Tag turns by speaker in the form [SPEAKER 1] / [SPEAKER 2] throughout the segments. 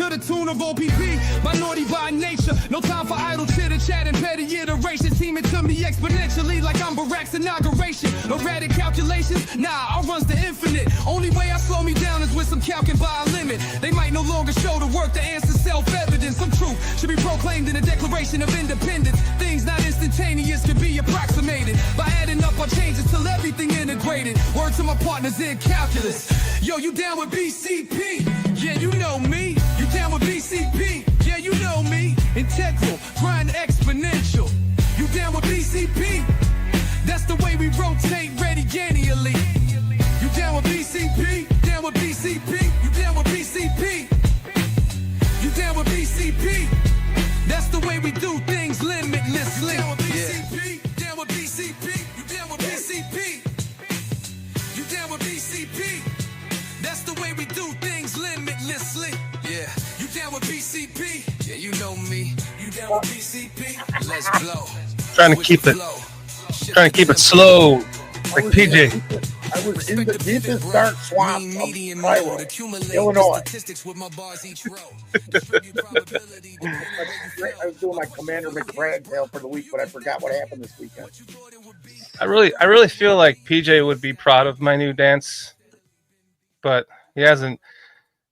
[SPEAKER 1] to the tune of OPP. Minority by nature, no time for idle chitter chat and petty iterations. Teaming to me exponentially like I'm Barack's inauguration. Erratic calculations, nah, I'll runs the infinite. Only way I slow me down is with some calcing by a limit. They might no longer show the work to answer self-evident. Some truth should be proclaimed in the Declaration of Independence. Things not instantaneous can be approximated by adding up our changes till everything integrated. Word to my partners in calculus. Yo, you down with BCP? Yeah, you know me. You down with BCP? Yeah, you know me. Integral, grind exponential. You down with BCP? That's the way we rotate radiannually. You down with BCP? Down with BCP? You down with BCP? You down with BCP? That's the way we do things limitlessly. Down with BCP? Down with BCP? You down with BCP? You down with BCP? That's the way we do things limitlessly. Yeah. You down with BCP? Yeah, you know me. You down with BCP? Let's blow.
[SPEAKER 2] Trying to keep it slow, like PJ.
[SPEAKER 3] I was in the deepest dark swamps of Iowa, Illinois. I was doing my Commander McBride tale for the week, but I forgot what happened this weekend.
[SPEAKER 2] I really feel like PJ would be proud of my new dance, but he hasn't.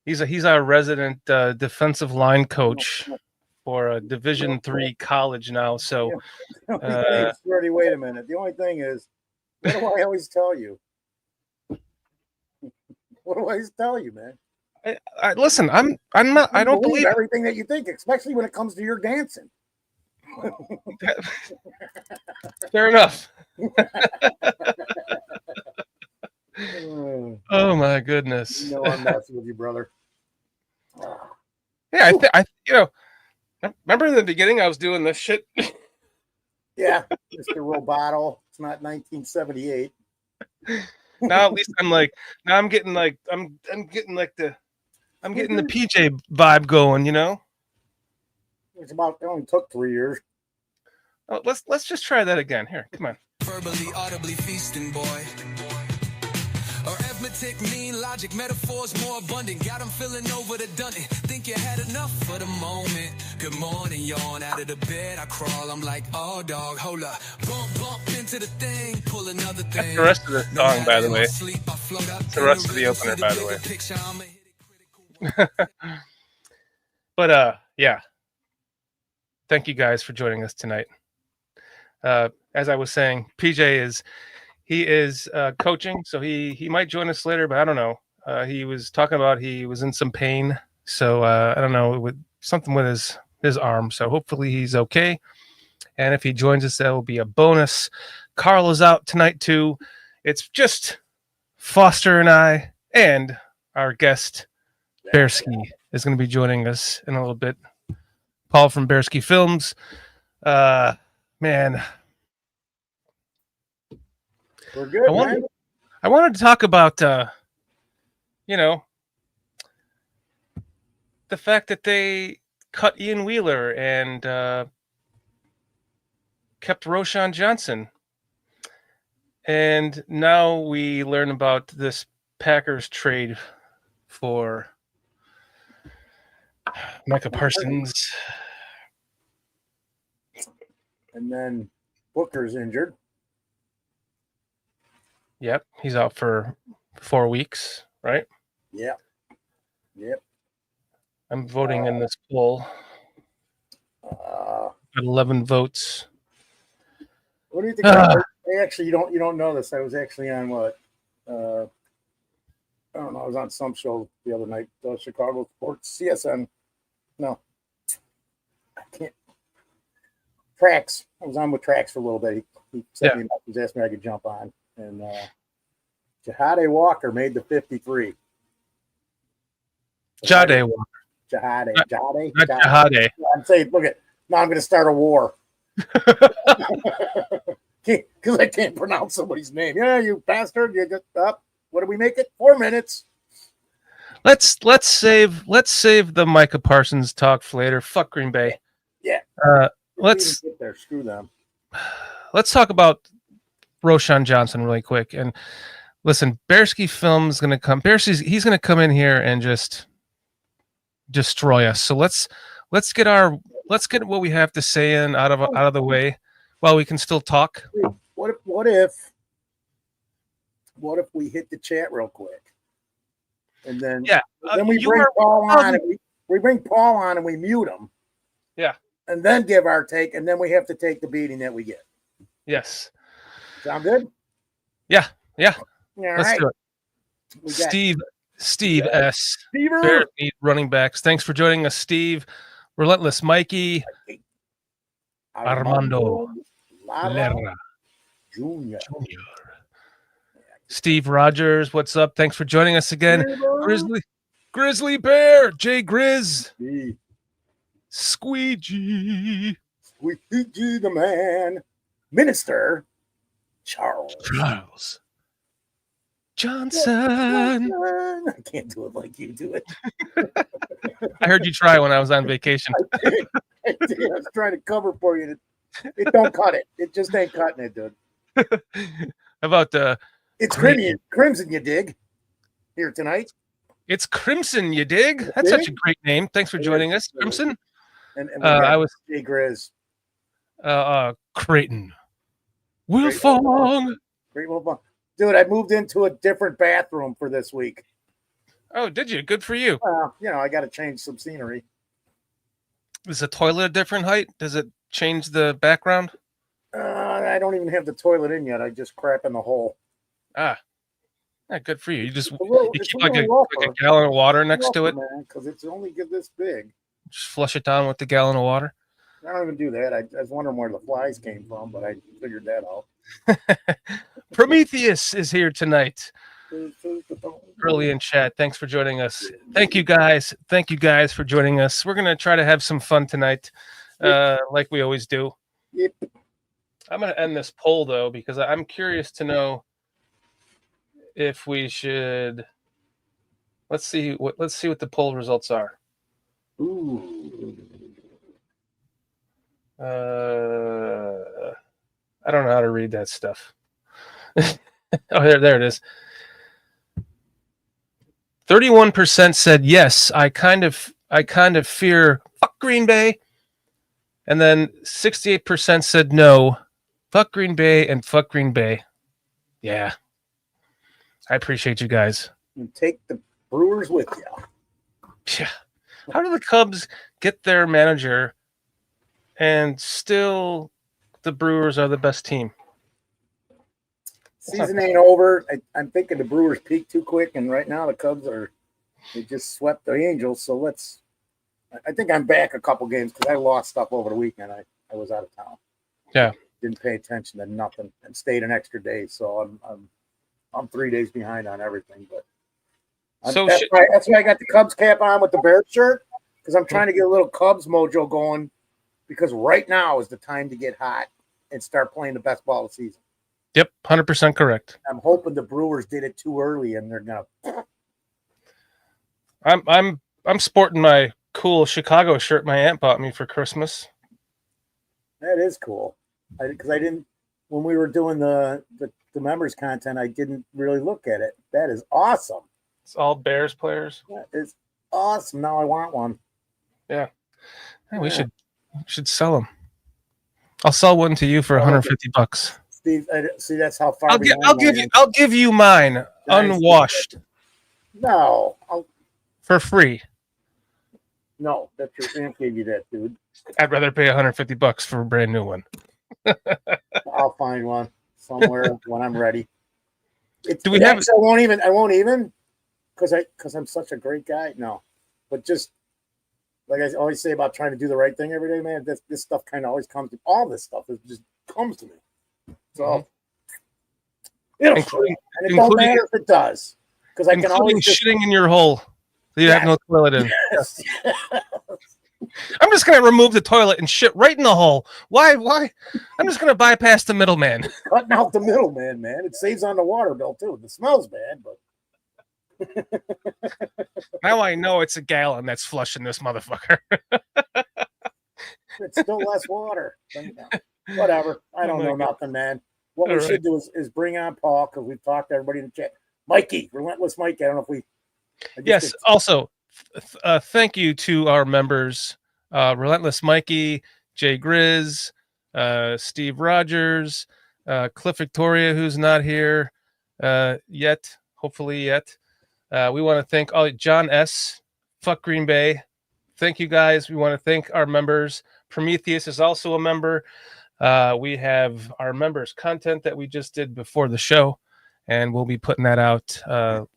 [SPEAKER 2] He's our resident defensive line coach for a Division III college now. So,
[SPEAKER 3] wait a minute. The only thing is, what do I always tell you? What do I always tell you, man?
[SPEAKER 2] I listen. I'm not. I don't believe
[SPEAKER 3] everything that you think, especially when it comes to your dancing.
[SPEAKER 2] Fair enough. Oh my goodness!
[SPEAKER 3] You know I'm messing with you, brother.
[SPEAKER 2] Yeah, I remember in the beginning I was doing this shit.
[SPEAKER 3] Yeah, Mr. Roboto. It's not 1978.
[SPEAKER 2] Now at least I'm getting the PJ vibe going, you know.
[SPEAKER 3] It only took 3 years.
[SPEAKER 2] Oh, let's just try that again. Here, come on.
[SPEAKER 1] Verbally, audibly feasting, boy. Arithmetic, mean logic, metaphors more abundant. Got them feeling over the done it. Think you had enough for the moment. Good morning, yawn. Out of the bed, I crawl. I'm like, oh, dog, hold up. Bump into the thing, pull another thing.
[SPEAKER 2] That's the rest of the song, by the way. That's the rest of the opener, by the way. But, yeah. Thank you guys for joining us tonight. As I was saying, PJ is coaching, so he might join us later, but I don't know. He was talking about he was in some pain, so I don't know, with something with his arm. So hopefully he's okay. And if he joins us, that will be a bonus. Carl is out tonight too. It's just Foster and I, and our guest Bearski is going to be joining us in a little bit. Paul from Bearskifilms. Man.
[SPEAKER 3] We're good,
[SPEAKER 2] I wanted to talk about, the fact that they cut Ian Wheeler and kept Jaylon Johnson. And now we learn about this Packers trade for Micah Parsons.
[SPEAKER 3] And then Booker's injured.
[SPEAKER 2] Yep, he's out for 4 weeks, right?
[SPEAKER 3] Yep.
[SPEAKER 2] I'm voting in this poll. Got 11 votes.
[SPEAKER 3] What do you think? Actually, you don't know this. I was actually on what? I don't know. I was on some show the other night. Chicago Sports CSN. No, I can't. Tracks. I was on with Tracks for a little bit. He sent me a message, asked me if I could jump on, and Jahdae Walker made the 53.
[SPEAKER 2] Jahdae Walker.
[SPEAKER 3] Jahdae.
[SPEAKER 2] Not Jahdae.
[SPEAKER 3] I'm saying, look at now. I'm going to start a war because I can't pronounce somebody's name. Yeah, you bastard! You just up. What do we make it? 4 minutes.
[SPEAKER 2] Let's save the Micah Parsons talk for later. Fuck Green Bay.
[SPEAKER 3] Yeah.
[SPEAKER 2] Let's
[SPEAKER 3] get there. Screw them.
[SPEAKER 2] Let's talk about Jaylon Johnson really quick. And listen, Bearskifilm is going to come. He's going to come in here and just destroy us. So let's get what we have to say in out of the way while we can still talk.
[SPEAKER 3] What if we hit the chat real quick, and then we bring Paul on, and we bring Paul on and we mute him.
[SPEAKER 2] Yeah,
[SPEAKER 3] and then give our take, and then we have to take the beating that we get.
[SPEAKER 2] Yes.
[SPEAKER 3] Sound good?
[SPEAKER 2] Yeah.
[SPEAKER 3] Let's
[SPEAKER 2] do it. Steve S. Bears need running backs. Thanks for joining us, Steve. Relentless Mikey. Armando Lara
[SPEAKER 3] Jr.
[SPEAKER 2] Steve Rogers, what's up? Thanks for joining us again. Grizzly Bear, Jay Grizz. Squeegee
[SPEAKER 3] the man. Minister Charles
[SPEAKER 2] Johnson.
[SPEAKER 3] I can't do it like you do it.
[SPEAKER 2] I heard you try when I was on vacation.
[SPEAKER 3] I was trying to cover for you. It don't cut it. It just ain't cutting it, dude.
[SPEAKER 2] How about
[SPEAKER 3] it's Crimson, you dig? Here tonight.
[SPEAKER 2] It's Crimson, you dig? That's such a great name. Thanks for joining us, Crimson.
[SPEAKER 3] And
[SPEAKER 2] I was
[SPEAKER 3] Jay Grizz.
[SPEAKER 2] Creighton. Wilfong.
[SPEAKER 3] Great Wilfong. Dude, I moved into a different bathroom for this week.
[SPEAKER 2] Oh, did you? Good for you.
[SPEAKER 3] I got to change some scenery.
[SPEAKER 2] Is the toilet a different height? Does it change the background?
[SPEAKER 3] I don't even have the toilet in yet. I just crap in the hole.
[SPEAKER 2] Yeah, good for you. You just
[SPEAKER 3] you
[SPEAKER 2] keep like a gallon of water next to it,
[SPEAKER 3] because it's only this big.
[SPEAKER 2] Just flush it down with the gallon of water.
[SPEAKER 3] I don't even do that. I was wondering where the flies came from, but I figured that out.
[SPEAKER 2] Prometheus is here tonight. Early in chat. Thanks for joining us. Thank you guys for joining us. We're gonna try to have some fun tonight, like we always do.
[SPEAKER 3] Yep.
[SPEAKER 2] I'm gonna end this poll though because I'm curious to know if we should. Let's see what the poll results are.
[SPEAKER 3] Ooh.
[SPEAKER 2] I don't know how to read that stuff. Oh, there it is. 31% said yes. I kind of fear fuck Green Bay, and then 68% said no. Fuck Green Bay and fuck Green Bay. Yeah, I appreciate you guys.
[SPEAKER 3] And take the Brewers with you.
[SPEAKER 2] Yeah. How do the Cubs get their manager, and still the Brewers are the best team?
[SPEAKER 3] Season ain't over. I'm thinking the Brewers peaked too quick, and right now the Cubs they just swept the Angels. So I think I'm back a couple games because I lost stuff over the weekend. I was out of town.
[SPEAKER 2] Yeah.
[SPEAKER 3] Didn't pay attention to nothing and stayed an extra day. So I'm 3 days behind on everything. But that's why I got the Cubs cap on with the Bears shirt, because I'm trying to get a little Cubs mojo going, because right now is the time to get hot and start playing the best ball of the season.
[SPEAKER 2] Yep, 100% correct.
[SPEAKER 3] I'm hoping the Brewers did it too early and they're gonna.
[SPEAKER 2] I'm sporting my cool Chicago shirt my aunt bought me for Christmas.
[SPEAKER 3] That is cool. Because I didn't, when we were doing the members content, I didn't really look at it. That is awesome.
[SPEAKER 2] It's all Bears players.
[SPEAKER 3] That is awesome. Now I want one.
[SPEAKER 2] Yeah. Hey, we should sell them. I'll sell one to you for $150.
[SPEAKER 3] Steve, see, that's how far
[SPEAKER 2] I'll give you mine unwashed.
[SPEAKER 3] No,
[SPEAKER 2] for free.
[SPEAKER 3] No, that's your aunt gave you that, dude.
[SPEAKER 2] I'd rather pay $150 for a brand new one.
[SPEAKER 3] I'll find one somewhere when I'm ready.
[SPEAKER 2] Do we have?
[SPEAKER 3] I won't even, because I'm such a great guy. No, but just like I always say about trying to do the right thing every day, man. This stuff kind of always comes to all this stuff. It just comes to me. So and it don't matter if it does, because I can always
[SPEAKER 2] shitting in your hole. You have no toilet in.
[SPEAKER 3] Yes.
[SPEAKER 2] I'm just gonna remove the toilet and shit right in the hole. Why? I'm just gonna bypass the middleman.
[SPEAKER 3] Cutting out the middleman, man. It saves on the water bill too. It smells bad, but
[SPEAKER 2] now I know it's a gallon that's flushing this motherfucker.
[SPEAKER 3] It's still less water. Whatever. I don't know nothing, man. What we should do is bring on Paul, because we've talked to everybody in the chat. Mikey, Relentless Mikey. I don't know if we.
[SPEAKER 2] Yes. Also, thank you to our members, Relentless Mikey, Jay Grizz, Steve Rogers, Cliff Victoria, who's not here yet, hopefully yet. We want to thank John S. Fuck Green Bay. Thank you guys. We want to thank our members. Prometheus is also a member. We have our members content that we just did before the show, and we'll be putting that out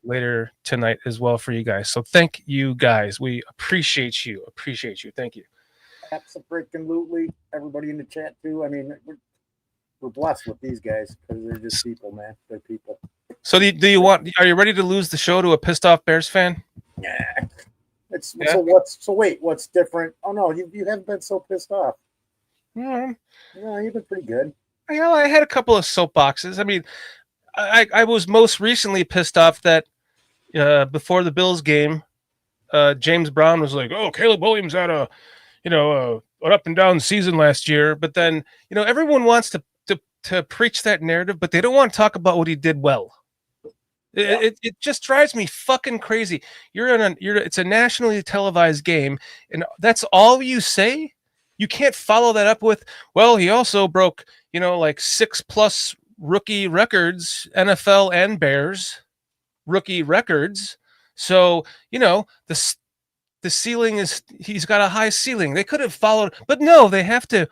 [SPEAKER 2] later tonight as well for you guys. So thank you guys. We appreciate you. Thank you.
[SPEAKER 3] Absolutely. Everybody in the chat too. I mean, we're blessed with these guys because they're just people, man. They're people.
[SPEAKER 2] So are you ready to lose the show to a pissed off Bears fan?
[SPEAKER 3] Yeah. So what's different? Oh no, you haven't been so pissed off.
[SPEAKER 2] No,
[SPEAKER 3] you've been pretty good.
[SPEAKER 2] I had a couple of soapboxes. I mean, I was most recently pissed off that before the Bills game, James Brown was like, "Oh, Caleb Williams had an up and down season last year," but then everyone wants to preach that narrative, but they don't want to talk about what he did well. Yeah. It just drives me fucking crazy. It's a nationally televised game, and that's all you say. You can't follow that up with, well, he also broke, like 6+ rookie records, NFL and Bears rookie records. So, the ceiling he's got a high ceiling. They could have followed, but no, they have to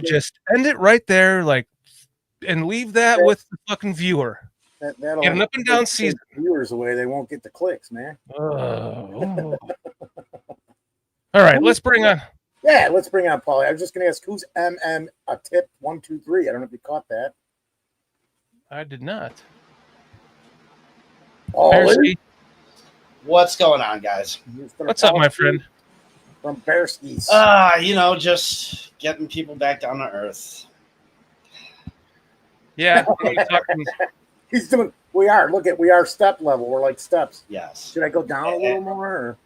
[SPEAKER 2] just end it right there, and leave that with the fucking viewer.
[SPEAKER 3] That'll
[SPEAKER 2] get an up and down season.
[SPEAKER 3] Viewers away, they won't get the clicks, man.
[SPEAKER 2] All right, let's bring on.
[SPEAKER 3] Yeah, let's bring on Paulie. I was just going to ask, who's MM a tip 1, 2, 3? I don't know if you caught that.
[SPEAKER 2] I did not.
[SPEAKER 3] Paulie?
[SPEAKER 4] What's going on, guys?
[SPEAKER 2] What's up, my friend?
[SPEAKER 3] From Bearskis.
[SPEAKER 4] Just getting people back down to earth.
[SPEAKER 2] Yeah.
[SPEAKER 3] He's doing. We are step level. We're like steps.
[SPEAKER 4] Yes.
[SPEAKER 3] Should I go down a little more? Or?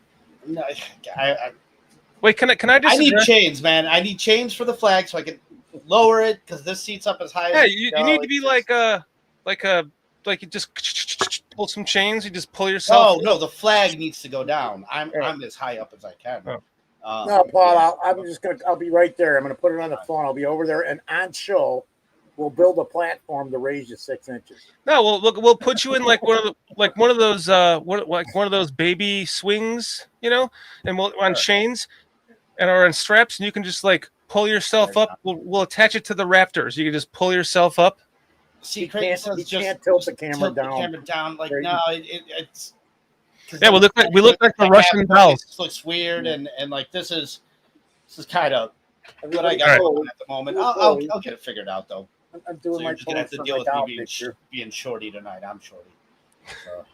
[SPEAKER 4] No,
[SPEAKER 2] Wait, can I just?
[SPEAKER 4] I need chains, man. I need chains for the flag so I can lower it because this seat's up as high.
[SPEAKER 2] Yeah, you need to be like you just pull some chains. You just pull yourself.
[SPEAKER 4] Oh no, the flag needs to go down. I'm as high up as I can.
[SPEAKER 2] Oh.
[SPEAKER 3] No, Paul. I'll be right there. I'm gonna put it on the phone. I'll be over there and on show. We'll build a platform to raise you 6 inches.
[SPEAKER 2] No, we'll put you in like one of those baby swings, and we'll on chains and or on straps, and you can just pull yourself up. We'll attach it to the rafters. You can just pull yourself up.
[SPEAKER 4] See,
[SPEAKER 3] you can't tilt the camera down.
[SPEAKER 4] No, it's.
[SPEAKER 2] Yeah, we look like the Russian dolls.
[SPEAKER 4] This looks weird, and this is kind of what I got going at the moment. I'll get it figured out though.
[SPEAKER 3] I'm doing
[SPEAKER 4] so
[SPEAKER 3] my.
[SPEAKER 4] You're just gonna have to deal with me being shorty tonight. I'm shorty. So.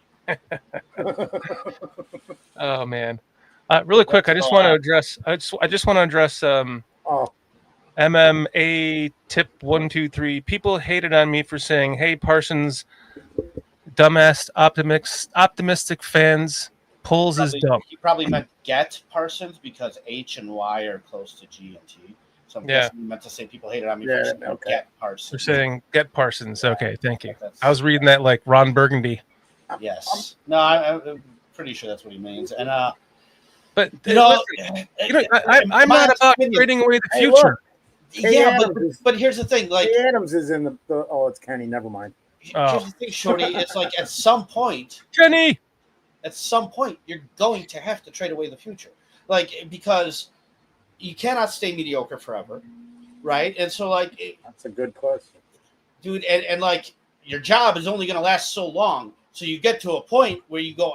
[SPEAKER 2] Oh man! Really quick, I just want to address. I just want to address. MMA tip 1, 2, 3. People hated on me for saying, "Hey Parsons, dumbass optimistic fans, pulls is dumb."
[SPEAKER 4] He probably meant get Parsons because H and Y are close to G and T. So I'm guessing he meant to say people hated on me for saying get Parsons.
[SPEAKER 2] They're saying get Parsons. Okay, thank you. I was reading that like Ron Burgundy.
[SPEAKER 4] Yes. No, I'm pretty sure that's what he means. And
[SPEAKER 2] but I'm not about trading away the future.
[SPEAKER 4] Yeah, but here's the thing.
[SPEAKER 3] Adams is in the it's Kenny. Never mind.
[SPEAKER 4] Here's the thing, Shorty. It's at some point,
[SPEAKER 2] Kenny.
[SPEAKER 4] At some point, you're going to have to trade away the future, because you cannot stay mediocre forever, right? And so,
[SPEAKER 3] that's a good question,
[SPEAKER 4] dude. And your job is only going to last so long. So you get to a point where you go,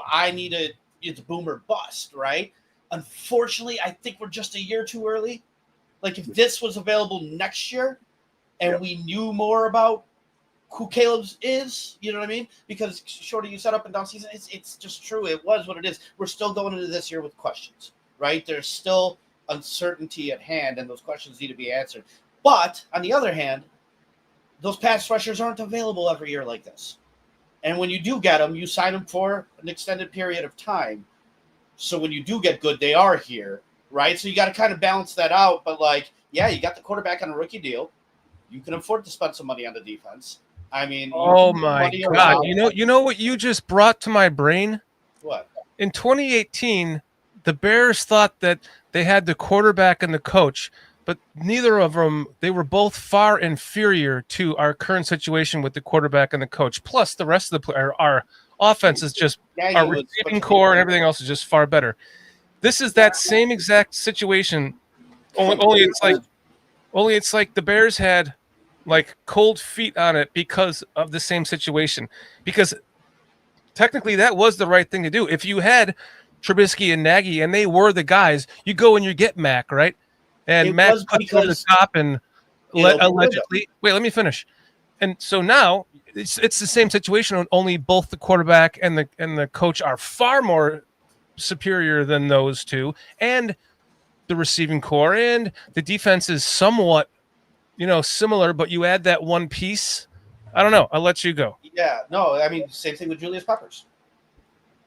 [SPEAKER 4] it's boom or bust, right? Unfortunately, I think we're just a year too early. If this was available next year and we knew more about who Caleb's is, you know what I mean? Because, Shorty, you said up and down season, it's just true. It was what it is. We're still going into this year with questions, right? There's still uncertainty at hand, and those questions need to be answered. But, on the other hand, those pass rushers aren't available every year like this. And when you do get them, you sign them for an extended period of time. So when you do get good, they are here. Right, so you got to kind of balance that out, but you got the quarterback on a rookie deal. You can afford to spend some money on the defense. I mean,
[SPEAKER 2] oh my God! You know what you just brought to my brain?
[SPEAKER 4] What?
[SPEAKER 2] in 2018, the Bears thought that they had the quarterback and the coach, but neither of them, they were both far inferior to our current situation with the quarterback and the coach. Plus, the rest of the player, our offense is just, our receiving core and everything else is just far better. This is that same exact situation. Only it's like the Bears had like cold feet on it because of the same situation. Because technically that was the right thing to do. If you had Trubisky and Nagy and they were the guys, you go and you get Mac, right? And Mac puts over the top and allegedly. Wait, let me finish. And so now it's the same situation. Only both the quarterback and the coach are far more superior than those two, and the receiving core and the defense is somewhat, similar. But you add that one piece. I don't know. I'll let you go.
[SPEAKER 4] Yeah, no, I mean, same thing with Julius Peppers.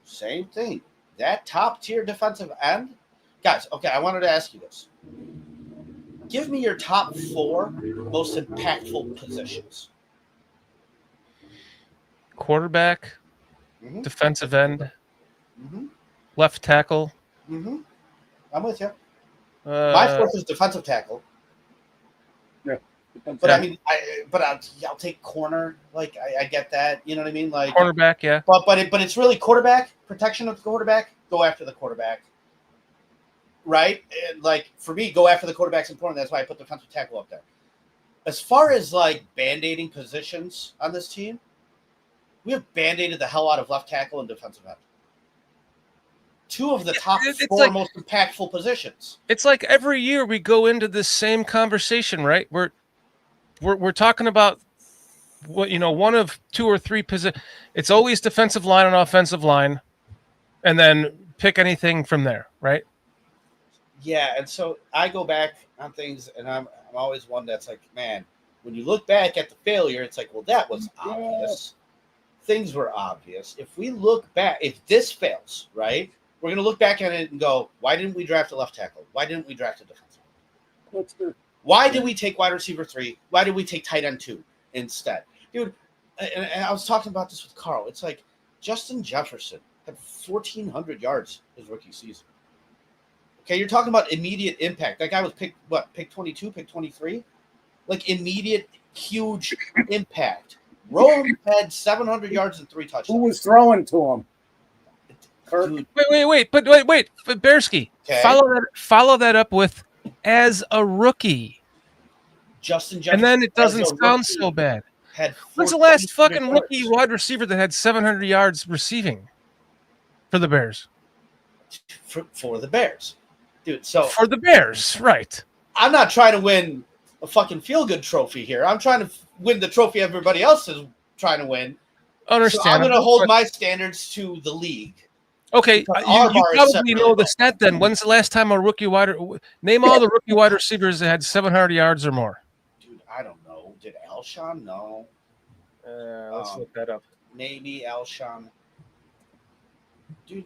[SPEAKER 4] Same thing. That top tier defensive end, guys. Okay, I wanted to ask you this. Give me your top 4 most impactful positions.
[SPEAKER 2] Quarterback, defensive end, left tackle.
[SPEAKER 4] I'm with you. My 4th is defensive tackle.
[SPEAKER 3] Yeah.
[SPEAKER 4] But I mean, I'll take corner. Like I get that. You know what I mean? Like
[SPEAKER 2] cornerback, yeah.
[SPEAKER 4] But it's really quarterback, protection of the quarterback. Go after the quarterback. Right? And like for me, go after the quarterback's important. That's why I put defensive tackle up there. As far as like band-aiding positions on this team, we have band-aided the hell out of left tackle and defensive end. 2 of the top 4 most impactful positions.
[SPEAKER 2] It's like every year we go into this same conversation, right? We're talking about what, one of 2 or 3 positions. It's always defensive line and offensive line, and then pick anything from there, right?
[SPEAKER 4] Yeah, and so I go back on things, and I'm always one that's like, man, when you look back at the failure, it's like, well, that was obvious. Things were obvious. If we look back, if this fails, right, we're going to look back at it and go, why didn't we draft a left tackle? Why didn't we draft a defensive end? Why did we take wide receiver 3? Why did we take tight end 2 instead? Dude, and I was talking about this with Carl. It's like Justin Jefferson had 1,400 yards his rookie season. Okay, you're talking about immediate impact. That guy was pick 22, pick 23? Like immediate, huge impact. Rome had 700 yards and 3 touchdowns.
[SPEAKER 3] Who was throwing to him?
[SPEAKER 2] Wait. But Bearski,
[SPEAKER 4] okay.
[SPEAKER 2] Follow that up with as a rookie.
[SPEAKER 4] Justin Jefferson.
[SPEAKER 2] And then it doesn't sound so bad. When's the last fucking rookie wide receiver that had 700 yards receiving for the Bears?
[SPEAKER 4] For the Bears. Dude, so
[SPEAKER 2] for the Bears, right.
[SPEAKER 4] I'm not trying to win a fucking feel-good trophy here. I'm trying to win the trophy everybody else is trying to win.
[SPEAKER 2] Understand.
[SPEAKER 4] So I'm going to hold my standards to the league.
[SPEAKER 2] Okay, you probably know the stat then. When's the last time a rookie name all the rookie wide receivers that had 700 yards or more?
[SPEAKER 4] Dude, I don't know. Did Alshon? No.
[SPEAKER 2] Let's look that up.
[SPEAKER 4] Maybe Alshon. Dude,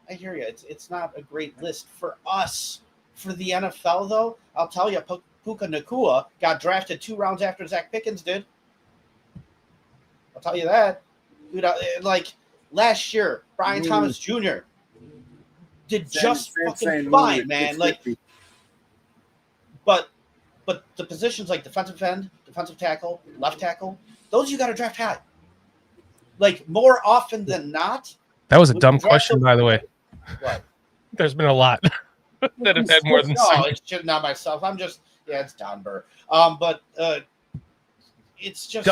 [SPEAKER 4] I hear you. It's not a great list for us. For the NFL, though, I'll tell you, Puka Nacua got drafted 2 rounds after Zach Pickens did. I'll tell you that. Dude, like last year, Brian Thomas Jr. did just fucking fine, man. Like, but the positions like defensive end, defensive tackle, left tackle, those you got to draft high. Like more often than not.
[SPEAKER 2] That was a dumb question, by the way.
[SPEAKER 4] What?
[SPEAKER 2] There's been a lot that have had more than.
[SPEAKER 4] No, it's just not myself. I'm just it's Don Burr. But it's just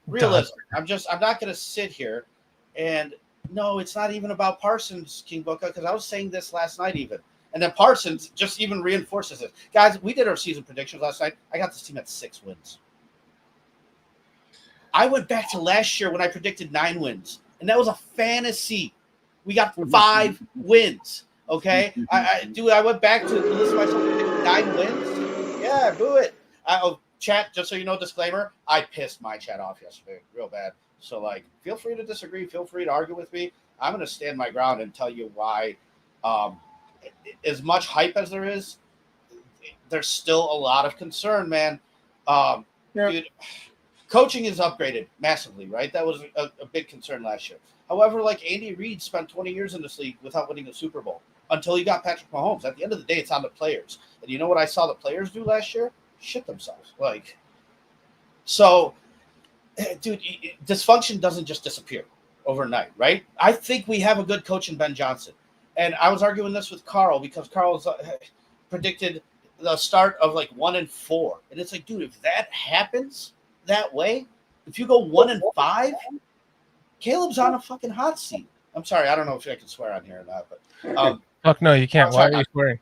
[SPEAKER 4] realism. I'm not going to sit here and no, it's not even about Parsons, King Booker, because I was saying this last night even. And then Parsons just even reinforces it. Guys, we did our season predictions last night. I got this team at 6 wins. I went back to last year when I predicted 9 wins, and that was a fantasy. We got 5 wins. Okay, I went back to the list of myself predicted 9 wins. Yeah, boo it. Chat, just so you know, disclaimer, I pissed my chat off yesterday real bad. So, like, feel free to disagree. Feel free to argue with me. I'm going to stand my ground and tell you why. As much hype as there is, there's still a lot of concern, man. Dude, coaching is upgraded massively, right? That was a big concern last year. However, like Andy Reid spent 20 years in this league without winning a Super Bowl until he got Patrick Mahomes. At the end of the day, it's on the players. And you know what I saw the players do last year? Shit themselves. So, dude, dysfunction doesn't just disappear overnight, right? I think we have a good coach in Ben Johnson. And I was arguing this with Carl because Carl's predicted the start of 1-4. And it's like, dude, if that happens that way, if you go 1-5, Caleb's on a fucking hot seat. I'm sorry, I don't know if I can swear on here or not, but
[SPEAKER 2] Fuck no, you can't. Why are you swearing?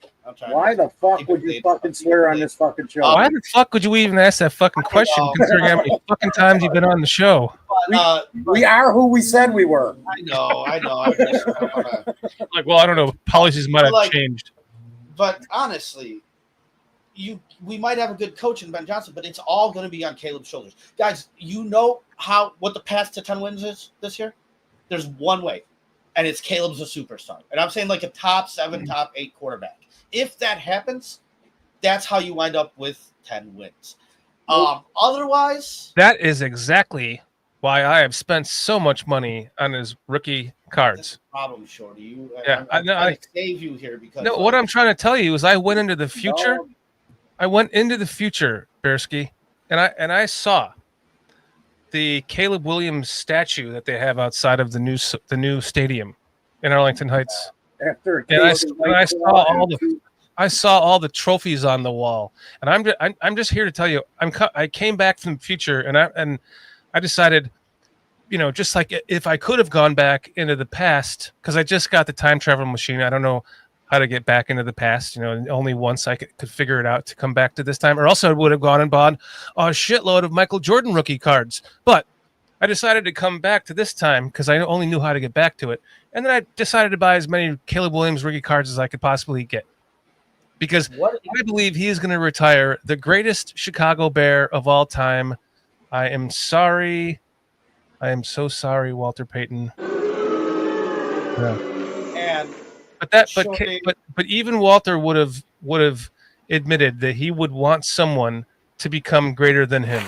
[SPEAKER 3] Why the fuck would you fucking swear on this fucking show?
[SPEAKER 2] Why the fuck would you even ask that fucking question, considering how many fucking times you've been on the show?
[SPEAKER 3] We are who we said we were.
[SPEAKER 4] I know. I just don't wanna,
[SPEAKER 2] Well, I don't know. Policies might have changed.
[SPEAKER 4] But honestly, we might have a good coach in Ben Johnson, but it's all going to be on Caleb's shoulders. Guys, you know what the path to 10 wins is this year? There's one way, and it's Caleb's a superstar. And I'm saying a top 7, top 8 quarterback. If that happens, that's how you wind up with 10 wins. Otherwise,
[SPEAKER 2] that is exactly why I have spent so much money on his rookie cards.
[SPEAKER 4] That's the problem, Shorty.
[SPEAKER 2] I'm trying
[SPEAKER 4] to save you here because
[SPEAKER 2] what I'm trying to tell you is I went into the future. I went into the future, Bearsky, and I saw the Caleb Williams statue that they have outside of the new stadium in Arlington Heights. I saw all the trophies on the wall, and I'm just here to tell you I came back from the future, and I decided, just like if I could have gone back into the past, because I just got the time travel machine. I don't know how to get back into the past, only once I could figure it out to come back to this time, or else I would have gone and bought a shitload of Michael Jordan rookie cards. But I decided to come back to this time because I only knew how to get back to it. And then I decided to buy as many Caleb Williams rookie cards as I could possibly get. Because I believe he is going to retire the greatest Chicago Bear of all time. I am sorry. I am so sorry, Walter Payton. Yeah.
[SPEAKER 4] And
[SPEAKER 2] but even Walter would have admitted that he would want someone to become greater than him.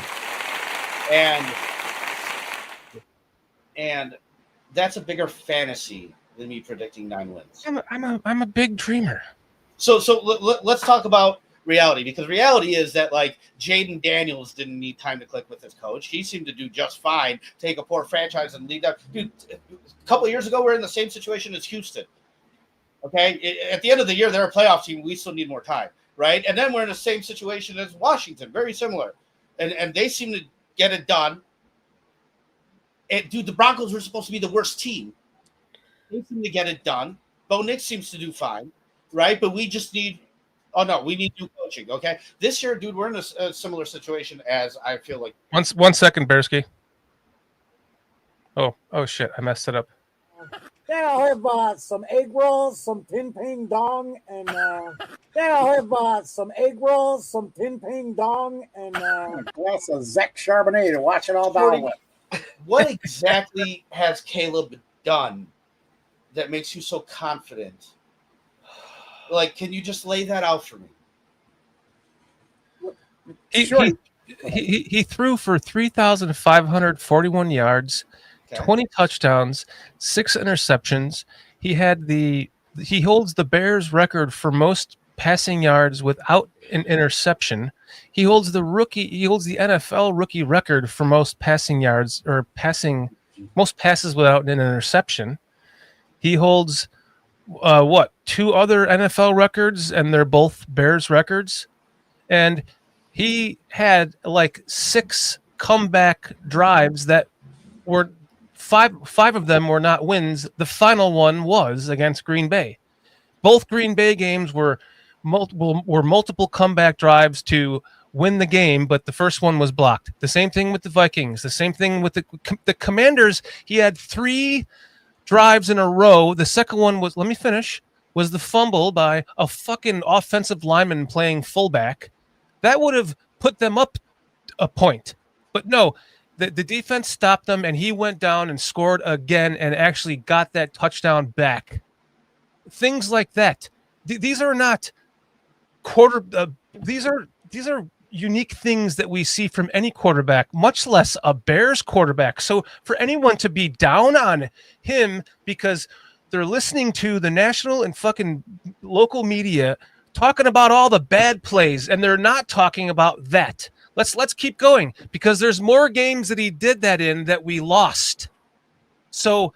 [SPEAKER 4] And that's a bigger fantasy than me predicting 9 wins.
[SPEAKER 2] I'm a big dreamer.
[SPEAKER 4] So let's talk about reality, because reality is that Jaden Daniels didn't need time to click with his coach. He seemed to do just fine. Take a poor franchise and lead up. Dude, a couple of years ago, we're in the same situation as Houston. Okay, at the end of the year, they're a playoff team. We still need more time, right? And then we're in the same situation as Washington, very similar, and they seem to get it done. And dude, the Broncos were supposed to be the worst team. They seem to get it done. Bo Nix seems to do fine, right? But we just need. Oh no, we need new coaching. Okay, this year, dude, we're in a similar situation as I feel like.
[SPEAKER 2] 1 second, Bearsky. Oh shit! I messed it up.
[SPEAKER 3] Then I'll have some egg rolls, some tin ping dong, and then I'll have some egg rolls, some tin ping dong, and a glass of Zach Charbonnet to wash it all down with.
[SPEAKER 4] What exactly has Caleb done that makes you so confident? Can you just lay that out for me?
[SPEAKER 2] He threw for 3,541 yards. Okay. 20 touchdowns, 6 interceptions. He holds the Bears record for most passing yards without an interception. He holds the NFL rookie record for most passing yards or most passes without an interception. He holds 2 other NFL records, and they're both Bears records. And he had 6 comeback drives that were five of them were not wins. The final one was against Green Bay. Both Green Bay games were multiple comeback drives to win the game, but the first one was blocked. The same thing with the Vikings. The same thing with the Commanders. He had 3 drives in a row. The second one was, let me finish, was the fumble by a fucking offensive lineman playing fullback. That would have put them up a point. But no, the defense stopped them, and he went down and scored again and actually got that touchdown back. Things like that. These are not these are unique things that we see from any quarterback, much less a Bears quarterback. So for anyone to be down on him because they're listening to the national and fucking local media talking about all the bad plays, and they're not talking about that. Let's keep going, because there's more games that he did that in that we lost. So,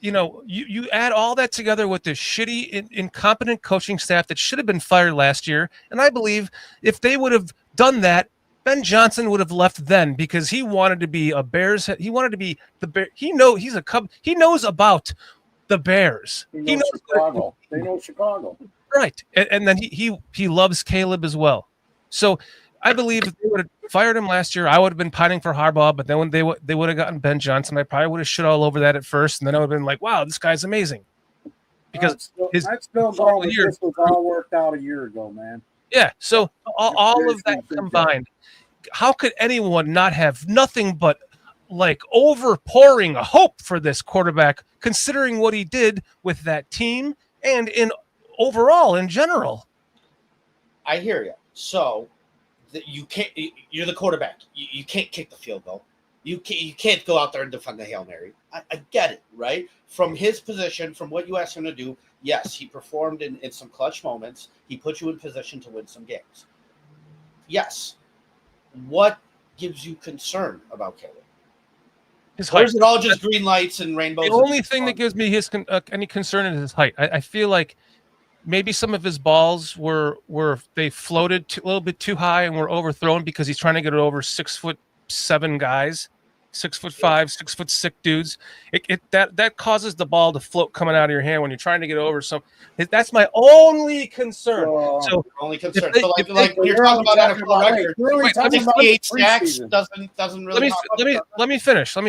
[SPEAKER 2] you add all that together with this shitty, incompetent coaching staff that should have been fired last year. And I believe if they would have done that, Ben Johnson would have left then, because he wanted to be a Bears. He wanted to be the Bear. He's a Cub. He knows about the Bears.
[SPEAKER 3] He knows Chicago. They know Chicago.
[SPEAKER 2] Right. And then he loves Caleb as well. So I believe if they would have fired him last year, I would have been pining for Harbaugh. But then when they would have gotten Ben Johnson, I probably would have shit all over that at first, and then I would have been like, "Wow, this guy's amazing." Because
[SPEAKER 3] I'd still go with this was all worked out a year ago, man.
[SPEAKER 2] Yeah. So all of that combined, how could anyone not have nothing but like overpouring hope for this quarterback, considering what he did with that team and in overall in general?
[SPEAKER 4] I hear you. So you can't. You're the quarterback. You can't kick the field goal. You can't go out there and defend the Hail Mary. I get it, right? From his position, from what you asked him to do, yes, he performed in some clutch moments. He put you in position to win some games. Yes. What gives you concern about Caleb?
[SPEAKER 2] His
[SPEAKER 4] Or
[SPEAKER 2] height.
[SPEAKER 4] is it all just green lights and rainbows?
[SPEAKER 2] The only thing that gives me any concern is his height. I feel like maybe some of his balls were they floated a little bit too high and were overthrown because he's trying to get it over 6'7" guys, 6'5", 6'6" dudes. That causes the ball to float coming out of your hand when you're trying to get over. So that's my only concern. So
[SPEAKER 4] only concern. So like when you're talking about NFL record,
[SPEAKER 3] Really talking about
[SPEAKER 4] 68 sacks
[SPEAKER 3] preseason.
[SPEAKER 4] doesn't really.
[SPEAKER 2] let me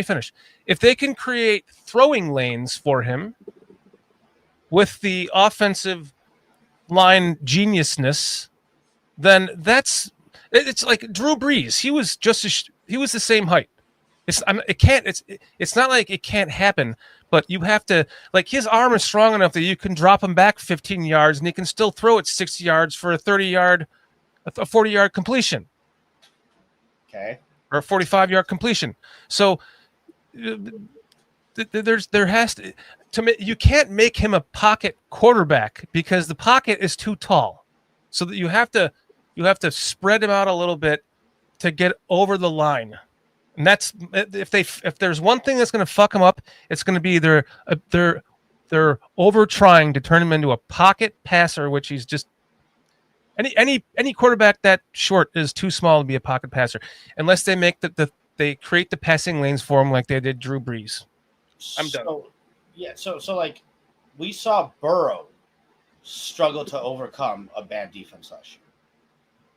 [SPEAKER 2] finish. If they can create throwing lanes for him with the offensive line geniusness, then it's like Drew Brees. He was the same height. It's not like it can't happen, but you have to, like, his arm is strong enough that you can drop him back 15 yards and he can still throw it 60 yards for a 40-yard completion.
[SPEAKER 4] Okay.
[SPEAKER 2] Or a 45-yard completion. So there has to you can't make him a pocket quarterback because the pocket is too tall. So that you have to spread him out a little bit to get over the line. And that's if there's one thing that's going to fuck him up, it's going to be they're over trying to turn him into a pocket passer, which he's just any quarterback that short is too small to be a pocket passer, unless they make they create the passing lanes for him like they did Drew Brees. I'm done.
[SPEAKER 4] Yeah, so like we saw Burrow struggle to overcome a bad defense last year,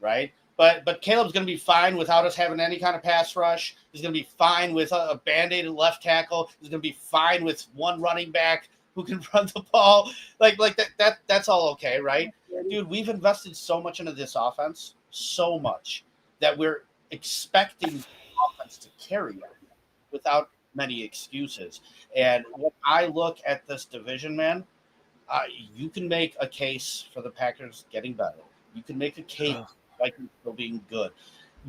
[SPEAKER 4] right? But Caleb's going to be fine without us having any kind of pass rush. He's going to be fine with a band-aided left tackle. He's going to be fine with one running back who can run the ball. Like that's all okay, right? Dude, we've invested so much into this offense, so much, that we're expecting the offense to carry it without many excuses. And when I look at this division, man, you can make a case for the Packers getting better. You can make a case Vikings still being good.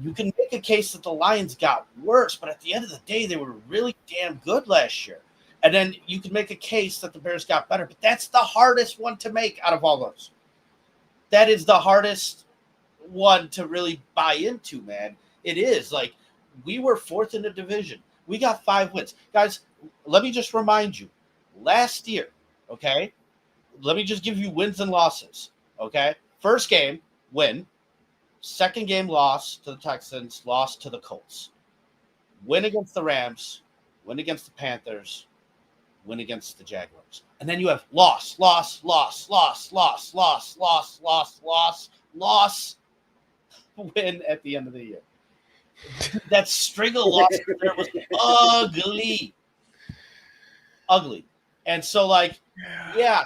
[SPEAKER 4] You can make a case that the Lions got worse, but at the end of the day, they were really damn good last year. And then you can make a case that the Bears got better, but that's the hardest one to make out of all those. That is the hardest one to really buy into, man. It is. Like, we were fourth in the division. We got 5 wins. Guys, let me just remind you, last year, okay? Let me just give you wins and losses, okay? First game, win. Second game, loss to the Texans, loss to the Colts. Win against the Rams, win against the Panthers, win against the Jaguars. And then you have loss, win at the end of the year. That string of losses there was ugly. And so, like, yeah,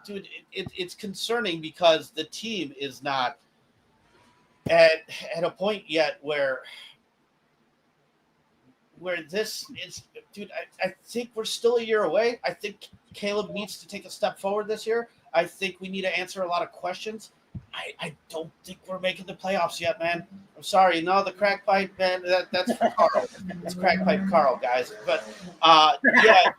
[SPEAKER 4] dude, it's concerning because the team is not at a point yet where this is, dude, I think we're still a year away. I think Caleb needs to take a step forward this year. I think we need to answer a lot of questions. I don't think we're making the playoffs yet, man. I'm sorry. No, the crack pipe, man. That's for Carl. It's crack pipe Carl, guys. But yeah,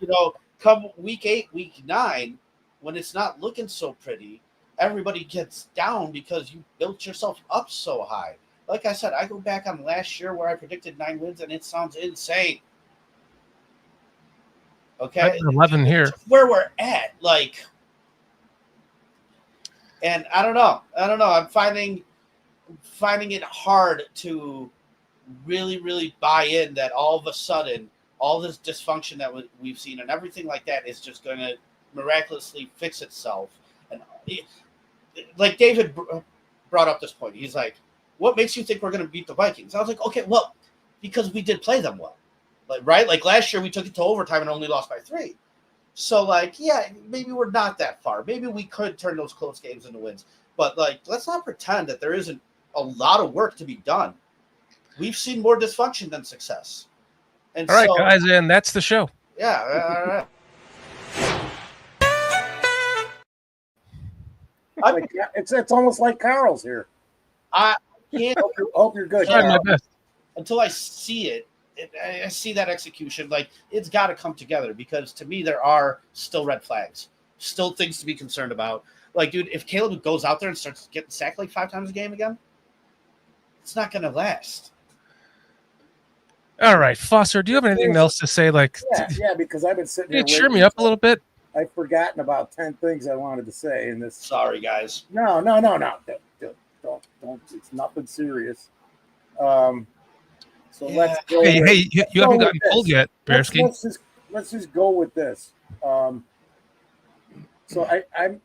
[SPEAKER 4] come week 8, week 9, when it's not looking so pretty, everybody gets down because you built yourself up so high. Like I said, I go back on last year where I predicted 9 wins, and it sounds insane. Okay,
[SPEAKER 2] 11 here.
[SPEAKER 4] Where we're at, like. And I don't know. I'm finding it hard to really, really buy in that all of a sudden, all this dysfunction that we've seen and everything like that is just going to miraculously fix itself. And like David brought up this point. He's like, what makes you think we're going to beat the Vikings? I was like, okay, well, because we did play them well. Right? Like last year we took it to overtime and only lost by 3. So, like, yeah, maybe we're not that far. Maybe we could turn those close games into wins. But, like, let's not pretend that there isn't a lot of work to be done. We've seen more dysfunction than success. And
[SPEAKER 2] all right, guys, and that's the show.
[SPEAKER 4] Yeah, all right.
[SPEAKER 3] It's almost like Carl's here.
[SPEAKER 4] I can't
[SPEAKER 3] hope you're good.
[SPEAKER 2] Trying my best.
[SPEAKER 4] Until I see it. I see that execution, like it's got to come together because to me there are still red flags, still things to be concerned about. Like, dude, if Caleb goes out there and starts getting sacked like 5 times a game again, it's not going to last.
[SPEAKER 2] All right, Foster, do you have anything else to say? Like,
[SPEAKER 3] yeah, because I've been sitting here.
[SPEAKER 2] Cheer me up a little bit.
[SPEAKER 3] I've forgotten about 10 things I wanted to say in this.
[SPEAKER 4] Sorry, guys.
[SPEAKER 3] No. Don't. It's nothing serious. So let's go.
[SPEAKER 2] Hey, you haven't gotten pulled yet, Bearski.
[SPEAKER 3] Let's just go with this. So I'm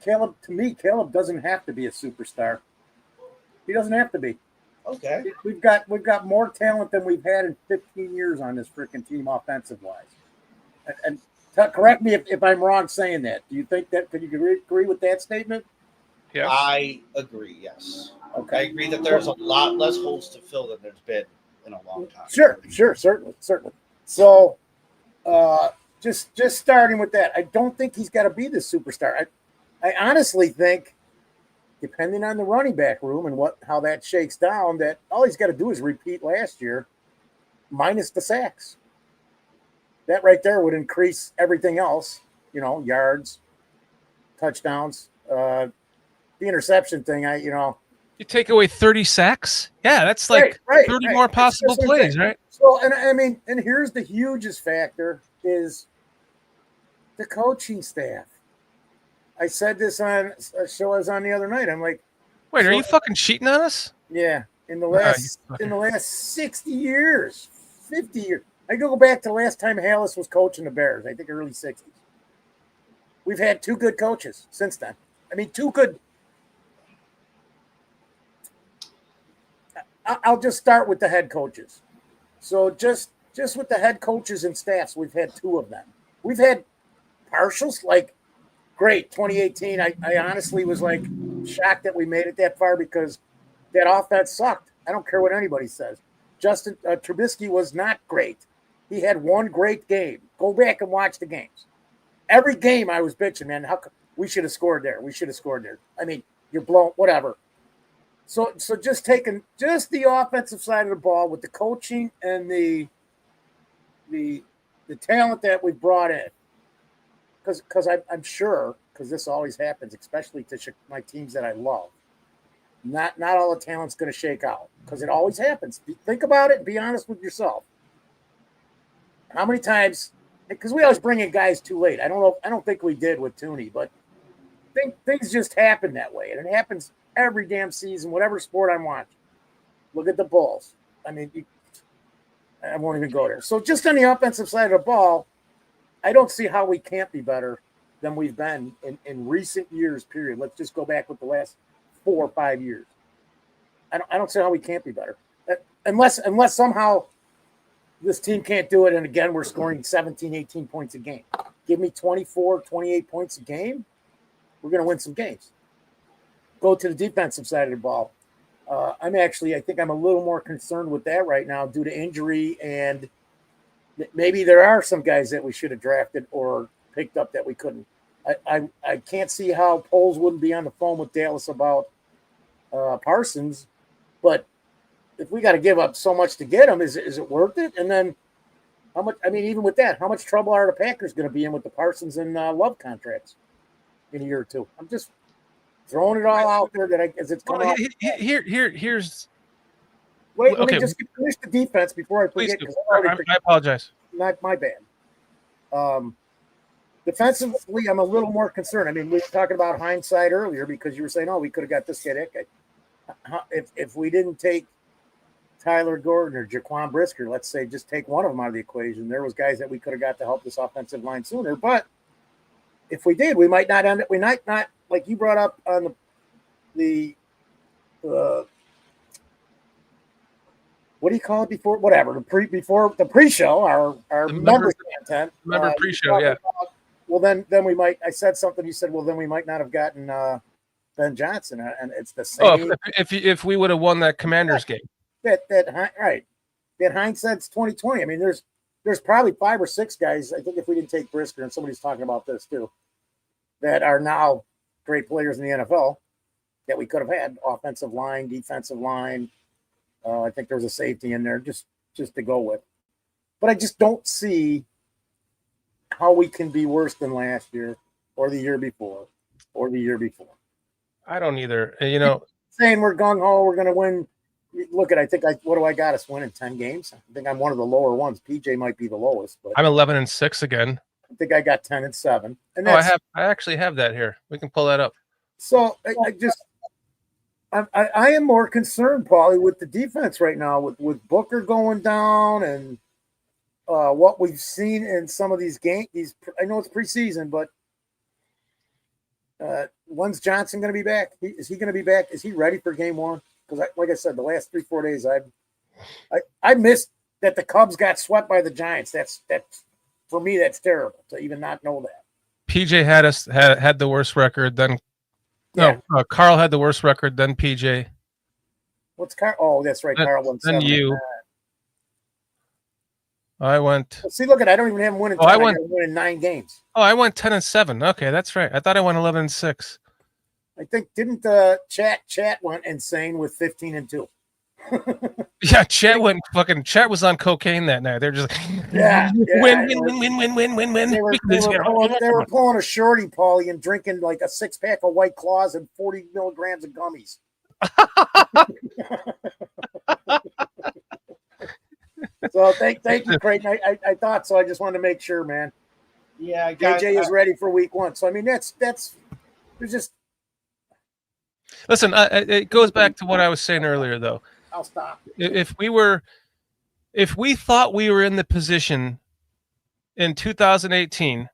[SPEAKER 3] Caleb. To me, Caleb doesn't have to be a superstar. He doesn't have to be.
[SPEAKER 4] Okay.
[SPEAKER 3] We've got more talent than we've had in 15 years on this freaking team, offensive wise. And correct me if I'm wrong saying that. Do you think that? Could you agree with that statement?
[SPEAKER 2] Yeah.
[SPEAKER 4] I agree. Yes.
[SPEAKER 3] Okay.
[SPEAKER 4] I agree that there's a lot less holes to fill than there's been in a long time.
[SPEAKER 3] Sure, certainly. So, just starting with that, I don't think he's got to be the superstar. I honestly think, depending on the running back room and how that shakes down, that all he's got to do is repeat last year, minus the sacks. That right there would increase everything else, yards, touchdowns, the interception thing.
[SPEAKER 2] You take away 30 sacks? Yeah, that's like 30 more possible plays, right?
[SPEAKER 3] So, and here's the hugest factor is the coaching staff. I said this on a show I was on the other night. I'm like,
[SPEAKER 2] wait, are you fucking cheating on us?
[SPEAKER 3] Yeah, in the last 60 years, 50 years. I go back to last time Hallis was coaching the Bears. I think early 60s. We've had 2 good coaches since then. 2 good. I'll just start with the head coaches. So just with the head coaches and staffs, we've had 2 of them. We've had partials, like, great, 2018. I honestly was, like, shocked that we made it that far because that offense sucked. I don't care what anybody says. Justin Trubisky was not great. He had 1 great game. Go back and watch the games. Every game I was bitching, man, we should have scored there. We should have scored there. You're blown, whatever. So just taking just the offensive side of the ball with the coaching and the talent that we brought in, because I'm sure, because this always happens, especially to my teams that I love. Not all the talent's going to shake out, because it always happens. Think about it and be honest with yourself. How many times? Because we always bring in guys too late. I don't think we did with Tooney, but things just happen that way, and it happens every damn season, whatever sport I'm watching. Look at the Bulls. I won't even go there. So just on the offensive side of the ball, I don't see how we can't be better than we've been in recent years, period. Let's just go back with the last 4 or 5 years. I don't see how we can't be better. Unless somehow this team can't do it, and again, we're scoring 17, 18 points a game. Give me 24, 28 points a game, we're going to win some games. Go to the defensive side of the ball. I think I'm a little more concerned with that right now due to injury, and maybe there are some guys that we should have drafted or picked up that we couldn't I can't see how Poles wouldn't be on the phone with Dallas about Parsons, but if we got to give up so much to get him, is it worth it? And then how much? I mean, even with that, how much trouble are the Packers going to be in with the Parsons and Love contracts in a year or two? I'm just throwing it all out there as it's coming.
[SPEAKER 2] Here's.
[SPEAKER 3] Wait, let me just finish the defense before I forget.
[SPEAKER 2] I apologize.
[SPEAKER 3] Not my bad. Defensively, I'm a little more concerned. I mean, we were talking about hindsight earlier because you were saying, "Oh, we could have got this guy, that guy." If we didn't take Tyler Gordon or Jaquan Brisker, let's say, just take one of them out of the equation, there was guys that we could have got to help this offensive line sooner. But if we did, we might not end up. We might not, like you brought up on the what do you call it before? Whatever before the pre-show, our members content.
[SPEAKER 2] Member pre-show, yeah.
[SPEAKER 3] Well, then we might. I said something. You said, well, then we might not have gotten Ben Johnson, and it's the same.
[SPEAKER 2] Oh, if we would have won that Commanders game.
[SPEAKER 3] Right. That hindsight's 2020. I mean, there's probably 5 or 6 guys. I think if we didn't take Brisker, and somebody's talking about this too, that are now great players in the NFL that we could have had offensive line, defensive line. I think there was a safety in there just to go with, but I just don't see how we can be worse than last year or the year before or the year before.
[SPEAKER 2] I don't either. You know,
[SPEAKER 3] saying we're gung ho, we're going to win. Look what do I got us winning 10 games? I think I'm one of the lower ones. PJ might be the lowest, but
[SPEAKER 2] I'm 11-6 again.
[SPEAKER 3] I think I got 10-7. And
[SPEAKER 2] I actually have that here. We can pull that up.
[SPEAKER 3] So I am more concerned, Paulie, with the defense right now, with Booker going down and what we've seen in some of these games. I know it's preseason, but when's Johnson going to be back? Is he going to be back? Is he ready for game 1? Because, like I said, the last 3-4 days, I missed that the Cubs got swept by the Giants. That's for me, that's terrible to even not know that.
[SPEAKER 2] PJ had the worst record. Then Carl had the worst record. Then PJ.
[SPEAKER 3] What's Carl? Oh, that's right. Carl won 7.
[SPEAKER 2] Then you. I went.
[SPEAKER 3] See, look I don't even have him winning. I went winning 9 games.
[SPEAKER 2] Oh, I went 10-7. Okay, that's right. I thought I went 11-6.
[SPEAKER 3] I think didn't Chat went insane with 15-2.
[SPEAKER 2] Yeah, Chat was on cocaine that night. They're just win.
[SPEAKER 3] They were pulling a shorty, Paulie, and drinking like a 6-pack of White Claws and 40 milligrams of gummies. So thank you, Creighton. I thought so. I just wanted to make sure, man.
[SPEAKER 4] Yeah,
[SPEAKER 3] JJ is ready for week 1. So I mean, there's just.
[SPEAKER 2] Listen, it goes back to what I was saying earlier, though.
[SPEAKER 3] I'll stop.
[SPEAKER 2] If we thought we were in the position in 2018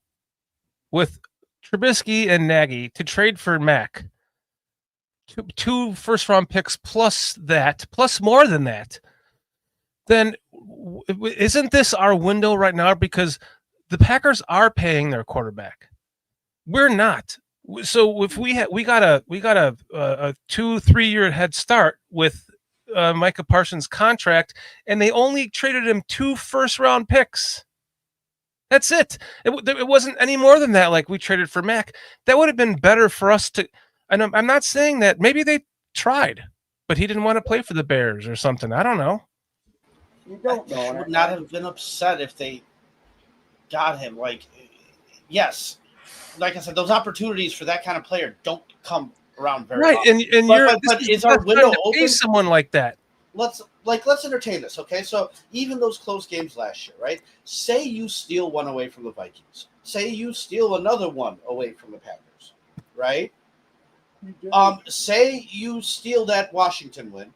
[SPEAKER 2] with Trubisky and Nagy to trade for Mac, 2 first-round picks plus more than that, then isn't this our window right now? Because the Packers are paying their quarterback. We're not. So if we got a 2-3 year head start with Micah Parsons' contract, and they only traded him 2 first-round picks. That's it. It wasn't any more than that. Like we traded for Mac, that would have been better for us to. And I'm not saying that maybe they tried, but he didn't want to play for the Bears or something. I don't know.
[SPEAKER 3] You don't know.
[SPEAKER 4] I would not have been upset if they got him. Like, yes. Like I said, those opportunities for that kind of player don't come around very often.
[SPEAKER 2] But
[SPEAKER 4] is our window open?
[SPEAKER 2] Someone like that.
[SPEAKER 4] Let's entertain this, okay? So even those close games last year, right? Say you steal one away from the Vikings. Say you steal another one away from the Packers, right? Say you steal that Washington win.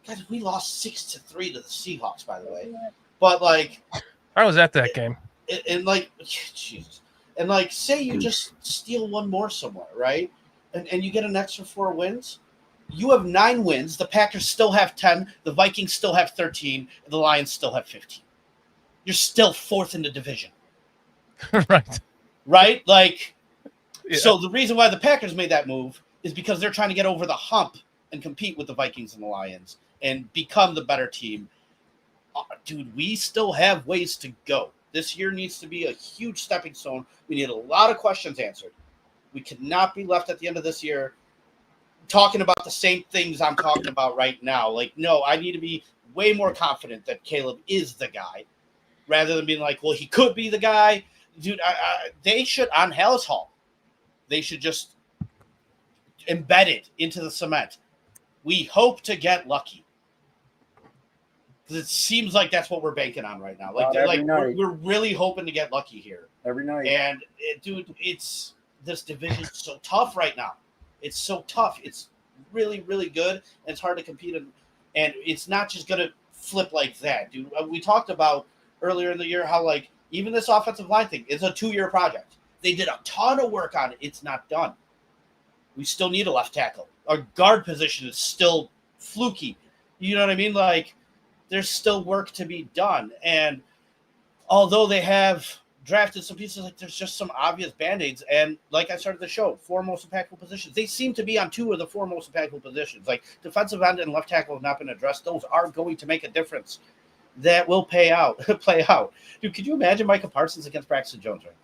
[SPEAKER 4] Guys, we lost 6-3 to the Seahawks, by the way. But
[SPEAKER 2] I was at that game.
[SPEAKER 4] Jesus. And say you just steal one more somewhere, right? And you get an extra 4 wins. You have 9 wins. The Packers still have 10. The Vikings still have 13. The Lions still have 15. You're still 4th in the division.
[SPEAKER 2] Right.
[SPEAKER 4] Right? So the reason why the Packers made that move is because they're trying to get over the hump and compete with the Vikings and the Lions and become the better team. Dude, we still have ways to go. This year needs to be a huge stepping stone. We need a lot of questions answered. We cannot be left at the end of this year talking about the same things I'm talking about right now. Like, no, I need to be way more confident that Caleb is the guy rather than being like, well, he could be the guy. Dude, they should, on Hallis Hall, they should just embed it into the cement. We hope to get lucky. Because it seems like that's what we're banking on right now. We're really hoping to get lucky here.
[SPEAKER 3] Every night.
[SPEAKER 4] And, dude, this division's so tough right now. It's so tough. It's really, really good. And it's hard to compete in. And it's not just going to flip like that, dude. We talked about earlier in the year how, like, even this offensive line thing is a 2-year project. They did a ton of work on it. It's not done. We still need a left tackle. Our guard position is still fluky. You know what I mean? Like, there's still work to be done. And although they have drafted some pieces, like, there's just some obvious Band-Aids. And like I started the show, 4 most impactful positions. They seem to be on 2 of the 4 most impactful positions. Like, defensive end and left tackle have not been addressed. Those are going to make a difference. That will play out. Dude, could you imagine Micah Parsons against Braxton Jones right now?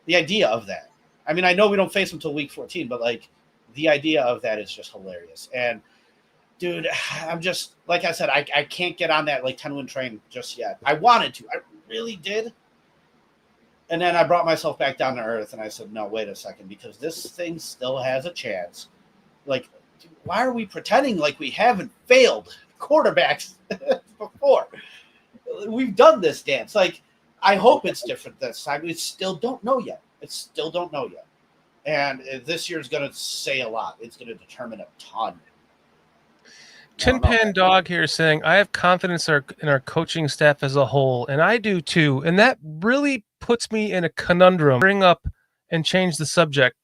[SPEAKER 4] The idea of that. I mean, I know we don't face him till week 14, but, like, the idea of that is just hilarious. And, dude, I'm just, like I said, I can't get on that, like, 10-win train just yet. I wanted to. I really did. And then I brought myself back down to earth, and I said, no, wait a second, because this thing still has a chance. Like, dude, why are we pretending like we haven't failed quarterbacks before? We've done this dance. Like, I hope it's different this time. We still don't know yet. And this year's going to say a lot. It's going to determine a ton.
[SPEAKER 2] Tin Pan Dog here saying, I have confidence in our coaching staff as a whole, and I do too. And that really puts me in a conundrum. Bring up and change the subject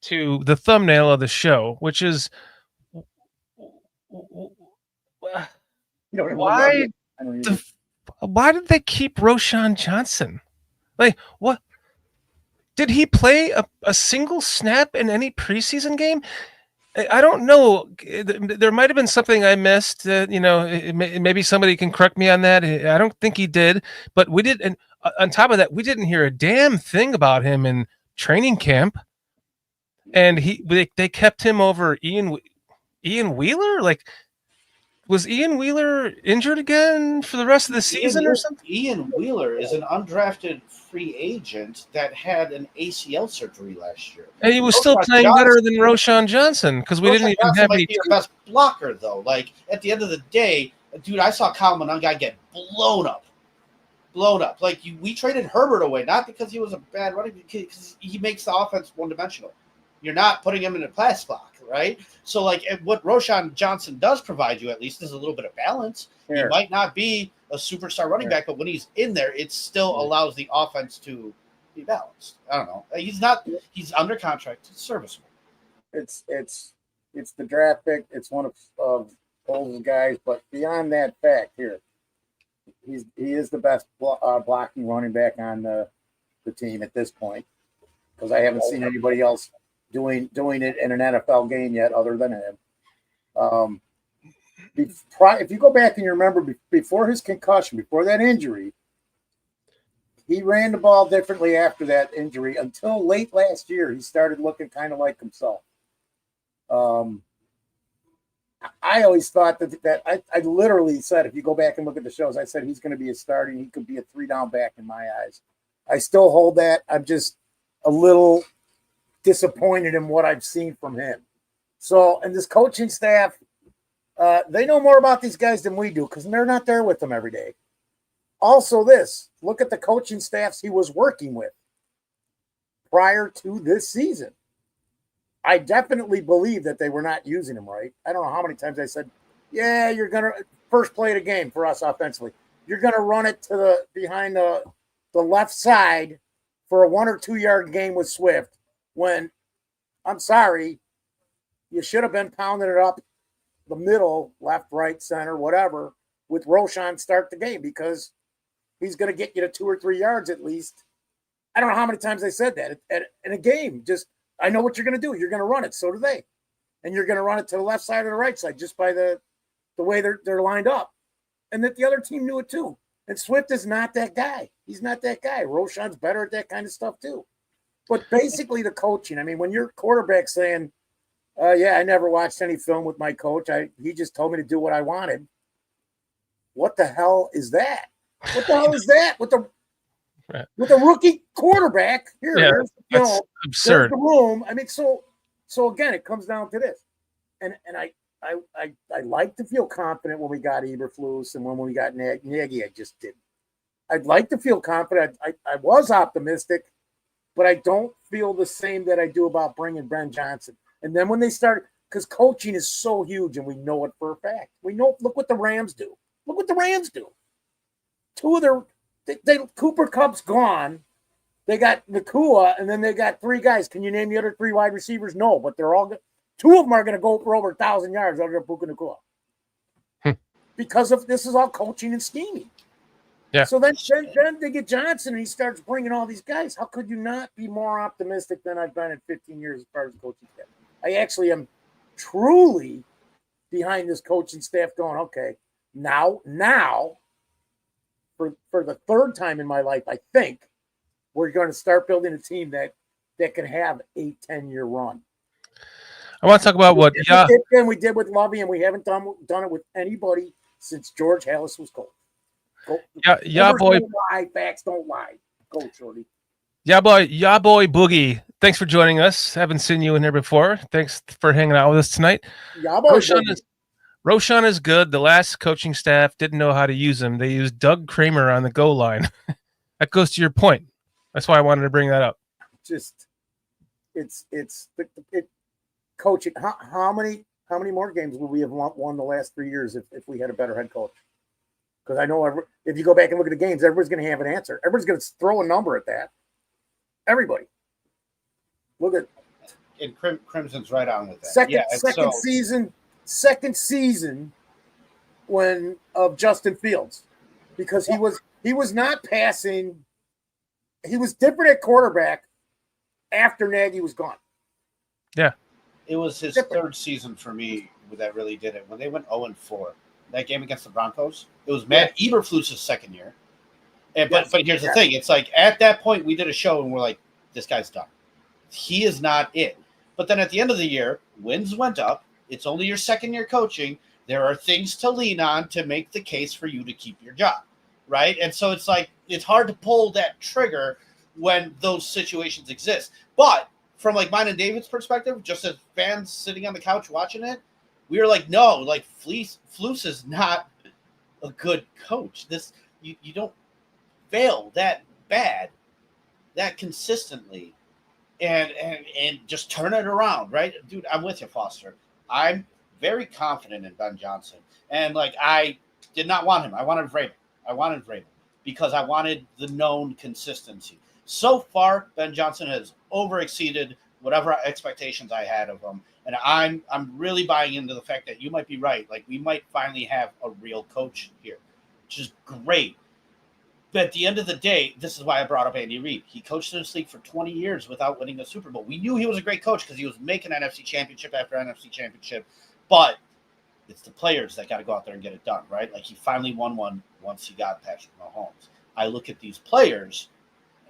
[SPEAKER 2] to the thumbnail of the show, which is why did they keep Roshan Johnson? Like, what? Did he play a single snap in any preseason game? I don't know. There might have been something I missed. Maybe somebody can correct me on that. I don't think he did, but we did. And on top of that, we didn't hear a damn thing about him in training camp. And they kept him over Ian Wheeler. Like, was Ian Wheeler injured again for the rest of the season or something?
[SPEAKER 4] Ian Wheeler is an undrafted free agent that had an ACL surgery last year.
[SPEAKER 2] And he was still playing better than Roshan Johnson because we didn't even have any.
[SPEAKER 4] Might be our best blocker, though. Like, at the end of the day, dude, I saw Kyle Monangai get blown up. Like, we traded Herbert away, not because he was a bad running, because he makes the offense one-dimensional. You're not putting him in a pass block, right? So, like, what Roshan Johnson does provide you, at least, is a little bit of balance. Sure. He might not be a superstar running back, but when he's in there, it still allows the offense to be balanced. I don't know. He's under contract. It's serviceable.
[SPEAKER 3] It's the draft pick. It's one of Cole's guys, but beyond that fact here, he is the best blocking running back on the team at this point, because I haven't seen anybody else doing it in an NFL game yet other than him. If you go back and you remember, before his concussion, before that injury, he ran the ball differently after that injury until late last year. He started looking kind of like himself. I always thought that I literally said, if you go back and look at the shows, I said he's going to be a starting. He could be a 3-down back in my eyes. I still hold that. I'm just a little disappointed in what I've seen from him. So, and this coaching staff, they know more about these guys than we do because they're not there with them every day. Also, look at the coaching staffs he was working with prior to this season. I definitely believe that they were not using him right. I don't know how many times I said, yeah, you're going to first play the game for us offensively. You're going to run it to behind the left side for a 1 or 2 yard game with Swift, when I'm sorry, you should have been pounding it up the middle, left, right, center, whatever, with Roshan start the game, because he's going to get you to 2 or 3 yards at least. I don't know how many times I said that in a game. Just, I know what you're going to do. You're going to run it. So do they. And you're going to run it to the left side or the right side just by the way they're lined up. And that the other team knew it too. And Swift is not that guy. He's not that guy. Roshan's better at that kind of stuff too. But basically the coaching, I mean, when your quarterback saying, yeah, I never watched any film with my coach. He just told me to do what I wanted. What the hell is that? What the hell is that? With a rookie quarterback here,
[SPEAKER 2] Yeah,
[SPEAKER 3] there's
[SPEAKER 2] absurd.
[SPEAKER 3] There's the room. I mean, so again, it comes down to this, and I like to feel confident when we got Eberflus and when we got Nagy. I just didn't. I'd like to feel confident. I was optimistic, but I don't feel the same that I do about bringing Ben Johnson. And then when they start, because coaching is so huge, and we know it for a fact. We know. Look what the Rams do. Look what the Rams do. Two of their Cooper Kupp's gone. They got Nakua, and then they got 3 guys. Can you name the other 3 wide receivers? No, but they're all good. 2 of them are going to go for over 1,000 yards under Puka Nakua. Because of this is all coaching and scheming.
[SPEAKER 2] Yeah.
[SPEAKER 3] So then they get Johnson, and he starts bringing all these guys. How could you not be more optimistic than I've been in 15 years as far as coaching staff? I actually am truly behind this coaching staff going, okay, now, for the 3rd time in my life, I think we're going to start building a team that can have a 10-year run.
[SPEAKER 2] I want to talk about what
[SPEAKER 3] we did with Lovey, and we haven't done it with anybody since George Hallis was coach.
[SPEAKER 2] Boy.
[SPEAKER 3] Facts don't lie. Go, Shorty.
[SPEAKER 2] Yeah, boy Boogie. Thanks for joining us. Haven't seen you in here before. Thanks for hanging out with us tonight.
[SPEAKER 3] Yeah, boy.
[SPEAKER 2] Roshan is good. The last coaching staff didn't know how to use him. They used Doug Kramer on the goal line. That goes to your point. That's why I wanted to bring that up.
[SPEAKER 3] Just, it's coaching. How many more games would we have won the last 3 years if we had a better head coach? Because I know if you go back and look at the games, everybody's going to have an answer. Everybody's going to throw a number at that. Everybody. Look at.
[SPEAKER 4] And Crimson's right on with that.
[SPEAKER 3] Second season of Justin Fields, because he was not passing. He was different at quarterback after Nagy was gone.
[SPEAKER 2] Yeah.
[SPEAKER 4] It was his 3rd season for me that really did it. When they went 0-4, that game against the Broncos, it was Matt Eberflus's 2nd year. But here's the thing. It's like at that point we did a show and we're like, this guy's done. He is not it. But then at the end of the year, wins went up. It's only your 2nd year coaching. There are things to lean on to make the case for you to keep your job, right? And so it's like it's hard to pull that trigger when those situations exist. But from like mine and David's perspective, just as fans sitting on the couch watching it, we were like, no, like Flus is not a good coach. You don't fail that bad, that consistently, and just turn it around, right? Dude, I'm with you, Foster. I'm very confident in Ben Johnson. And like I did not want him. I wanted Vrabel because I wanted the known consistency. So far, Ben Johnson has overexceeded whatever expectations I had of him. And I'm really buying into the fact that you might be right. Like we might finally have a real coach here, which is great. But at the end of the day, this is why I brought up Andy Reid. He coached in this league for 20 years without winning a Super Bowl. We knew he was a great coach because he was making NFC championship after NFC championship. But it's the players that got to go out there and get it done, right? Like he finally won one once he got Patrick Mahomes. I look at these players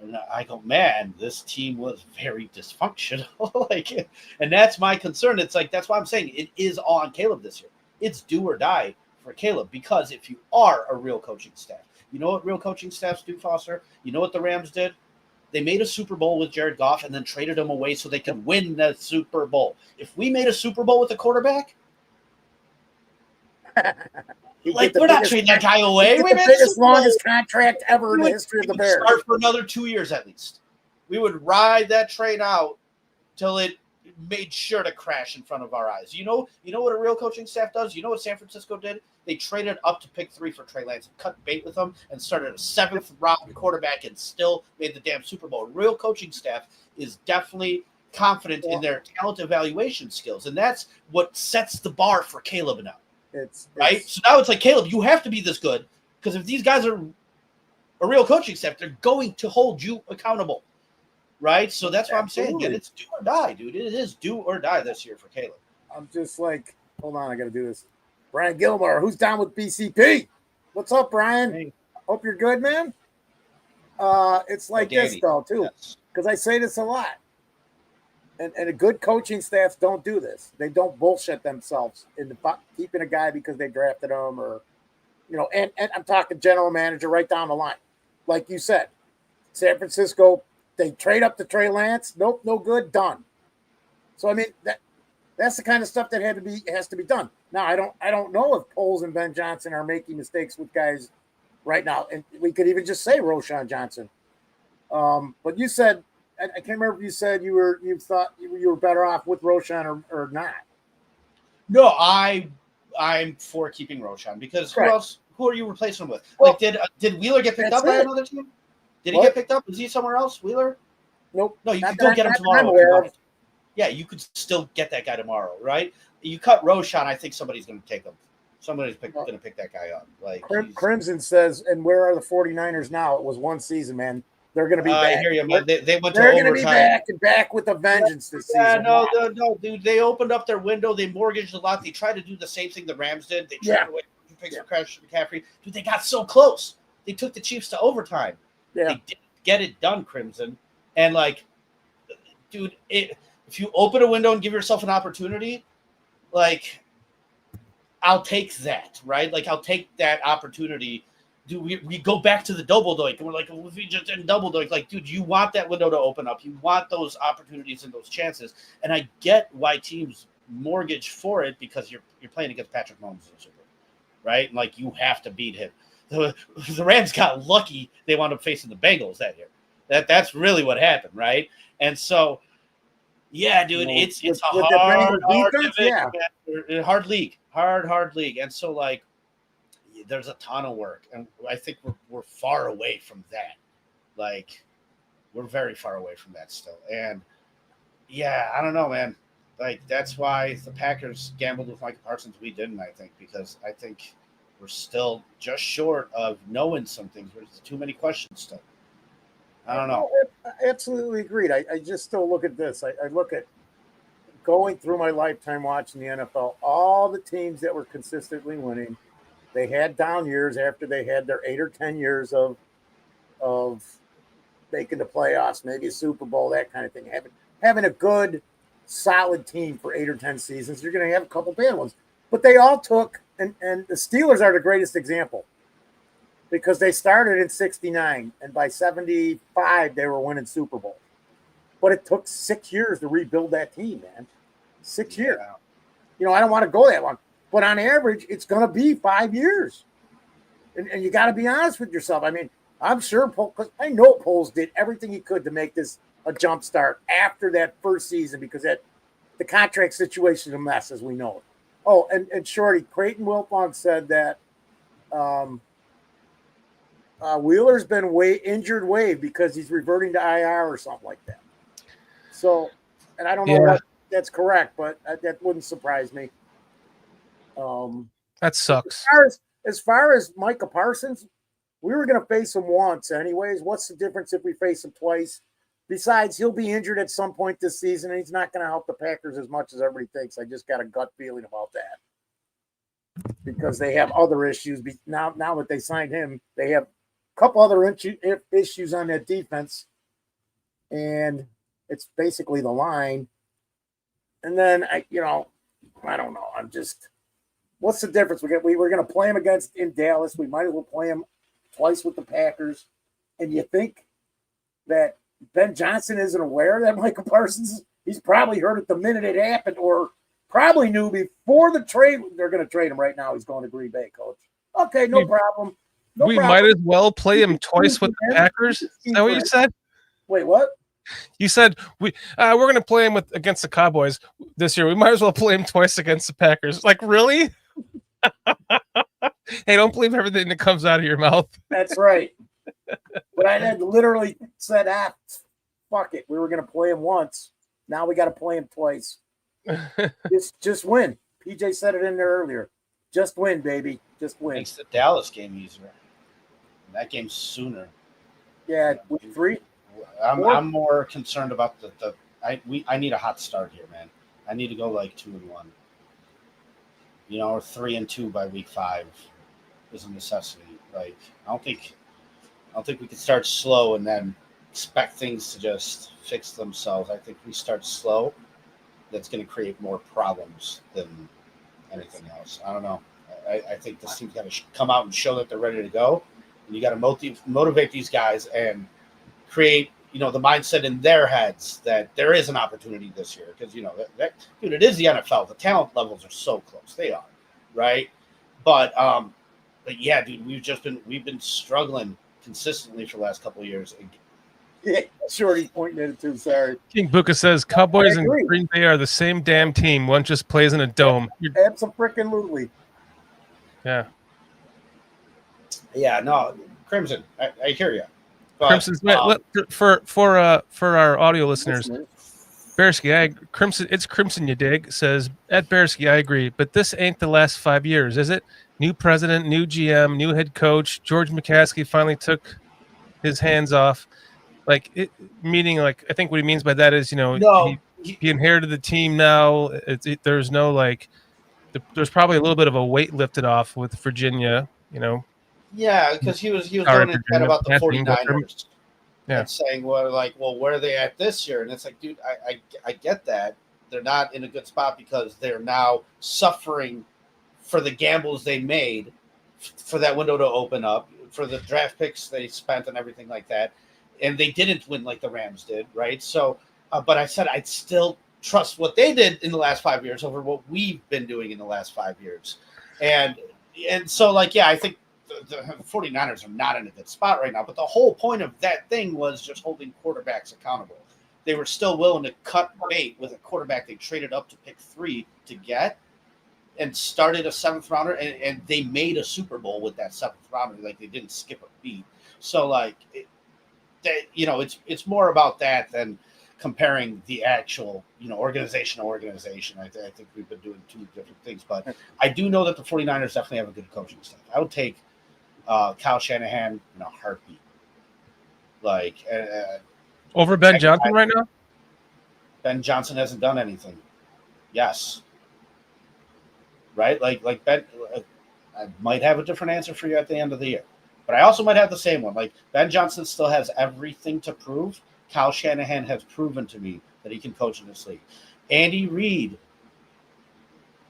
[SPEAKER 4] and I go, man, this team was very dysfunctional. And that's my concern. It's like, that's why I'm saying it is all on Caleb this year. It's do or die for Caleb, because if you are a real coaching staff, you know what real coaching staffs do, Foster? You know what the Rams did? They made a Super Bowl with Jared Goff and then traded him away so they could win the Super Bowl. If we made a Super Bowl with a quarterback, we're not trading that guy away. We made
[SPEAKER 3] the longest contract ever in the history of the Bears.
[SPEAKER 4] Start for another 2 years at least. We would ride that trade out till it made sure to crash in front of our eyes. You know what a real coaching staff does? You know what San Francisco did? They traded up to pick 3 for Trey Lance and cut bait with him and started a 7th round quarterback and still made the damn Super Bowl. A real coaching staff is definitely confident in their talent evaluation skills, and that's what sets the bar for Caleb now. Right? So now it's like, Caleb, you have to be this good, because if these guys are a real coaching staff, they're going to hold you accountable. Right? So that's what I'm saying. And it's do or die, dude. It is do or die this year for Caleb.
[SPEAKER 3] I'm just like, hold on, I got to do this. Brian Gilmore, who's down with BCP? What's up, Brian? Hey. Hope you're good, man. It's like
[SPEAKER 4] Danny.
[SPEAKER 3] this though too,
[SPEAKER 4] Yes.
[SPEAKER 3] because I say this a lot, and a good coaching staffs don't do this. They don't bullshit themselves into keeping a guy because they drafted him, or and I'm talking general manager right down the line, like you said, San Francisco, they trade up to Trey Lance. Nope, no good, done. So I mean that's the kind of stuff that has to be done. Now I don't know if Poles and Ben Johnson are making mistakes with guys right now, and we could even just say Roschon Johnson. But you said I can't remember if you said you thought you were better off with Roschon or not.
[SPEAKER 4] No, I'm for keeping Roschon because
[SPEAKER 3] Right.
[SPEAKER 4] who else? Who are you replacing him with?
[SPEAKER 3] Well,
[SPEAKER 4] Like, did Wheeler get picked
[SPEAKER 3] that's
[SPEAKER 4] up by
[SPEAKER 3] it.
[SPEAKER 4] another team? Did he
[SPEAKER 3] What?
[SPEAKER 4] get picked up? Is he somewhere else? Wheeler?
[SPEAKER 3] Nope.
[SPEAKER 4] No, you
[SPEAKER 3] Not
[SPEAKER 4] could
[SPEAKER 3] that
[SPEAKER 4] go get him
[SPEAKER 3] not that
[SPEAKER 4] tomorrow.
[SPEAKER 3] I'm
[SPEAKER 4] if you
[SPEAKER 3] aware of.
[SPEAKER 4] wanted. Yeah, you could still get that guy tomorrow, right? You cut Roschon, I think somebody's going to take him. Somebody's going to pick that guy up. Like
[SPEAKER 3] Crimson says, and where are the 49ers now? It was one season, man. They're going to be back.
[SPEAKER 4] I hear you, man. They went to
[SPEAKER 3] They're
[SPEAKER 4] overtime.
[SPEAKER 3] going to be back and back with a vengeance this
[SPEAKER 4] Yeah,
[SPEAKER 3] season.
[SPEAKER 4] no, dude. They opened up their window. They mortgaged a lot. They tried to do the same thing the Rams did. They traded away picks for Christian McCaffrey. Dude, they got so close. They took the Chiefs to overtime.
[SPEAKER 3] Yeah.
[SPEAKER 4] They didn't get it done, Crimson. And like, dude, if you open a window and give yourself an opportunity, like, I'll take that, right? Like, I'll take that opportunity. Dude, we go back to the double doink, and we're like, well, if we just didn't double doink, like, dude, you want that window to open up. You want those opportunities and those chances. And I get why teams mortgage for it because you're playing against Patrick Mahomes in the Super Bowl, right? And, like, you have to beat him. The Rams got lucky they wound up facing the Bengals that year. That's really what happened, right? And so, yeah, dude, it's a hard division, man. Hard league. And so, like, there's a ton of work, and I think we're far away from that. Like, we're very far away from that still. And yeah, I don't know, man. Like, that's why the Packers gambled with Micah Parsons. We didn't, I think, because I think we're still just short of knowing some things. There's too many questions still. I don't know.
[SPEAKER 3] I absolutely agreed. I just still look at this. I look at going through my lifetime watching the NFL, all the teams that were consistently winning. They had down years after they had their 8 or 10 years of making the playoffs, maybe a Super Bowl, that kind of thing. Having a good, solid team for 8 or 10 seasons, you're going to have a couple bad ones. But they all took, and the Steelers are the greatest example because they started in 69, and by 75, they were winning Super Bowl. But it took 6 years to rebuild that team, man. 6 years. I don't want to go that long. But on average, it's going to be 5 years. And you got to be honest with yourself. I mean, I'm sure because I know Poles did everything he could to make this a jump start after that first season because the contract situation is a mess, as we know it. Oh, and Shorty, Creighton Wilfong said that Wheeler's been injured wave because he's reverting to IR or something like that. So, and I don't know what that's correct, but that wouldn't surprise me.
[SPEAKER 2] That sucks.
[SPEAKER 3] As far as Micah Parsons, we were going to face him once anyways. What's the difference if we face him twice? Besides, he'll be injured at some point this season, and he's not going to help the Packers as much as everybody thinks. I just got a gut feeling about that because they have other issues. Now that they signed him, they have a couple other issues on that defense, and it's basically the line. And then, I don't know. I'm just – what's the difference? We were going to play him in Dallas. We might as well play him twice with the Packers. And you think that Ben Johnson isn't aware that Micah Parsons, he's probably heard it the minute it happened or probably knew before the trade. They're going to trade him right now. He's going to Green Bay, coach. Okay, no problem.
[SPEAKER 2] We might as well play him twice with the Packers. Is that what you said?
[SPEAKER 3] Wait, what?
[SPEAKER 2] You said we're going to play him against the Cowboys this year. We might as well play him twice against the Packers. Like, really? Hey, don't believe everything that comes out of your mouth.
[SPEAKER 3] That's right. But I had literally said, fuck it. We were going to play him once. Now we got to play him twice. Just win. PJ said it in there earlier. Just win, baby. Just win.
[SPEAKER 4] Makes the Dallas game easier. That game's sooner.
[SPEAKER 3] Yeah, week 3.
[SPEAKER 4] I'm more concerned about I need a hot start here, man. I need to go like 2-1. Or 3-2 by week 5 is a necessity. Like, I don't think don't think we can start slow and then expect things to just fix themselves. I think we start slow. That's going to create more problems than anything else. I don't know. I think this team's got to come out and show that they're ready to go. And you got to motivate these guys and create, the mindset in their heads that there is an opportunity this year. Because, dude, it is the NFL. The talent levels are so close. They are, right? But yeah, dude, we've been struggling consistently for the last couple of years.
[SPEAKER 3] Yeah, Shorty pointing at it too. Sorry.
[SPEAKER 2] King Buka says Cowboys and Green Bay are the same damn team. One just plays in a dome.
[SPEAKER 3] Absolutely.
[SPEAKER 2] Yeah.
[SPEAKER 4] Yeah, no, Crimson. I hear you.
[SPEAKER 2] Crimson, for our audio listeners, Bearsky, Crimson, it's Crimson. You dig? Says at Bearsky, I agree, but this ain't the last 5 years, is it? New president, new GM, new head coach. George McCaskey finally took his hands off. Meaning I think what he means by that is, he inherited the team now. There's no there's probably a little bit of a weight lifted off with Virginia,
[SPEAKER 4] Yeah, because he was going in about the 49ers.
[SPEAKER 2] Yeah.
[SPEAKER 4] And saying, where are they at this year? And it's like, dude, I get that. They're not in a good spot because they're now suffering for the gambles they made for that window to open up, for the draft picks they spent and everything like that. And they didn't win like the Rams did, right? So, but I said I'd still trust what they did in the last 5 years over what we've been doing in the last 5 years. And so, I think the 49ers are not in a good spot right now. But the whole point of that thing was just holding quarterbacks accountable. They were still willing to cut bait with a quarterback they traded up to pick 3 to get and started a 7th rounder. And they made a Super Bowl with that 7th rounder. They didn't skip a beat. So, it's more about that than comparing the actual, organization to organization. I think we've been doing two different things, but I do know that the 49ers definitely have a good coaching staff. I would take Kyle Shanahan in a heartbeat.
[SPEAKER 2] Over Ben Johnson right now?
[SPEAKER 4] Ben Johnson hasn't done anything. Yes. Right? Ben, I might have a different answer for you at the end of the year. But I also might have the same one. Ben Johnson still has everything to prove. Kyle Shanahan has proven to me that he can coach in this league. Andy Reid,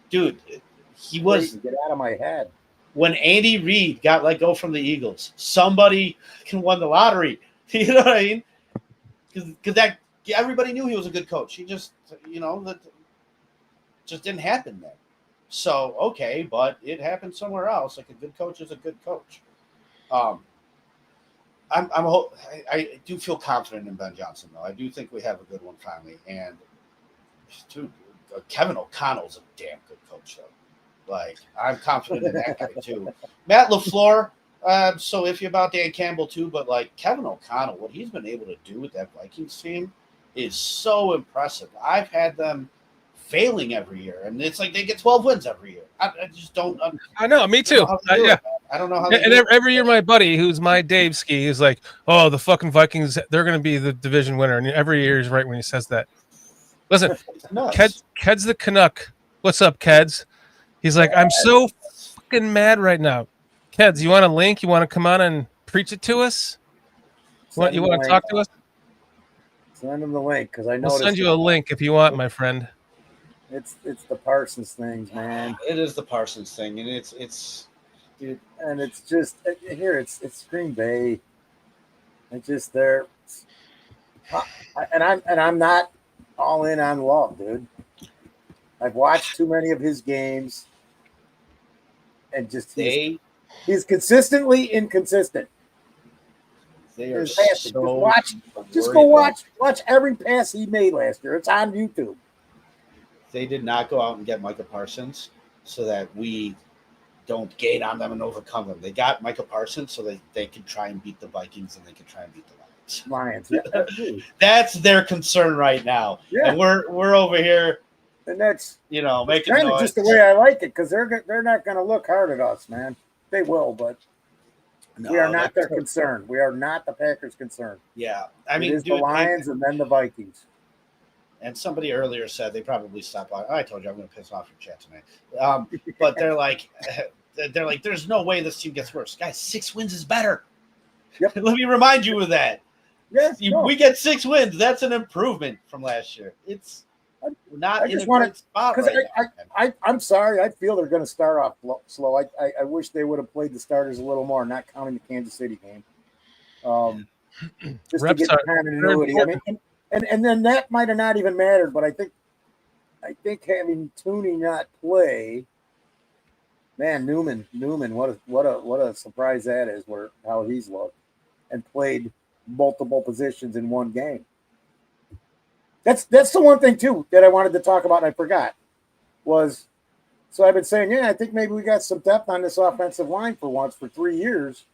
[SPEAKER 4] dude, he was...
[SPEAKER 3] Get out of my head.
[SPEAKER 4] When Andy Reid got let go from the Eagles, somebody can won the lottery. You know what I mean? Because everybody knew he was a good coach. He just, that just didn't happen then. So, okay, but it happened somewhere else. A good coach is a good coach. I do feel confident in Ben Johnson, though. I do think we have a good one finally. And, dude, Kevin O'Connell's a damn good coach, though. I'm confident in that guy, too. Matt LaFleur, so iffy about Dan Campbell, too. But, Kevin O'Connell, what he's been able to do with that Vikings team is so impressive. I've had them failing every year, and it's they get 12 wins every year. I just don't.
[SPEAKER 2] I know, me too.
[SPEAKER 4] I don't know how.
[SPEAKER 2] And every year, my buddy, who's my Dave Ski, is like, "Oh, the fucking Vikings, they're going to be the division winner." And every year he's right when he says that. Listen, Ked's the Canuck. What's up, Keds? He's like, I'm so fucking mad right now. Keds, you want a link? You want to come on and preach it to us? You want to talk to us?
[SPEAKER 3] Send him the link because I know.
[SPEAKER 2] I'll send you a link if you want, my friend.
[SPEAKER 3] It's the Parsons things, man.
[SPEAKER 4] It is the Parsons thing, and it's
[SPEAKER 3] dude, and it's just here. It's Green Bay. It's just there, and I'm not all in on Love, dude. I've watched too many of his games, and just he's consistently inconsistent.
[SPEAKER 4] They are
[SPEAKER 3] so just go watch every pass he made last year. It's on YouTube.
[SPEAKER 4] They did not go out and get Micah Parsons so that we don't gate on them and overcome them. They got Micah Parsons so that they could try and beat the Vikings and they could try and beat the
[SPEAKER 3] Lions. Yeah,
[SPEAKER 4] that's their concern right now. Yeah. And we're over here.
[SPEAKER 3] And that's
[SPEAKER 4] making
[SPEAKER 3] kind
[SPEAKER 4] noise.
[SPEAKER 3] of just the way I like it because they're not going to look hard at us, man. They will, but we are not their concern. We are not the Packers' concern.
[SPEAKER 4] Yeah,
[SPEAKER 3] it's the Lions and then the Vikings.
[SPEAKER 4] And somebody earlier said they probably stopped by. I told you I'm going to piss off your chat tonight. But they're like, there's no way this team gets worse. Guys, 6 wins is better.
[SPEAKER 3] Yep.
[SPEAKER 4] Let me remind you of that.
[SPEAKER 3] Yes,
[SPEAKER 4] We get 6 wins. That's an improvement from last year. It's not
[SPEAKER 3] I
[SPEAKER 4] in
[SPEAKER 3] just
[SPEAKER 4] a
[SPEAKER 3] wanna-
[SPEAKER 4] great spot
[SPEAKER 3] because
[SPEAKER 4] right now.
[SPEAKER 3] I'm sorry. I feel they're going to start off slow. I wish they would have played the starters a little more, not counting the Kansas City game. Just
[SPEAKER 2] Reps
[SPEAKER 3] to get
[SPEAKER 2] are
[SPEAKER 3] continuity. I mean, and then that might have not even mattered. But I think having Tooney not play, man, Newman, what a surprise that is. How he's looked and played multiple positions in one game. That's the one thing too that I wanted to talk about and I forgot was, so I've been saying, I think maybe we got some depth on this offensive line for once for 3 years,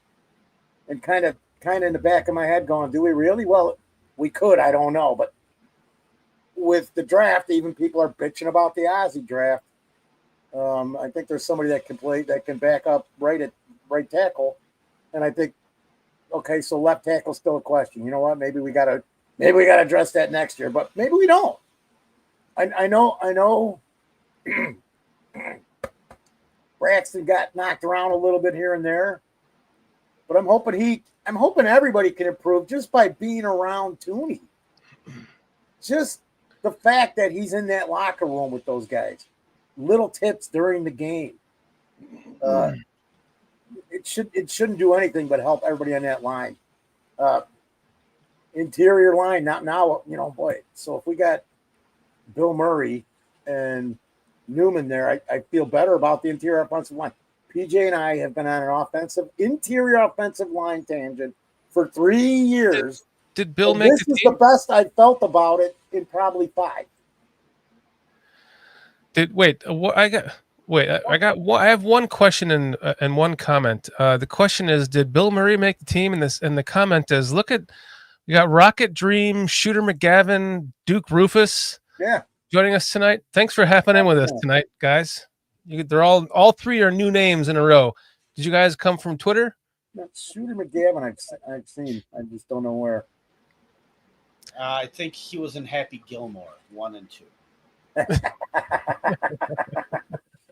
[SPEAKER 3] and kind of in the back of my head going, do we really? Well, we could, I don't know, but with the draft, even people are bitching about the Ozzie draft. I think there's somebody that can back up right tackle, and I think, okay, so left tackle's still a question. You know what? Maybe we gotta address that next year, but maybe we don't. I know Braxton got knocked around a little bit here and there, but I'm hoping everybody can improve just by being around Tooney. Just the fact that he's in that locker room with those guys, little tips during the game. It shouldn't do anything but help everybody on that line. Interior line, not now, boy. So if we got Bill Murray and Newman there, I feel better about the interior offensive line. PJ and I have been on an interior offensive line tangent for 3 years.
[SPEAKER 2] Did Bill make
[SPEAKER 3] this
[SPEAKER 2] the
[SPEAKER 3] is
[SPEAKER 2] team?
[SPEAKER 3] the best I felt about it in probably 5.
[SPEAKER 2] I have one question and one comment. The question is, did Bill Murray make the team? And the comment is, look at, you got Rocket Dream, Shooter McGavin, Duke Rufus.
[SPEAKER 3] Yeah.
[SPEAKER 2] Joining us tonight. Thanks for hopping in with us tonight, guys. They're all 3 are new names in a row. Did you guys come from Twitter?
[SPEAKER 3] Shooter McGavin, I've seen. I just don't know where.
[SPEAKER 4] I think he was in Happy Gilmore 1 and 2.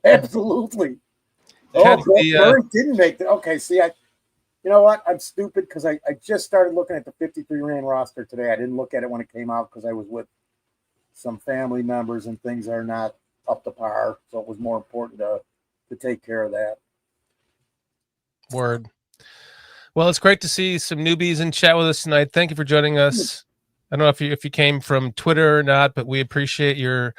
[SPEAKER 3] Absolutely. Murray didn't make the. Okay, see, you know what? I'm stupid because I just started looking at the 53-man roster today. I didn't look at it when it came out because I was with some family members and things are not up to par. So it was more important to take care of that.
[SPEAKER 2] Word. Well, it's great to see some newbies in chat with us tonight. Thank you for joining us. I don't know if you came from Twitter or not, but we appreciate your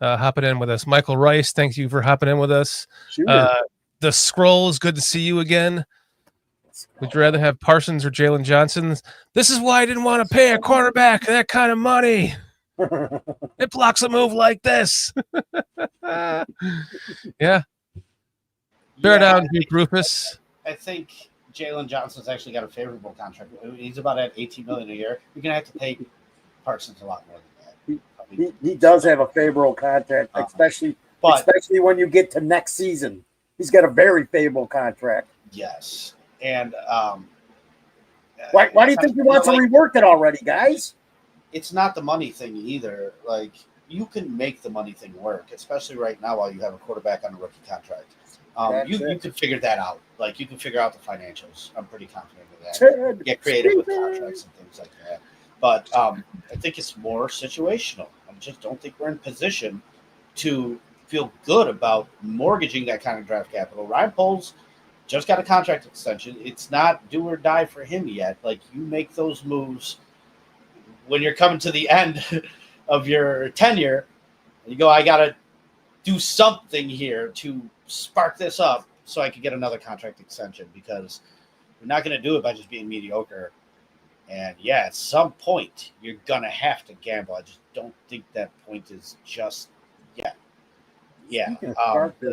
[SPEAKER 2] hopping in with us. Michael Rice, thank you for hopping in with us. The Scrolls, good to see you again. Would you rather have Parsons or Jaylon Johnson? This is why I didn't want to pay a cornerback that kind of money. It blocks a move like this. Yeah. Bear down, Duke Rufus.
[SPEAKER 4] I think Jaylon Johnson's actually got a favorable contract. He's about at $18 million a year. You're gonna have to pay Parsons a lot more than that.
[SPEAKER 3] He does have a favorable contract, especially when you get to next season. He's got a very favorable contract.
[SPEAKER 4] Yes, and
[SPEAKER 3] why do you think he wants to rework it already, guys?
[SPEAKER 4] It's not the money thing either. Like, you can make the money thing work, especially right now while you have a quarterback on a rookie contract. You can figure that out. Like, you can figure out the financials. I'm pretty confident of that. Get creative with contracts and things like that. But I think it's more situational. I just don't think we're in position to feel good about mortgaging that kind of draft capital. Ryan Poles just got a contract extension. It's not do or die for him yet. Like, you make those moves when you're coming to the end of your tenure. You go, I got to do something here to spark this up so I can get another contract extension, because you're not going to do it by just being mediocre. And yeah, at some point you're going to have to gamble. I just don't think that point is just yet. Yeah.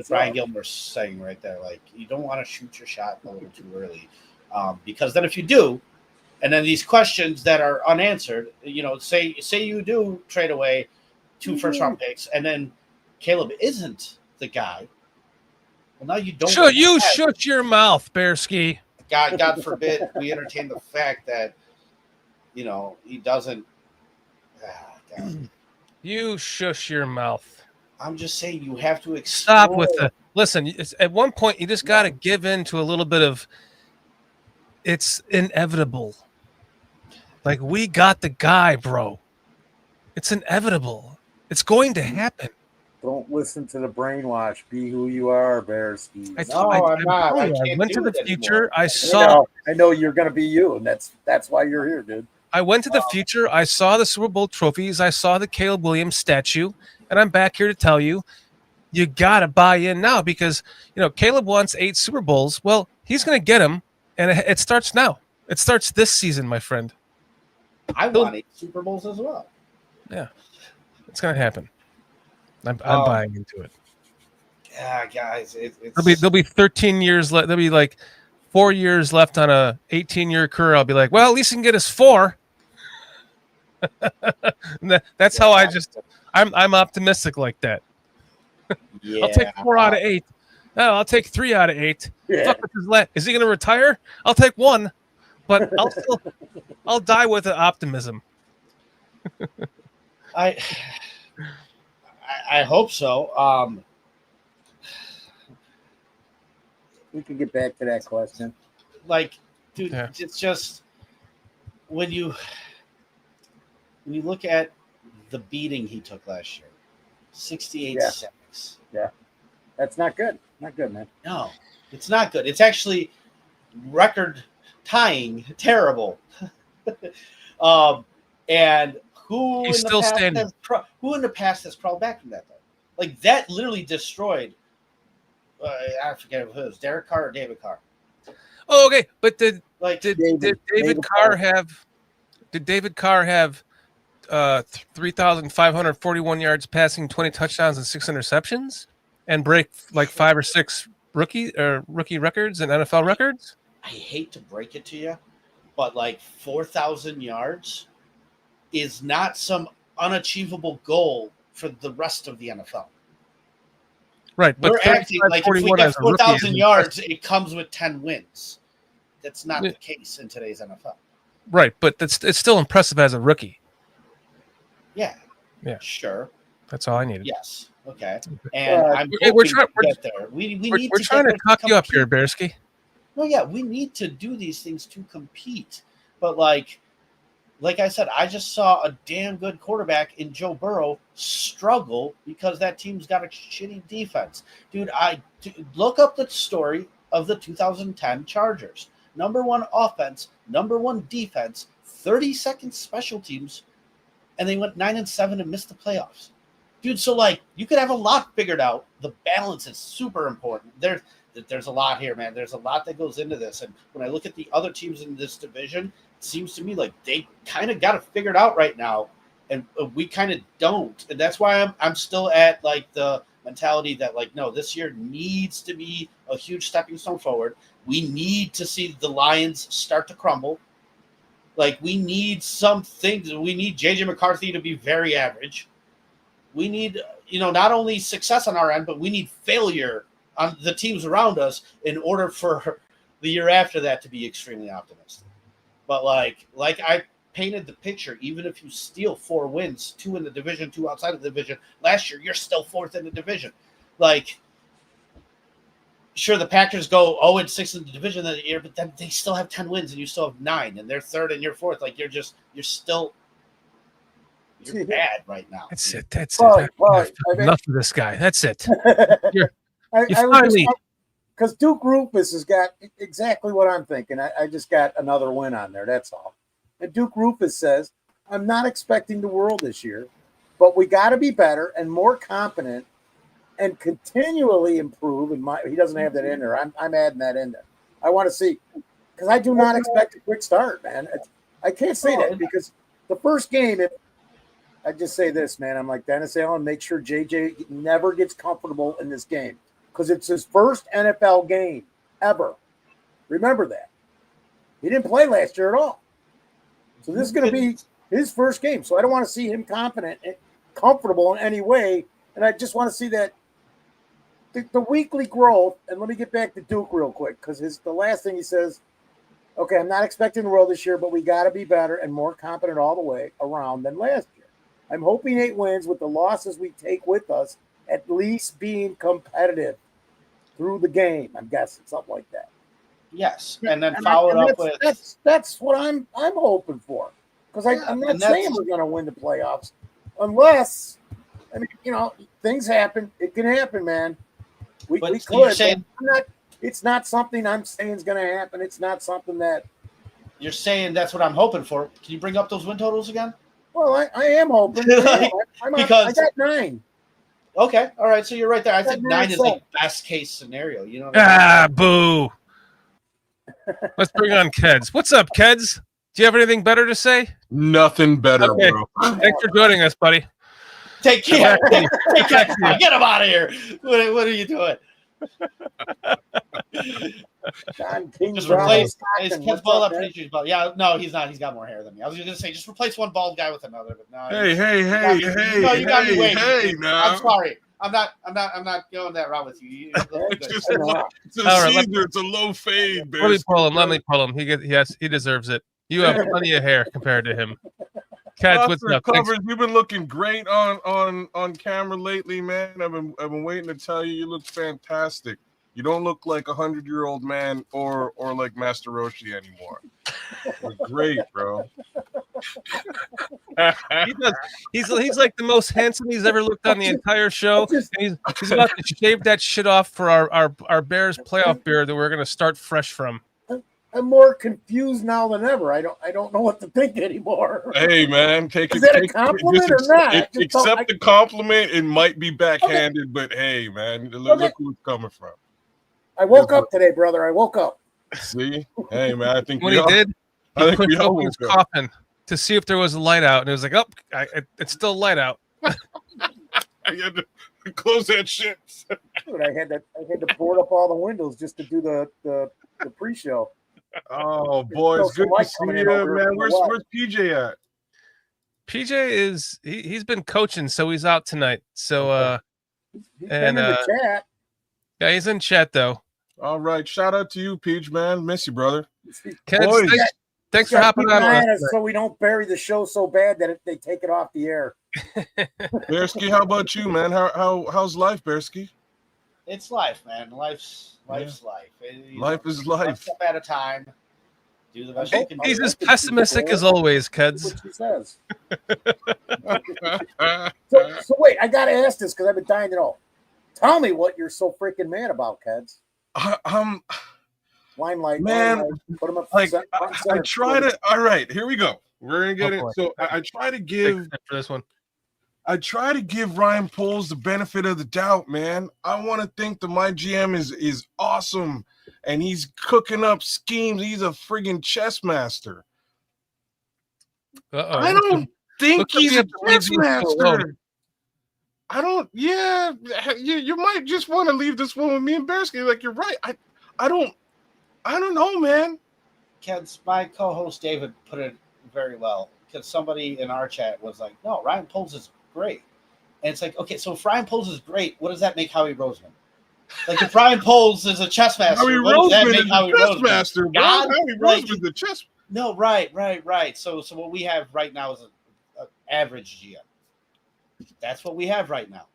[SPEAKER 4] Ryan Gilmore's saying right there, like, you don't want to shoot your shot a little too early. Because then if you do, and then these questions that are unanswered, say you do trade away 2 first-round picks, and then Caleb isn't the guy. Well, now you don't.
[SPEAKER 2] Sure, you shut your mouth, Bearski.
[SPEAKER 4] God forbid we entertain the fact that, he doesn't.
[SPEAKER 2] You shush your mouth.
[SPEAKER 4] I'm just saying you have to explore.
[SPEAKER 2] Stop with the. Listen, at one point you just got to give in to a little bit of. it's inevitable. Like, we got the guy, bro. It's inevitable. It's going to happen.
[SPEAKER 3] Don't listen to the brainwash. Be who you are, Bearskis.
[SPEAKER 4] I'm not. I
[SPEAKER 2] I
[SPEAKER 4] can't
[SPEAKER 2] went to
[SPEAKER 4] do
[SPEAKER 2] the
[SPEAKER 4] it
[SPEAKER 2] future.
[SPEAKER 4] anymore.
[SPEAKER 2] I saw.
[SPEAKER 3] I know you're going to be you, and that's why you're here, dude.
[SPEAKER 2] I went to the future. I saw the Super Bowl trophies. I saw the Caleb Williams statue, and I'm back here to tell you, you got to buy in now because, Caleb wants 8 Super Bowls. Well, he's going to get them, and it starts now. It starts this season, my friend.
[SPEAKER 4] I want 8 Super Bowls as well.
[SPEAKER 2] Yeah, it's going to happen. I'm buying into it.
[SPEAKER 4] Yeah, guys, it's
[SPEAKER 2] There'll be 13 years left. There'll be like 4 years left on a 18-year career. I'll be like, well, at least he can get us 4. That's how I'm optimistic like that.
[SPEAKER 4] Yeah,
[SPEAKER 2] I'll take 4 out of 8. No, I'll take 3 out of 8.
[SPEAKER 3] Yeah.
[SPEAKER 2] Fuck with his is he going to retire? I'll take 1, but I'll die with the optimism.
[SPEAKER 4] I hope so.
[SPEAKER 3] We can get back to that question.
[SPEAKER 4] Like, dude,
[SPEAKER 2] Yeah.
[SPEAKER 4] it's just when you look at the beating he took last year, 68 sacks.
[SPEAKER 3] Yeah, that's not good. Not good, man.
[SPEAKER 4] No, it's not good. It's actually record tying, terrible. And who
[SPEAKER 2] He's
[SPEAKER 4] in the
[SPEAKER 2] still
[SPEAKER 4] past
[SPEAKER 2] standing.
[SPEAKER 4] who in the past has crawled back from that though? Like that literally destroyed. I forget who it was, Derek Carr or David Carr.
[SPEAKER 2] Oh, okay, but did
[SPEAKER 3] David
[SPEAKER 2] Carr have? Did David Carr have 3,541 yards passing, 20 touchdowns, and 6 interceptions, and break like 5 or 6 rookie records and NFL records?
[SPEAKER 4] I hate to break it to you, but like 4,000 yards is not some unachievable goal for the rest of the NFL.
[SPEAKER 2] Right, but
[SPEAKER 4] We're acting like if we
[SPEAKER 2] 41
[SPEAKER 4] get
[SPEAKER 2] as a rookie
[SPEAKER 4] 4,000
[SPEAKER 2] is
[SPEAKER 4] yards, it comes with 10 wins. That's not
[SPEAKER 2] Yeah.
[SPEAKER 4] the case in today's NFL.
[SPEAKER 2] right, but it's still impressive as a rookie.
[SPEAKER 4] Yeah.
[SPEAKER 2] Yeah.
[SPEAKER 4] Sure.
[SPEAKER 2] That's all I needed.
[SPEAKER 4] Yes. Okay. And I'm
[SPEAKER 2] We're
[SPEAKER 4] hoping
[SPEAKER 2] trying-
[SPEAKER 4] to get there. We need
[SPEAKER 2] We're
[SPEAKER 4] to
[SPEAKER 2] trying
[SPEAKER 4] get
[SPEAKER 2] to
[SPEAKER 4] there
[SPEAKER 2] talk you up
[SPEAKER 4] compete.
[SPEAKER 2] here, Bearsky.
[SPEAKER 4] No, yeah, we need to do these things to compete. But like I said, I just saw a damn good quarterback in Joe Burrow struggle because that team's got a shitty defense. Dude, look up the story of the 2010 Chargers. Number 1 offense, number 1 defense, 32nd special teams, and they went 9-7 and missed the playoffs. Dude, so like you could have a lot figured out. The balance is super important. There's a lot here, man. There's a lot that goes into this. And when I look at the other teams in this division, it seems to me like they kind of got it figured out right now, and we kind of don't. And that's why I'm still at like the mentality that like, no, this year needs to be a huge stepping stone forward. We need to see the Lions start to crumble. Like we need some things. We need JJ McCarthy to be very average. We need, not only success on our end, but we need failure on the teams around us in order for the year after that to be extremely optimistic. But like I painted the picture, even if you steal 4 wins, 2 in the division, 2 outside of the division, last year you're still 4th in the division. Like, sure, the Packers go 0-6 in the division that year, but then they still have 10 wins and you still have 9, and they're 3rd and you're 4th. Like you're bad right now.
[SPEAKER 2] That's it. That's
[SPEAKER 3] Well,
[SPEAKER 2] it.
[SPEAKER 3] well, I mean-
[SPEAKER 2] Enough of this guy. That's it.
[SPEAKER 3] I
[SPEAKER 2] You
[SPEAKER 3] was
[SPEAKER 2] finally-
[SPEAKER 3] because Duke Rufus has got exactly what I'm thinking. I just got another win on there. That's all. And Duke Rufus says, I'm not expecting the world this year, but we got to be better and more competent and continually improve. And he doesn't have that in there. I'm adding that in there. I want to see, because I do not expect a quick start, man. I can't say that because the first game, I just say this, man. I'm like, Dennis Allen, make sure JJ never gets comfortable in this game because it's his first NFL game ever. Remember that. He didn't play last year at all. So this is going to be his first game. So I don't want to see him confident and comfortable in any way. And I just want to see that the weekly growth. And let me get back to Duke real quick because the last thing he says, okay, I'm not expecting the world this year, but we got to be better and more competent all the way around than last year. I'm hoping 8 wins with the losses we take with us, at least being competitive through the game. I'm guessing something like that.
[SPEAKER 4] Yes, and then follow it up with
[SPEAKER 3] that's what I'm hoping for, because I'm not
[SPEAKER 4] and
[SPEAKER 3] saying we're going to win the playoffs unless, I mean, things happen. It can happen, man. We
[SPEAKER 4] But so
[SPEAKER 3] could.
[SPEAKER 4] you're saying-
[SPEAKER 3] It's not something I'm saying is going to happen. It's not something that.
[SPEAKER 4] You're saying that's what I'm hoping for. Can you bring up those win totals again?
[SPEAKER 3] Well, I am hoping. I got 9.
[SPEAKER 4] Okay, all right. So you're right there. I think 9 is like best case scenario. You know what I mean?
[SPEAKER 2] Boo. Let's bring on Keds. What's up, Keds? Do you have anything better to say?
[SPEAKER 5] Nothing better,
[SPEAKER 2] Okay.
[SPEAKER 5] bro.
[SPEAKER 2] Thanks for joining us, buddy.
[SPEAKER 4] Take care. Get him out of here. What are you doing?
[SPEAKER 3] John King
[SPEAKER 4] Just
[SPEAKER 3] Brown
[SPEAKER 4] replace
[SPEAKER 3] Stockton.
[SPEAKER 4] his Keds
[SPEAKER 3] What's
[SPEAKER 4] ball
[SPEAKER 3] up,
[SPEAKER 4] up
[SPEAKER 3] man?
[SPEAKER 4] pretty huge ball. Yeah, no, he's not. He's got more hair than me. I was going to say just replace one bald guy with another, but no.
[SPEAKER 5] Hey,
[SPEAKER 4] you got me waiting.
[SPEAKER 5] hey, now.
[SPEAKER 4] I'm sorry. I'm not going that route with you.
[SPEAKER 5] It's just
[SPEAKER 3] All right.
[SPEAKER 5] it's a
[SPEAKER 2] All right,
[SPEAKER 5] Caesar. It's a low fade,
[SPEAKER 2] Let me
[SPEAKER 5] Bears.
[SPEAKER 2] pull him. He deserves it. You have plenty of hair compared to him. Keds, what's
[SPEAKER 5] Oscar
[SPEAKER 2] up? Thanks.
[SPEAKER 5] Covers, you've been looking great on camera lately, man. I've been waiting to tell you look fantastic. You don't look like a 100-year-old man or like Master Roshi anymore. You're great, bro.
[SPEAKER 2] He does. He's like the most handsome he's ever looked on the entire show. And he's about to shave that shit off for our Bears playoff beer that we're gonna start fresh from.
[SPEAKER 3] I'm more confused now than ever. I don't know what to think anymore.
[SPEAKER 5] Hey, man, take
[SPEAKER 3] Is
[SPEAKER 5] it.
[SPEAKER 3] that a compliment or not? I just don't-
[SPEAKER 5] Accept the compliment. It might be backhanded, but hey, man, look who it's coming from.
[SPEAKER 3] I woke up today, brother. I woke up.
[SPEAKER 5] See, hey, man, I think
[SPEAKER 2] When he did,
[SPEAKER 5] I
[SPEAKER 2] he
[SPEAKER 5] think
[SPEAKER 2] pushed
[SPEAKER 5] we all
[SPEAKER 2] open his
[SPEAKER 5] woke up.
[SPEAKER 2] coffin to see if there was a light out, and it was like, oh, it's still light out.
[SPEAKER 5] I had to close that shit.
[SPEAKER 3] Dude, I had to board up all the windows just to do the pre-show.
[SPEAKER 5] Oh, boy, it's
[SPEAKER 3] still
[SPEAKER 5] good
[SPEAKER 3] some light
[SPEAKER 5] to see
[SPEAKER 3] coming
[SPEAKER 5] you,
[SPEAKER 3] in over
[SPEAKER 5] man.
[SPEAKER 3] from the
[SPEAKER 5] Where's
[SPEAKER 3] west.
[SPEAKER 5] PJ at?
[SPEAKER 2] PJ is he's been coaching, so he's out tonight. So
[SPEAKER 3] He's
[SPEAKER 2] And,
[SPEAKER 3] been in the chat.
[SPEAKER 2] yeah, he's in chat though.
[SPEAKER 5] All right, shout out to you, Peach, man. Miss you, brother.
[SPEAKER 2] Keds,
[SPEAKER 5] Boys.
[SPEAKER 2] thanks for
[SPEAKER 3] Gotta
[SPEAKER 2] hopping
[SPEAKER 3] keep an
[SPEAKER 2] on.
[SPEAKER 3] eye
[SPEAKER 2] with
[SPEAKER 3] on
[SPEAKER 2] us
[SPEAKER 3] us so we don't bury the show so bad that they take it off the air.
[SPEAKER 5] Bearsky, how about you, man? How's life, Bearsky?
[SPEAKER 4] It's life, man. Life's life.
[SPEAKER 5] Life is
[SPEAKER 4] One
[SPEAKER 5] life.
[SPEAKER 4] step at a time. Do the best you can
[SPEAKER 2] He's
[SPEAKER 4] do.
[SPEAKER 2] as pessimistic as always,
[SPEAKER 3] That's
[SPEAKER 2] Keds.
[SPEAKER 3] what she says. So wait, I gotta ask this because I've been dying to know. Tell me what you're so freaking mad about, Keds. Limelight,
[SPEAKER 5] Man,
[SPEAKER 3] put them up.
[SPEAKER 5] like
[SPEAKER 3] front and
[SPEAKER 5] I
[SPEAKER 3] center.
[SPEAKER 5] try to. All right, here we go. We're gonna get
[SPEAKER 2] Go
[SPEAKER 5] it.
[SPEAKER 2] for it.
[SPEAKER 5] So I try to
[SPEAKER 2] Big
[SPEAKER 5] give.
[SPEAKER 2] step for this one.
[SPEAKER 5] I try to give Ryan Poles the benefit of the doubt, man. I want to think that my GM is awesome and he's cooking up schemes. He's a friggin' chess master.
[SPEAKER 2] Uh-oh.
[SPEAKER 5] I don't think
[SPEAKER 2] looks like
[SPEAKER 5] he's
[SPEAKER 2] we
[SPEAKER 5] a
[SPEAKER 2] have to leave
[SPEAKER 5] chess
[SPEAKER 2] these two alone.
[SPEAKER 5] master. I don't. Yeah, you might just want to leave this one with me and Bearsky. Like you're right. I don't know, man.
[SPEAKER 4] Kids, my co-host David put it very well because somebody in our chat was like, "No, Ryan Poles is great," and it's like, okay, so if Ryan Poles is great, what does that make Howie Roseman? Like if Ryan Poles is a chess master,
[SPEAKER 5] Howie
[SPEAKER 4] what does that
[SPEAKER 5] Roseman
[SPEAKER 4] make
[SPEAKER 5] is
[SPEAKER 4] Howie
[SPEAKER 5] a chess
[SPEAKER 4] Roseman?
[SPEAKER 5] master, bro.
[SPEAKER 4] God,
[SPEAKER 5] Howie
[SPEAKER 4] like-
[SPEAKER 5] Roseman's the chess.
[SPEAKER 4] No, right. So what we have right now is an average GM. That's what we have right now.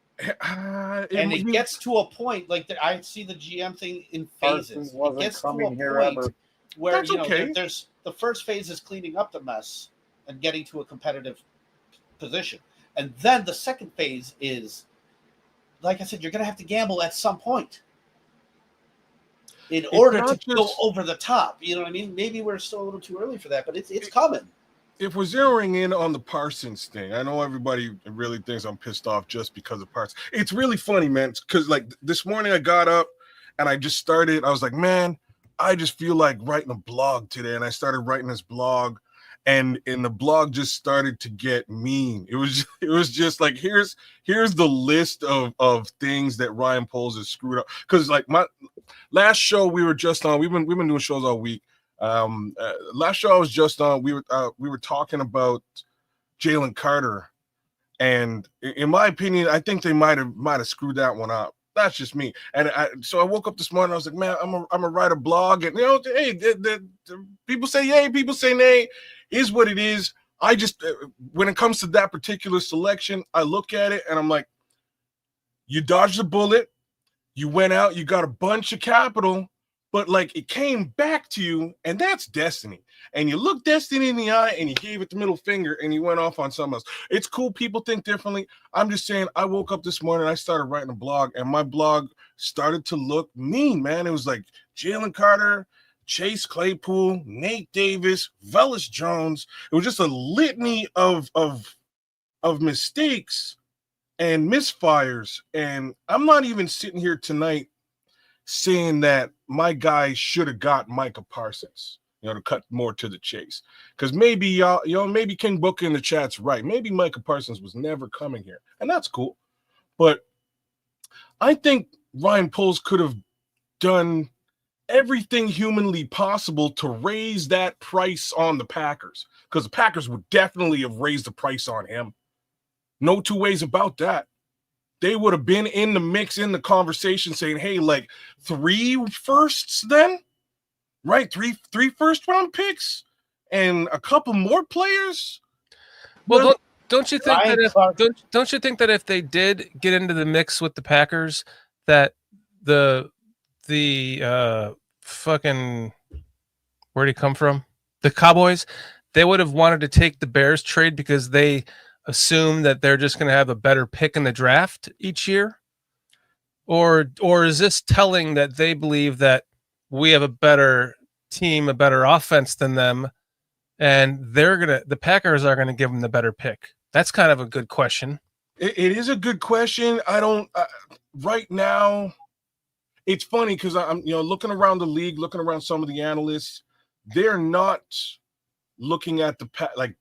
[SPEAKER 4] And it gets to a point like I see the GM thing in phases.
[SPEAKER 3] Parsons
[SPEAKER 4] It
[SPEAKER 3] wasn't
[SPEAKER 4] gets to a
[SPEAKER 3] coming here
[SPEAKER 4] point
[SPEAKER 3] ever.
[SPEAKER 4] where
[SPEAKER 5] That's
[SPEAKER 4] you know
[SPEAKER 5] okay.
[SPEAKER 4] there's the first phase is cleaning up the mess and getting to a competitive position, and then the second phase is, like I said, you're going to have to gamble at some point in order to
[SPEAKER 5] not
[SPEAKER 4] go
[SPEAKER 5] just-
[SPEAKER 4] over the top. You know what I mean? Maybe we're still a little too early for that, but it's coming.
[SPEAKER 5] If we're zeroing in on the Parsons thing, I know everybody really thinks I'm pissed off just because of Parsons. It's really funny, man, because like this morning I got up and I just started. I was like, man, I just feel like writing a blog today, and I started writing this blog, and the blog just started to get mean. It was just like here's the list of things that Ryan Poles has screwed up. Because like my last show we were just on, we've been doing shows all week. Last show I was just on, we were talking about Jalen Carter, and in my opinion, I think they might have screwed that one up. That's just me. And so I woke up this morning. I was like, man, I'm gonna write a blog, and hey, the people say yay, people say nay. Is what it is. I just when it comes to that particular selection, I look at it and I'm like, you dodged a bullet. You went out. You got a bunch of capital. but like it came back to you, and that's destiny. And you looked destiny in the eye and you gave it the middle finger and you went off on something else. It's cool. People think differently. I'm just saying, I woke up this morning, I started writing a blog, and my blog started to look mean, man. It was like Jalen Carter, Chase Claypool, Nate Davis, Velus Jones. It was just a litany of mistakes and misfires. And I'm not even sitting here tonight saying that my guy should have got Micah Parsons, to cut more to the chase. Because maybe y'all, maybe King Booker in the chat's right. Maybe Micah Parsons was never coming here, and that's cool. But I think Ryan Poles could have done everything humanly possible to raise that price on the Packers, because the Packers would definitely have raised the price on him. No two ways about that. They would have been in the mix, in the conversation, saying, hey, like 3 firsts then, right? Three first-round picks and a couple more players.
[SPEAKER 2] Well, don't you think
[SPEAKER 4] Ryan
[SPEAKER 2] that
[SPEAKER 4] Clark-
[SPEAKER 2] don't you think that if they did get into the mix with the Packers, that the fucking, where'd he come from? The Cowboys, they would have wanted to take the Bears trade because they assume that they're just going to have a better pick in the draft each year? Or is this telling that they believe that we have a better team, a better offense than them, and the Packers are going to give them the better pick? That's kind of a good question.
[SPEAKER 5] It is a good question. I don't right now. It's funny because I'm looking around the league, looking around some of the analysts. They're not looking at the like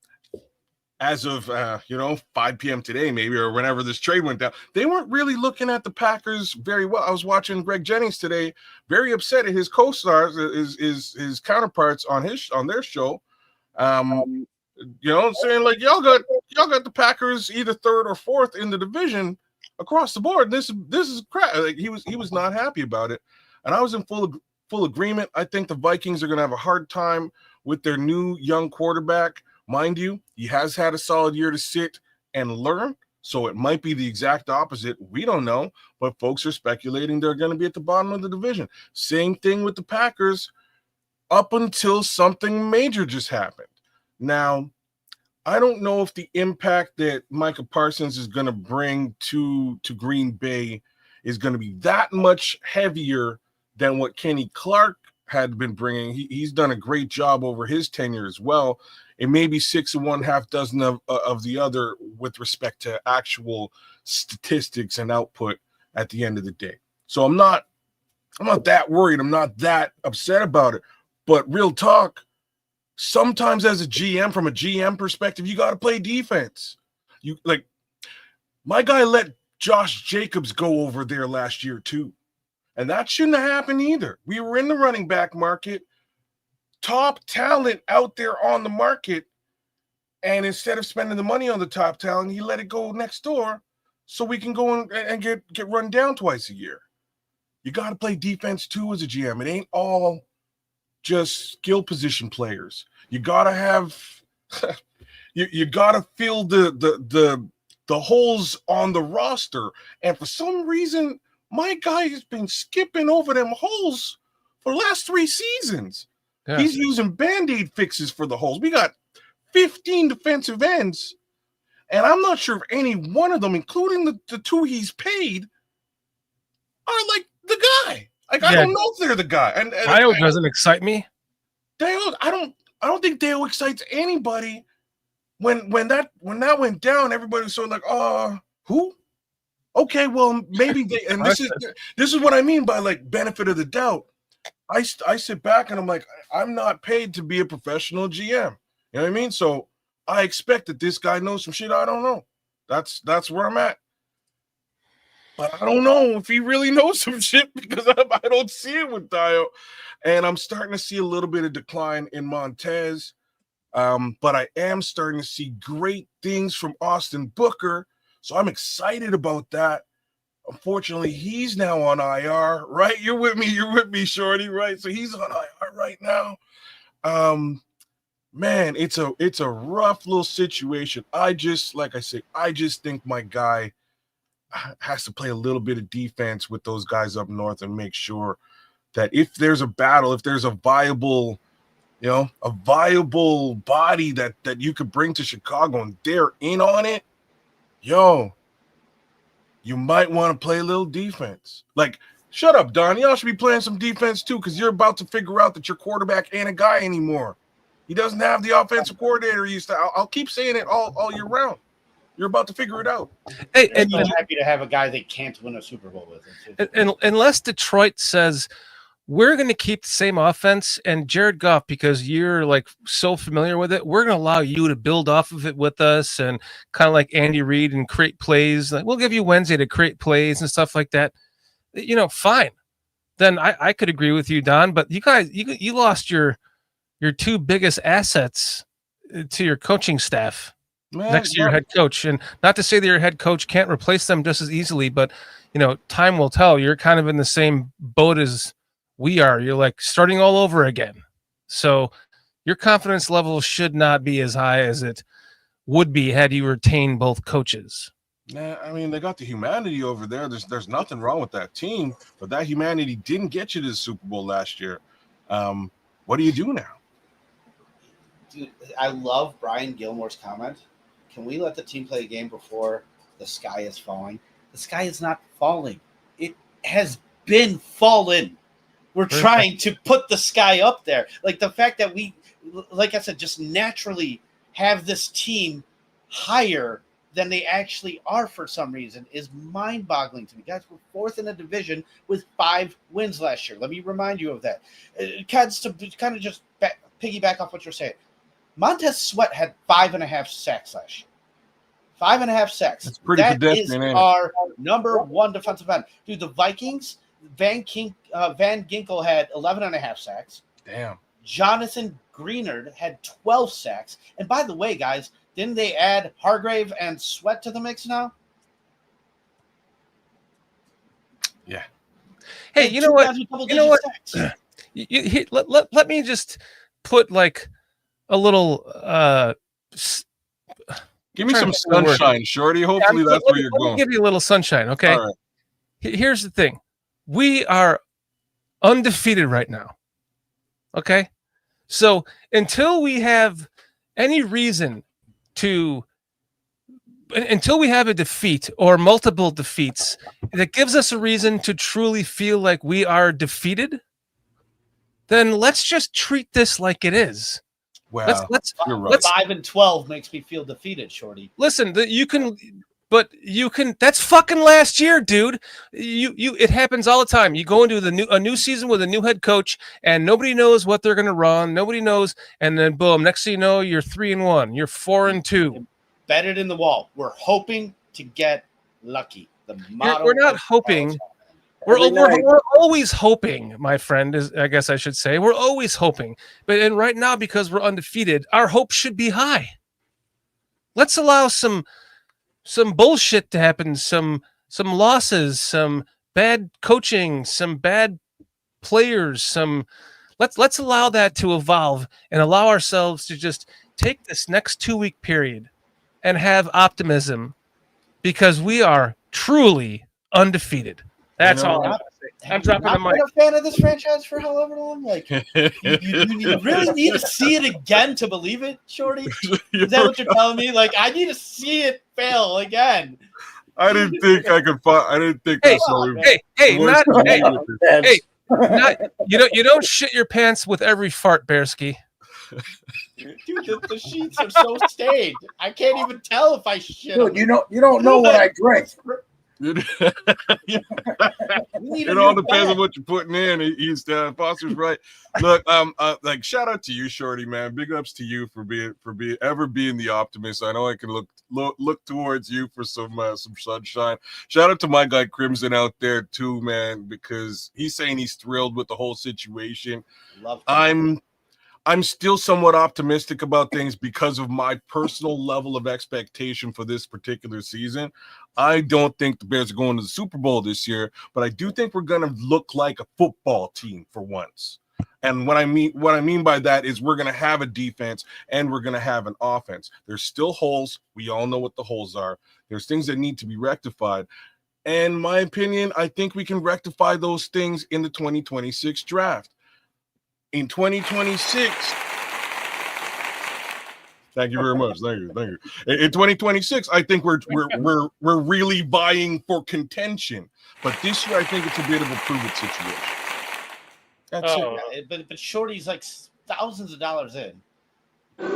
[SPEAKER 5] as of 5 p.m. today, maybe, or whenever this trade went down. They weren't really looking at the Packers very well. I was watching Greg Jennings today, very upset at his co-stars, his counterparts on their show. Saying like y'all got the Packers either 3rd or 4th in the division across the board. This is crap. Like he was not happy about it, and I was in full agreement. I think the Vikings are going to have a hard time with their new young quarterback. Mind you, he has had a solid year to sit and learn, so it might be the exact opposite. We don't know, but folks are speculating they're going to be at the bottom of the division. Same thing with the Packers up until something major just happened. Now, I don't know if the impact that Micah Parsons is going to bring to Green Bay is going to be that much heavier than what Kenny Clark had been bringing. He's done a great job over his tenure as well. It may be 6 and 1/2 dozen of the other with respect to actual statistics and output at the end of the day. So I'm not that worried. I'm not that upset about it. But real talk, sometimes as a GM, from a GM perspective, you got to play defense. My guy let Josh Jacobs go over there last year too. And that shouldn't have happened either. We were in the running back market, top talent out there on the market. And instead of spending the money on the top talent, he let it go next door so we can go and get run down twice a year. You got to play defense too as a GM. It ain't all just skill position players. You got to have you got to fill the holes on the roster. And for some reason, my guy has been skipping over them holes for the last 3 seasons. Yeah. He's using Band-Aid fixes for the holes. We got 15 defensive ends, and I'm not sure if any one of them, including the 2 he's paid, are like the guy. Like, yeah. I don't know if they're the guy. And
[SPEAKER 2] Dale doesn't excite me.
[SPEAKER 5] Dale, I don't think Dale excites anybody. When that went down, everybody was sort of like, who? Okay, well, maybe they. And this is what I mean by like benefit of the doubt. I sit back and I'm like, I'm not paid to be a professional GM. You know what I mean? So I expect that this guy knows some shit I don't know. That's where I'm at. But I don't know if he really knows some shit because I don't see it with Dio. And I'm starting to see a little bit of decline in Montez. But I am starting to see great things from Austin Booker. So I'm excited about that. Unfortunately, he's now on IR, right? You're with me, Shorty, right? So he's on IR right now. Man, it's a rough little situation. I just think my guy has to play a little bit of defense with those guys up north and make sure that if there's a battle, if there's a viable, a viable body that you could bring to Chicago and they're in on it, you might want to play a little defense. Like, shut up, Don. Y'all should be playing some defense too, because you're about to figure out that your quarterback ain't a guy anymore. He doesn't have the offensive coordinator he used to. I'll keep saying it all year round. You're about to figure it out.
[SPEAKER 2] Hey,
[SPEAKER 4] I'm happy to have a guy they can't win a Super Bowl with.
[SPEAKER 2] And unless Detroit says we're going to keep the same offense and Jared Goff, because you're like so familiar with it, we're going to allow you to build off of it with us and kind of like Andy Reid and create plays. Like, we'll give you Wednesday to create plays and stuff like that. Fine. Then I could agree with you, Don. But you guys, you lost your two biggest assets to your coaching staff. Next to your head coach. And not to say that your head coach can't replace them just as easily, but time will tell. You're kind of in the same boat as we are. You're like starting all over again. So your confidence level should not be as high as it would be had you retained both coaches.
[SPEAKER 5] Nah, I mean, they got the humanity over there. There's nothing wrong with that team, but that humanity didn't get you to the Super Bowl last year. What do you do now?
[SPEAKER 4] Dude, I love Brian Gilmore's comment. Can we let the team play a game before the sky is falling? The sky is not falling. It has been fallen. We're trying to put the sky up there. Like the fact that we, like I said, just naturally have this team higher than they actually are for some reason is mind-boggling to me. Guys, we're fourth in the division with 5 wins last year. Let me remind you of that. To kind of just piggyback off what you're saying. Montez Sweat had 5.5 sacks last year. 5.5 sacks.
[SPEAKER 5] That's pretty
[SPEAKER 4] pedestrian. That is our number one defensive end. Dude, the Vikings, Van Ginkel had 11.5 sacks.
[SPEAKER 5] Damn.
[SPEAKER 4] Jonathan Greenard had 12 sacks. And by the way, guys, didn't they add Hargrave and Sweat to the mix now?
[SPEAKER 5] Yeah.
[SPEAKER 2] Hey, you know what? Let me just put like a little
[SPEAKER 5] give me some sunshine, Shorty. Hopefully that's where you're going.
[SPEAKER 2] Let me give you a little sunshine, okay?
[SPEAKER 5] All right.
[SPEAKER 2] Here's the thing. We are undefeated right now. Okay? So until we have any reason until we have a defeat or multiple defeats that gives us a reason to truly feel like we are defeated, then let's just treat this like it is.
[SPEAKER 5] Well,
[SPEAKER 2] you're right.
[SPEAKER 4] 5-12 makes me feel defeated, Shorty.
[SPEAKER 2] Listen, you can. That's fucking last year, dude. It happens all the time. You go into a new season with a new head coach, and nobody knows what they're gonna run. Nobody knows, and then boom, next thing you know, you're 3-1. You're 4-2.
[SPEAKER 4] Bet it in the wall. We're hoping to get lucky.
[SPEAKER 2] We're not hoping. We're always hoping, my friend. I guess I should say we're always hoping. And right now, because we're undefeated, our hope should be high. Let's allow some bullshit to happen, some losses, some bad coaching, some bad players, let's allow that to evolve and allow ourselves to just take this next 2-week period and have optimism, because we are truly undefeated. That's all I'm going to say. I'm dropping the mic.
[SPEAKER 4] I've been a fan of this franchise for however long. Like, you really need to see it again to believe it, Shorty? Is that what you're telling me? Like, I need to see it fail again.
[SPEAKER 5] I didn't think I could find. I didn't think.
[SPEAKER 2] You don't shit your pants with every fart, Bearski.
[SPEAKER 4] Dude, the sheets are so stained. I can't even tell if I shit.
[SPEAKER 3] Dude, you don't know what I drink.
[SPEAKER 5] It all depends on what you're putting in. He's Foster's right. Look, like shout out to you, Shorty, man. Big ups to you for being the optimist. I know I can look towards you for some sunshine. Shout out to my guy Crimson out there too, man, because he's saying he's thrilled with the whole situation. I'm still somewhat optimistic about things because of my personal level of expectation for this particular season. I don't think the Bears are going to the Super Bowl this year, but I do think we're going to look like a football team for once. And what I mean by that is we're going to have a defense and we're going to have an offense. There's still holes. We all know what the holes are. There's things that need to be rectified. And my opinion, I think we can rectify those things in the 2026 draft. In 2026, thank you very much. Thank you. In 2026, I think we're really vying for contention. But this year, I think it's a bit of a prove it situation. That's
[SPEAKER 2] Oh.
[SPEAKER 5] it.
[SPEAKER 4] Yeah, but Shorty's like thousands of dollars in. That's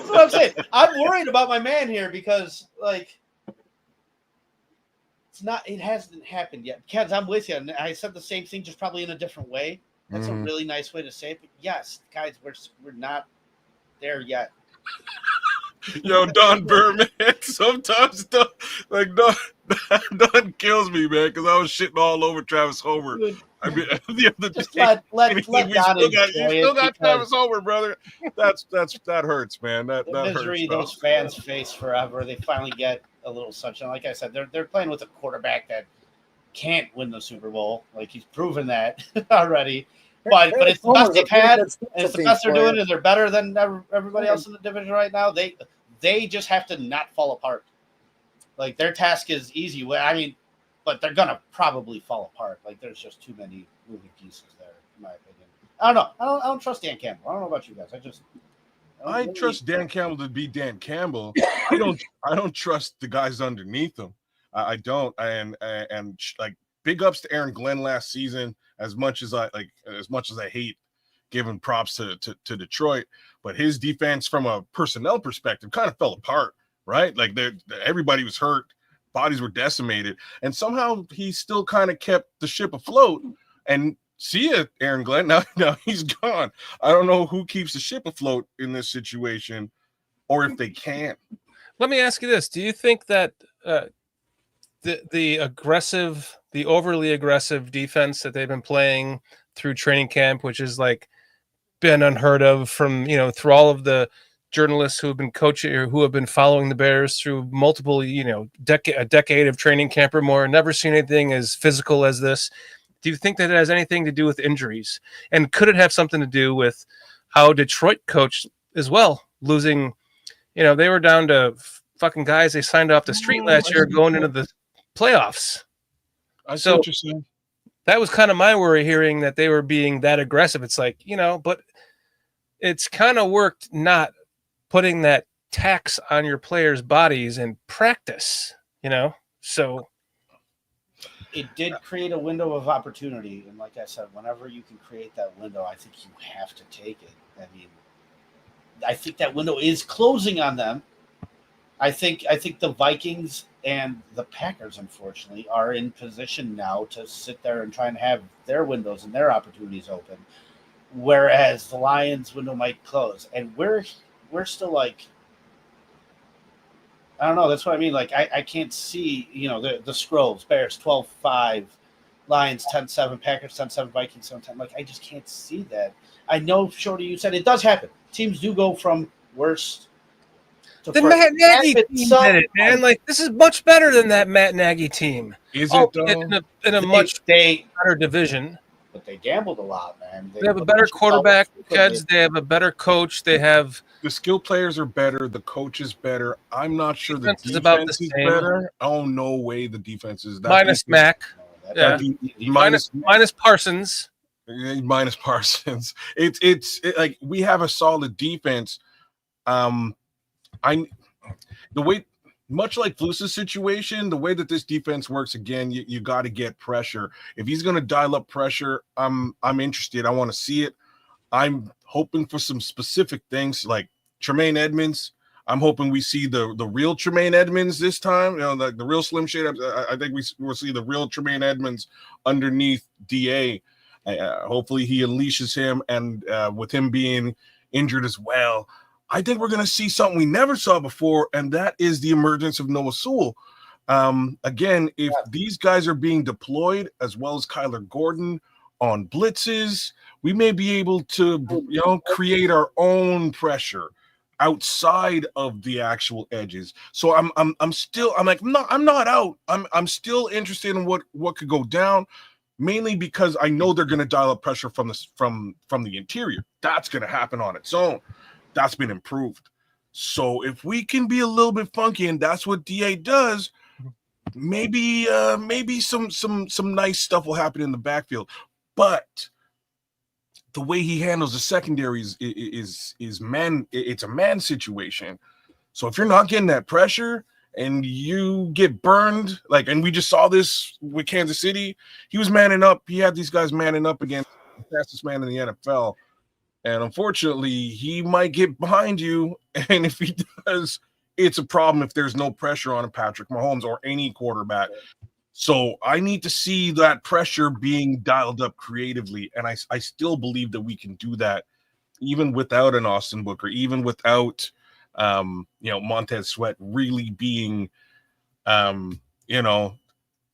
[SPEAKER 4] what I'm saying. I'm worried about my man here because, like, it hasn't happened yet. Keds, I'm with you. And I said the same thing, just probably in a different way. That's a really nice way to say it. But yes, guys, we're not there yet.
[SPEAKER 5] Yo, Don Berman, sometimes Don kills me, man, because I was shitting all over Travis Homer. I mean, the other
[SPEAKER 4] Just
[SPEAKER 5] day,
[SPEAKER 4] let
[SPEAKER 5] you
[SPEAKER 4] Don
[SPEAKER 5] still got Travis Homer, brother. That hurts, man. That
[SPEAKER 4] misery
[SPEAKER 5] hurts,
[SPEAKER 4] those fans face forever. They finally get a little sunshine. Like I said, they're playing with a quarterback that can't win the Super Bowl. Like, he's proven that already. But it's the best they've had, and it's the best they're doing, and they're better than everybody else in the division right now. They just have to not fall apart. Like, their task is easy. I mean, but they're gonna probably fall apart. Like, there's just too many moving pieces there, in my opinion. I don't know. I don't trust Dan Campbell. I don't know about you guys.
[SPEAKER 5] I trust Dan Campbell to be Dan Campbell. I don't trust the guys underneath him. I don't. And like, big ups to Aaron Glenn last season. As much as I hate giving props to Detroit, but his defense from a personnel perspective kind of fell apart, right? Like, everybody was hurt, bodies were decimated, and somehow he still kind of kept the ship afloat. And see ya, Aaron Glenn. Now he's gone. I don't know who keeps the ship afloat in this situation, or if they can.
[SPEAKER 2] Let me ask you this: do you think that the overly aggressive defense that they've been playing through training camp, which is like been unheard of from, through all of the journalists who have been coaching or who have been following the Bears through multiple, a decade of training camp or more, never seen anything as physical as this. Do you think that it has anything to do with injuries? And could it have something to do with how Detroit coached as well, losing, they were down to fucking guys they signed off the street last year going into the playoffs.
[SPEAKER 5] I see what you're saying.
[SPEAKER 2] That was kind of my worry, hearing that they were being that aggressive. It's like, but it's kind of worked not putting that tax on your players' bodies in practice, so
[SPEAKER 4] it did create a window of opportunity. And like I said, whenever you can create that window, I think you have to take it. I mean, I think that window is closing on them. I think the Vikings and the Packers, unfortunately, are in position now to sit there and try and have their windows and their opportunities open, whereas the Lions' window might close. And we're still like, I don't know. That's what I mean. Like, I can't see, the scrolls, Bears 12-5, Lions 10-7, Packers 10-7, Vikings 7-10. Like, I just can't see that. I know, Shorty, you said it does happen. Teams do go from worst.
[SPEAKER 2] The Matt Nagy team did it, man. Like, this is much better than that Matt Nagy team.
[SPEAKER 5] Is it, though?
[SPEAKER 2] In a much better division.
[SPEAKER 4] But they gambled a lot, man.
[SPEAKER 2] They have a better quarterback, kids. They have a better coach. They have
[SPEAKER 5] the skill players are better. The coach is better. I'm not sure the defense
[SPEAKER 2] is about the
[SPEAKER 5] is
[SPEAKER 2] same.
[SPEAKER 5] better. Oh, no way the defense is that.
[SPEAKER 2] Minus Mac.
[SPEAKER 5] Minus
[SPEAKER 2] Parsons.
[SPEAKER 5] Minus Parsons. It's like we have a solid defense. Much like Flus's situation, the way that this defense works, again, you got to get pressure. If he's going to dial up pressure, I'm interested. I want to see it. I'm hoping for some specific things like Tremaine Edmonds. I'm hoping we see the real Tremaine Edmonds this time. The real Slim Shade. I think we'll see the real Tremaine Edmonds underneath DA. Hopefully he unleashes him, and with him being injured as well, I think we're going to see something we never saw before, and that is the emergence of Noah Sewell. Again, if these guys are being deployed, as well as Kyler Gordon, on blitzes, we may be able to, create our own pressure outside of the actual edges. So I'm not out. I'm still interested in what could go down, mainly because I know they're going to dial up pressure from the interior. That's going to happen on its own. That's been improved. So if we can be a little bit funky, and that's what DA does, maybe some nice stuff will happen in the backfield, but the way he handles the secondary is man. It's a man situation. So if you're not getting that pressure and you get burned, like, and we just saw this with Kansas City, he was manning up. He had these guys manning up against the fastest man in the NFL. And unfortunately, he might get behind you. And if he does, it's a problem if there's no pressure on Patrick Mahomes or any quarterback. So I need to see that pressure being dialed up creatively. And I still believe that we can do that even without an Austin Booker, even without Montez Sweat really being the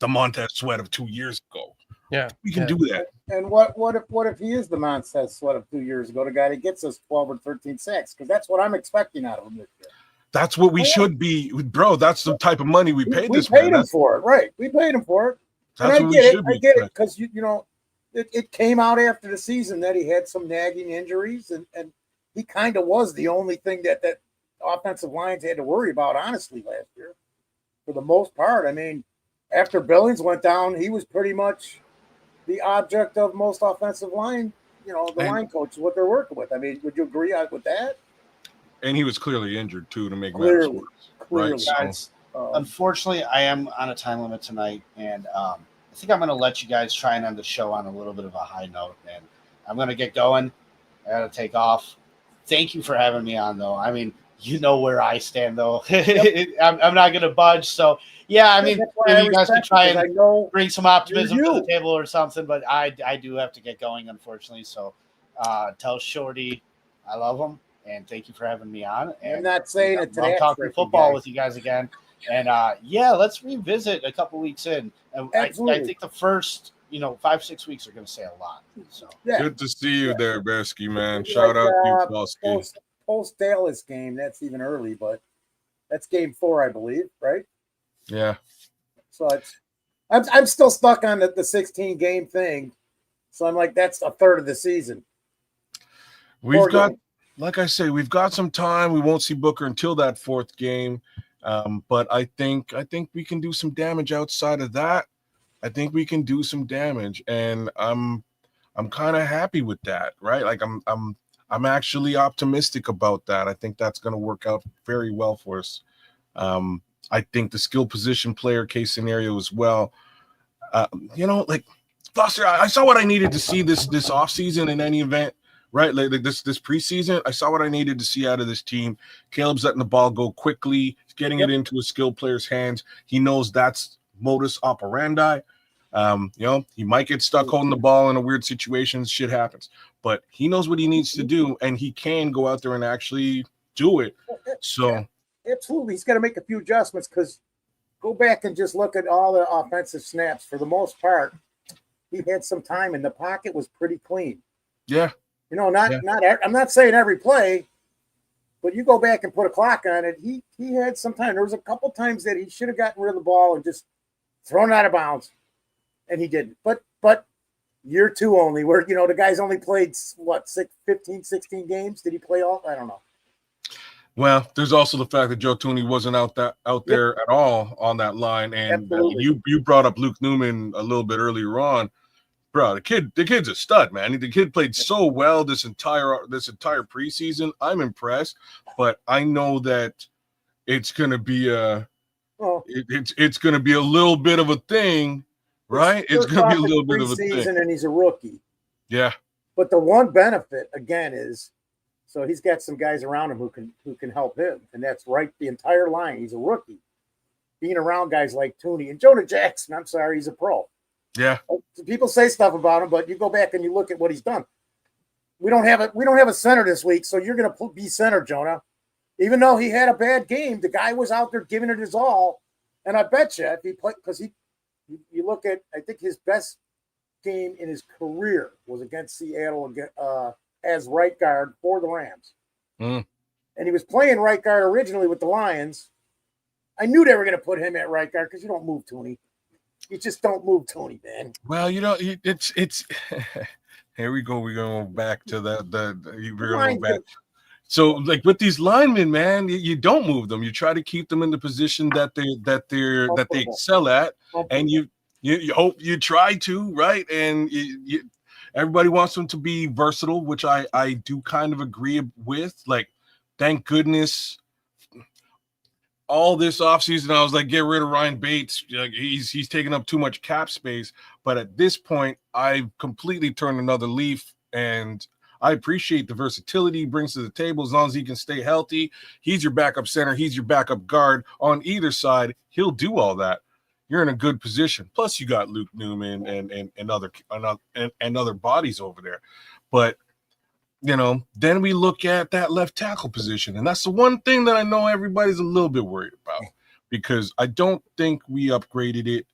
[SPEAKER 5] Montez Sweat of 2 years ago.
[SPEAKER 2] Yeah,
[SPEAKER 5] we can do that.
[SPEAKER 3] And what if he is the Montez Sweat of 2 years ago, the guy that gets us 12 or 13 sacks? Because that's what I'm expecting out of him this year. That's
[SPEAKER 5] what we should be, bro. That's the type of money we paid this
[SPEAKER 3] man. We paid him for it, right? We paid him for it. And I get it. I get it because it came out after the season that he had some nagging injuries, and he kind of was the only thing that offensive lines had to worry about, honestly, last year. For the most part, I mean, after Billings went down, he was pretty much the object of most offensive line. Line coaches, what they're working with. I mean, would you agree with that?
[SPEAKER 5] And he was clearly injured too, to make matters worse.
[SPEAKER 3] Clearly.
[SPEAKER 5] Right?
[SPEAKER 4] Guys, unfortunately, I am on a time limit tonight, and I think I'm going to let you guys try and end the show on a little bit of a high note. And I'm going to get going. I got to take off. Thank you for having me on, though. I mean, you know where I stand, though. Yep. I'm not going to budge. So, yeah, I mean, maybe you guys can try and bring some optimism to the table or something, but I do have to get going, unfortunately. So, tell Shorty I love him. And thank you for having me on. And
[SPEAKER 3] I'm not saying it today.
[SPEAKER 4] I'll talk football with you guys again. And let's revisit a couple weeks in. And I think the first 5-6 weeks are going to say a lot. So
[SPEAKER 5] good to see you there, Bearsky, man. Shout out to you, Bosky.
[SPEAKER 3] Post Dallas game. That's even early, but that's game 4, I believe, right?
[SPEAKER 5] Yeah.
[SPEAKER 3] So I'm still stuck on the 16 game thing. So I'm like, that's a third of the season.
[SPEAKER 5] Like I say, we've got some time. We won't see Booker until that 4th game. But I think we can do some damage outside of that. I think we can do some damage, and I'm kind of happy with that, right? Like I'm actually optimistic about that. I think that's going to work out very well for us. I think the skill position player case scenario as well. Like Foster, I saw what I needed to see this offseason in any event. Right, like this preseason, I saw what I needed to see out of this team. Caleb's letting the ball go quickly, getting it into a skilled player's hands. He knows that's modus operandi. He might get stuck holding the ball in a weird situation. Shit happens, but he knows what he needs to do, and he can go out there and actually do it. So,
[SPEAKER 3] absolutely, he's got to make a few adjustments because go back and just look at all the offensive snaps. For the most part, he had some time, and the pocket was pretty clean.
[SPEAKER 5] Yeah.
[SPEAKER 3] I'm not saying every play, but you go back and put a clock on it. He had some time. There was a couple times that he should have gotten rid of the ball and just thrown it out of bounds, and he didn't. But year 2 only, where the guy's only played 15, 16 games. Did he play all? I don't know.
[SPEAKER 5] Well, there's also the fact that Joe Thuney wasn't out there at all on that line, and you brought up Luke Newman a little bit earlier on. Bro, the kid's a stud, man. The kid played so well this entire preseason. I'm impressed, but I know that it's gonna be it's gonna be a little bit of a thing, right? It's gonna be a little bit of a thing.
[SPEAKER 3] And he's a rookie.
[SPEAKER 5] Yeah.
[SPEAKER 3] But the one benefit again is, so he's got some guys around him who can help him, and that's right. The entire line. He's a rookie, being around guys like Thuney and Jonah Jackson. I'm sorry, he's a pro.
[SPEAKER 5] Yeah.
[SPEAKER 3] People say stuff about him, but you go back and you look at what he's done. We don't have a center this week, so you're going to be center, Jonah. Even though he had a bad game, the guy was out there giving it his all. And I bet you if he played, because you look at, I think his best game in his career was against Seattle as right guard for the Rams. And he was playing right guard originally with the Lions. I knew they were going to put him at right guard because you don't move Thuney. You just don't move Thuney, man.
[SPEAKER 5] Well, it's here we go. We're going back to we're going back. So like with these linemen, man, you don't move them. You try to keep them in the position that they excel at, and you hope you try to, right? And everybody wants them to be versatile, which I do kind of agree with. Like, thank goodness all this offseason, I was like, get rid of Ryan Bates. Like, he's taking up too much cap space. But at this point, I've completely turned another leaf, and I appreciate the versatility he brings to the table as long as he can stay healthy. He's your backup center. He's your backup guard on either side. He'll do all that. You're in a good position. Plus, you got Luke Newman and other bodies over there. But then we look at that left tackle position, and that's the one thing that I know everybody's a little bit worried about, because I don't think we upgraded it.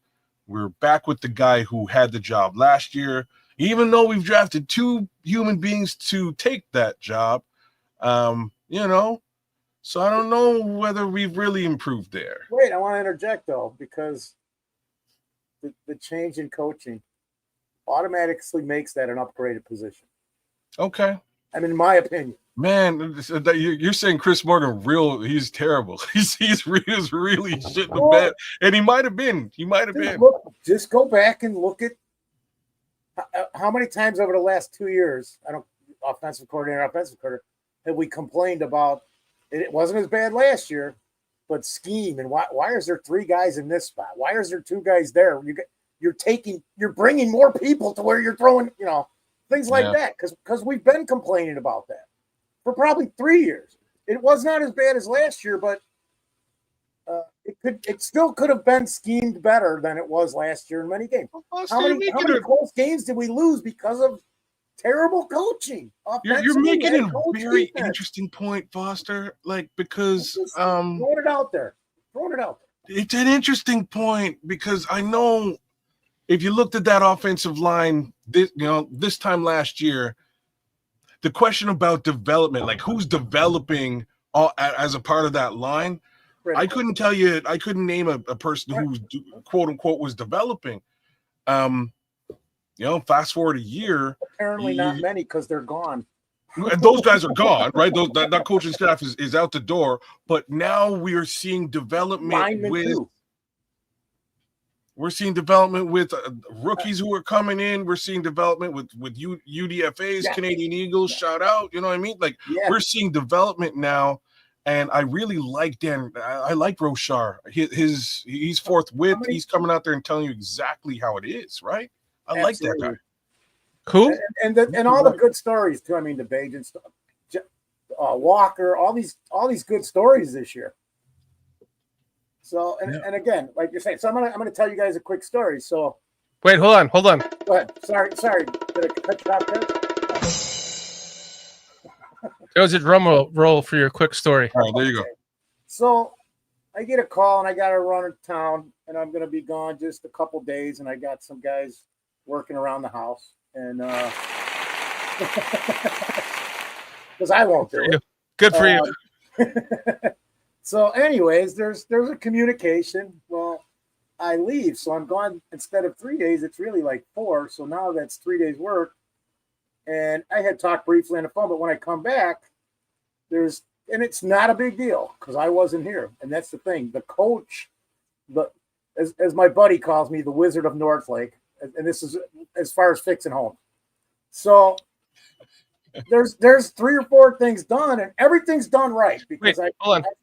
[SPEAKER 5] We're back with the guy who had the job last year, even though we've drafted 2 human beings to take that job. So I don't know whether we've really improved there.
[SPEAKER 3] Wait, I want to interject though, because the change in coaching automatically makes that an upgraded position.
[SPEAKER 5] Okay.
[SPEAKER 3] I mean, in my opinion.
[SPEAKER 5] Man, you're saying Chris Morgan he's terrible. He's really shit in the bed. And he might have been.
[SPEAKER 3] Just go back and look at how many times over the last 2 years, offensive coordinator, have we complained about it wasn't as bad last year, but scheme, and why is there 3 guys in this spot? Why is there 2 guys there? You're bringing more people to where you're throwing, things like that, because we've been complaining about that for probably 3 years. It was not as bad as last year, but it still could have been schemed better than it was last year in many games. How many close games did we lose because of terrible coaching?
[SPEAKER 5] You're making a very interesting point, Foster. Like, because
[SPEAKER 3] throwing it out there.
[SPEAKER 5] It's an interesting point, because I know if you looked at that offensive line this time last year, the question about development, like who's developing as a part of that line, I couldn't tell you. I couldn't name a person who's quote unquote was developing. Fast forward a year.
[SPEAKER 3] Apparently not many, because they're gone.
[SPEAKER 5] And those guys are gone, right? That coaching staff is out the door. But now we are seeing development We're seeing development with rookies who are coming in. We're seeing development with UDFAs, Canadian Eagles. Shout out, you know what I mean? Like, we're seeing development now, and I really like Dan. I like Rochar. He's forthwith. He's coming out there and telling you exactly how it is, right? I like that guy.
[SPEAKER 2] Cool.
[SPEAKER 3] And all the good stories too. I mean, the Bajan stuff, Walker, all these good stories this year. So and again, like you're saying, so I'm gonna tell you guys a quick story. So
[SPEAKER 2] wait, hold on.
[SPEAKER 3] Go ahead. Sorry. Did I cut you off there?
[SPEAKER 2] There was a drum roll for your quick story.
[SPEAKER 5] All right, there you go.
[SPEAKER 3] So I get a call, and I got to run in town, and I'm gonna be gone just a couple days, and I got some guys working around the house, and because I won't do it.
[SPEAKER 2] Good for you.
[SPEAKER 3] So anyways, there's a communication. Well, I leave, so I'm gone. Instead of 3 days, it's really like 4. So now that's 3 days work. And I had talked briefly on the phone, but when I come back, and it's not a big deal because I wasn't here. And that's the thing. The coach, as my buddy calls me, the Wizard of Northlake, and this is as far as fixing home. So there's 3 or 4 things done, and everything's done right because I